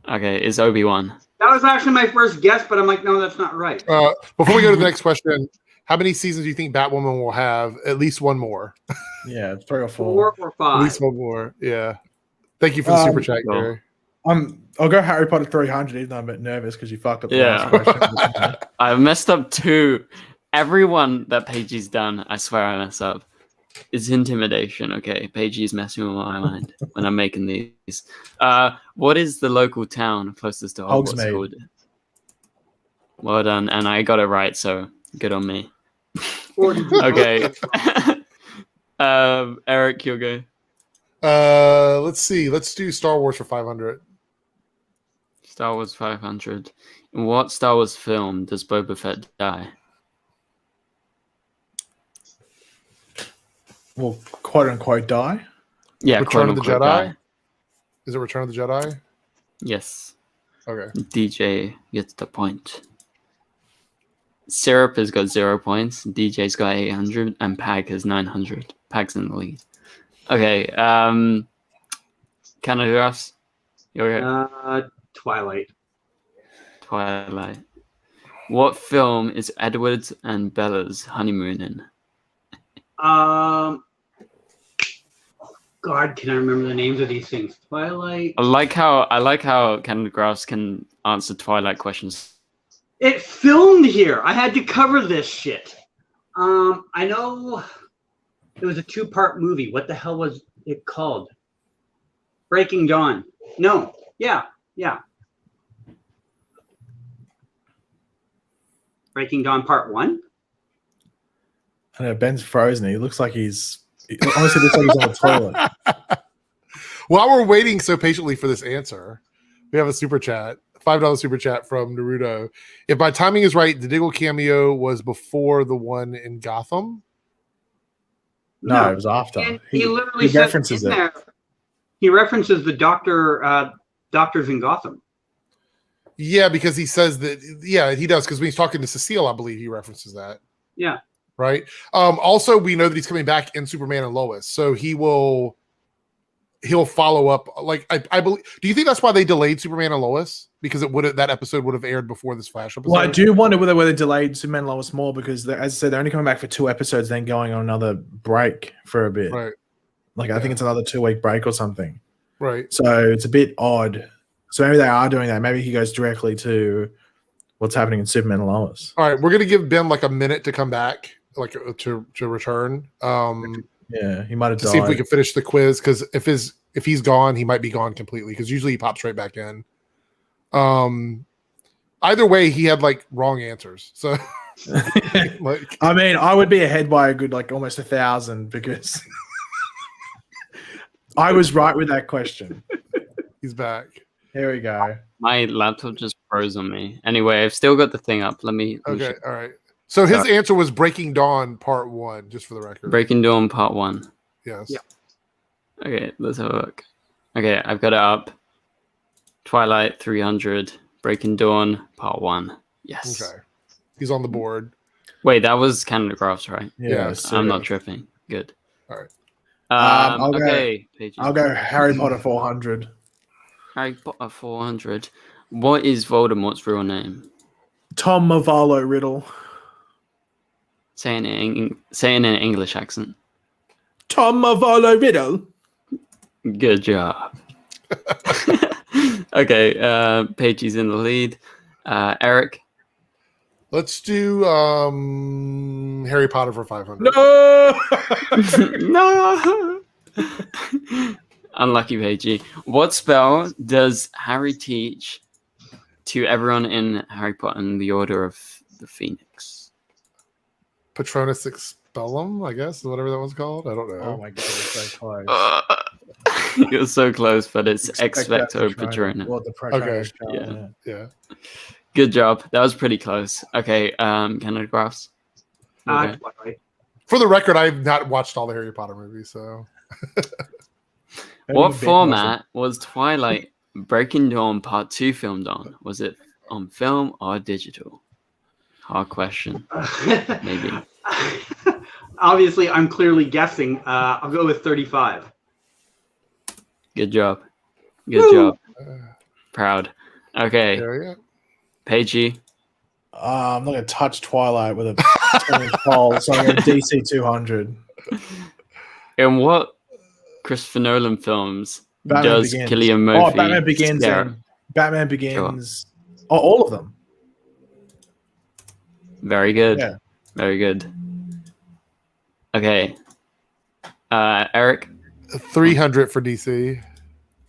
Okay, it's Obi-Wan. That was actually my first guess, but I'm like, no, that's not right. Before we go to the next question, how many seasons do you think Batwoman will have? At least one more. Yeah, 3 or 4. 4 or At 5. least one more. Yeah. Thank you for the super chat, cool. Gary. I'll go Harry Potter 300, even though I'm a bit nervous because you fucked up the Yeah. last question. I messed up 2. Everyone that Paigey's done, I swear I mess up. It's intimidation, okay? Paigey's messing with my mind when I'm making these. What is the local town closest to Hogwarts Hogsmeade. called? Well done, and I got it right, so good on me. Okay. Eric, you'll go. Let's see. Let's do Star Wars for 500. Star Wars 500. In what Star Wars film does Boba Fett die? Well, quote unquote die. Yeah, Return of the quote-unquote Jedi? die. Is it Return of the Jedi? Yes. Okay. DJ gets the point. Syrup has got 0 points. DJ's got 800, and Pag has 900. Pag's in the lead. Okay. Canada Graphs? You're Twilight. Twilight. What film is Edward and Bella's honeymoon in? God, can I remember the names of these things? Twilight. I like how Canada Graphs can answer Twilight questions. It filmed here. I had to cover this shit. I know it was a 2-part movie. What the hell was it called? Breaking Dawn. No. Yeah. Breaking Dawn Part 1? I know, Ben's frozen. He looks like he's honestly looks like he's on the toilet. While we're waiting so patiently for this answer, we have a super chat, $5 super chat from Naruto. If my timing is right, the Diggle cameo was before the one in Gotham. No, it was after. And he literally references in it. there. He references the doctors in Gotham. Yeah, because he says that. Yeah, he does, because when he's talking to Cecile, I believe he references that. Yeah. Right. Also, we know that he's coming back in Superman and Lois, so he'll follow up. Like I believe. Do you think that's why they delayed Superman and Lois? Because that episode would have aired before this Flash episode. Well, I do wonder whether they delayed Superman and Lois more because, as I said, they're only coming back for 2 episodes, then going on another break for a bit. Right. Like I think it's another 2-week break or something. Right. So it's a bit odd. So maybe they are doing that. Maybe he goes directly to what's happening in Superman and Lois. All right, we're gonna give Ben like a minute to come back, like to return. Yeah, he might have died. See if we can finish the quiz, because if he's gone, he might be gone completely, because usually he pops right back in. Either way, he had like wrong answers. So like, I mean, I would be ahead by a good like almost 1,000 because I was right with that question. he's back. Here we go. My laptop just froze on me. Anyway, I've still got the thing up. Let me Okay, all right. So his answer was Breaking Dawn Part 1, just for the record. Breaking Dawn Part 1. Yes. Yeah. Okay, let's have a look. Okay, I've got it up. Twilight 300. Breaking Dawn Part 1. Yes. Okay. He's on the board. Wait, that was Canada Graphs, right? Yeah, I'm not tripping. Good. All right. I'll go Harry Potter 400. Harry Potter 400. What is Voldemort's real name? Tom Mavalo Riddle. Say it in an English accent. Tom Mavalo Riddle. Good job. Okay, Pagey's in the lead. Eric? Let's do Harry Potter for 500. No! No! Unlucky Pagey. What spell does Harry teach to everyone in Harry Potter and the Order of the Phoenix? Patronus Expellum, I guess, whatever that one's called. I don't know. Oh my god, it's so close. You're so close, but it's Expecto Patronum. Well, the Okay. Yeah. Yeah. Good job. That was pretty close. Okay, Canada Graphs. Okay. Twilight. For the record, I've not watched all the Harry Potter movies, so. What format was Twilight Breaking Dawn Part 2 filmed on? Was it on film or digital? Hard question. Maybe. Obviously, I'm clearly guessing. I'll go with 35. Good job. Woo! Job. Proud. Okay. Yeah. Pagey. I'm not going to touch Twilight with a 20 poll, so I'm going to DC 200. In what Christopher Nolan films Batman does Begins. Cillian Murphy Oh, Batman Begins. scare? Batman Begins. Oh, all of them. Very good. Yeah. Very good. Okay. Eric. 300 for DC.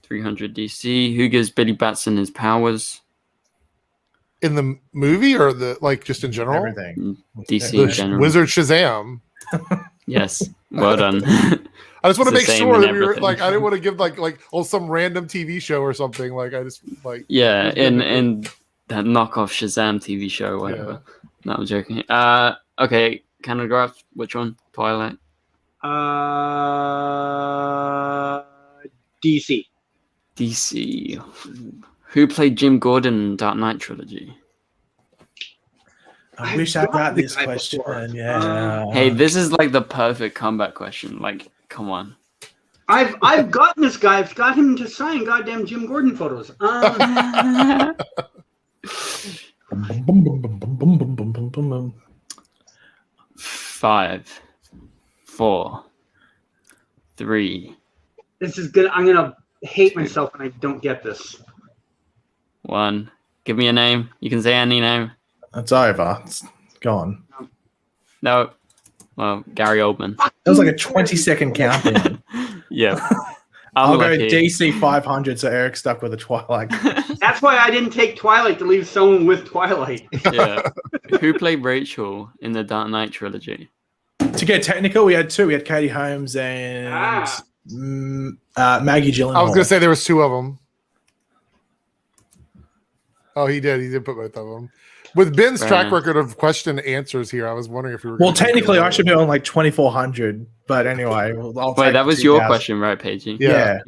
300 DC. Who gives Billy Batson his powers? In the movie or just in general? Everything. DC in general. Wizard Shazam. Yes. Well done. I just want to make It's the same sure in that we were everything. I didn't want to give some random TV show or something. I just Yeah, in that knockoff Shazam TV show or whatever. No, I'm joking. Okay, Canada Graph, which one? Twilight. DC. DC. Who played Jim Gordon in Dark Knight trilogy? I wish I got this guy question. before. Yeah. Hey, this is like the perfect comeback question. Like, come on. I've gotten this guy. I've got him to sign goddamn Jim Gordon photos. Boom, boom, boom, boom, boom, boom, boom, boom, boom, boom. 5, 4, 3, This is good. I'm gonna hate myself when I don't get this. 1. Give me a name. You can say any name. It's over. It's gone. No. Well, Gary Oldman. That was like a 20-second countdown. Yeah. I'll go Unlucky. DC 500, so Eric's stuck with a Twilight. That's why I didn't take Twilight to leave someone with Twilight. Yeah. Who played Rachel in the Dark Knight trilogy? To get technical, we had two. We had Katie Holmes and Maggie Gyllenhaal. I was gonna say there was two of them. Oh, he did. He did put both of them. With Ben's track record of question and answers here, I was wondering if we were. Well, technically, I should be on like 2,400, but anyway. Wait, that was your question, right, Paigey? Yeah.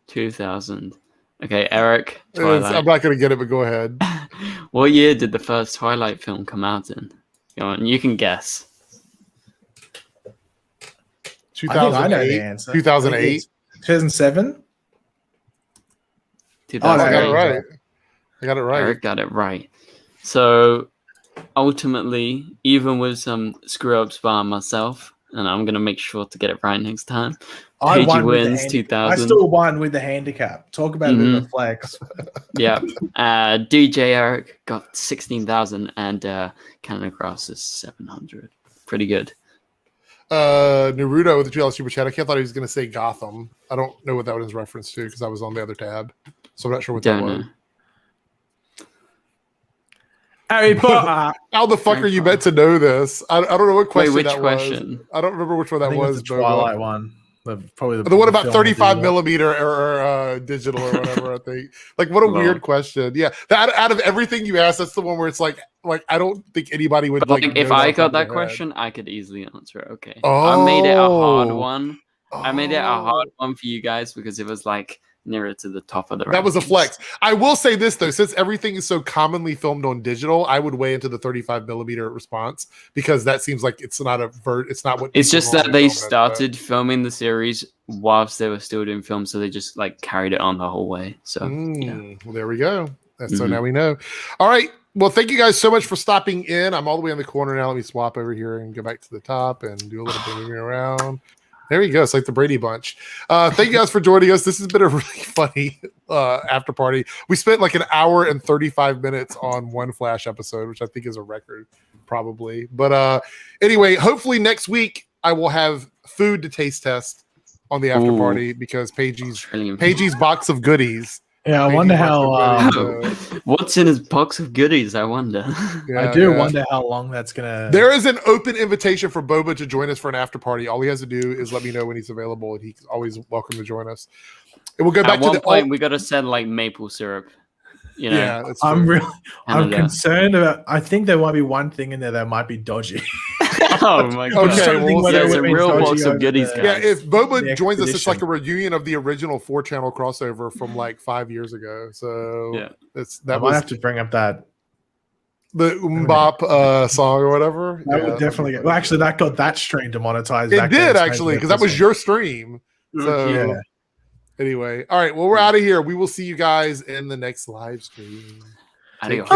2000. Okay, Eric. Twilight. I'm not gonna get it, but go ahead. What year did the first Twilight film come out in? Go on, you can guess. 2008. I know the answer. 2008. 2007. 2008. I got it right. I got it right. Eric got it right. So ultimately, even with some screw ups by myself, and I'm gonna make sure to get it right next time. Paigey wins 2000. I still won with the handicap. Talk about it with the flex. Yeah. DJ Eric got 16,000 and Canada Cross is 700. Pretty good. Naruto with the $2 super chat. I thought he was going to say Gotham. I don't know what that was reference to because I was on the other tab, so I'm not sure what that was. Harry Potter. How the fuck are you meant to know this? I don't know what question Wait, which that question? was. I don't remember which one that was. The Twilight one. Probably the one about 35 millimeter or digital or whatever. I think. Like, what a weird question. Yeah, out of everything you asked, that's the one where it's like I don't think anybody would. But like if I got that question, I could easily answer it. Okay. I made it a hard one. I made it a hard one for you guys because it was like nearer to the top of the rankings. That was a flex. I will say this though, since everything is so commonly filmed on digital, I would weigh into the 35 millimeter response because that seems like it's not it's not what it's just that they started filming the series whilst they were still doing film, so they just like carried it on the whole way. So well, there we go. So now we know. All right. Well, thank you guys so much for stopping in. I'm all the way in the corner now. Let me swap over here and go back to the top and do a little bit of moving around. There you go. It's like the Brady Bunch. Thank you guys for joining us. This has been a really funny after party. We spent like an hour and 35 minutes on one Flash episode, which I think is a record probably. But anyway, hopefully next week I will have food to taste test on the after party because Paigey's box of goodies. Yeah, I wonder how. What's in his box of goodies? I wonder. I do wonder how long that's gonna. There is an open invitation for Boba to join us for an after party. All he has to do is let me know when he's available, and he's always welcome to join us. And we'll go back to the point. We got to send like maple syrup. You know, yeah, that's I'm concerned about. I think there might be one thing in there that might be dodgy. Oh my god! Okay, there's a real box of goodies. Guys. Yeah, if Boba joins us, it's like a reunion of the original 4-channel crossover from like 5 years ago. So I might have to bring up that the Mbop song or whatever. That would definitely get. Well, actually, that got that stream demonetized. It did actually because that was your stream. So anyway, all right. Well, we're out of here. We will see you guys in the next live stream. Adios.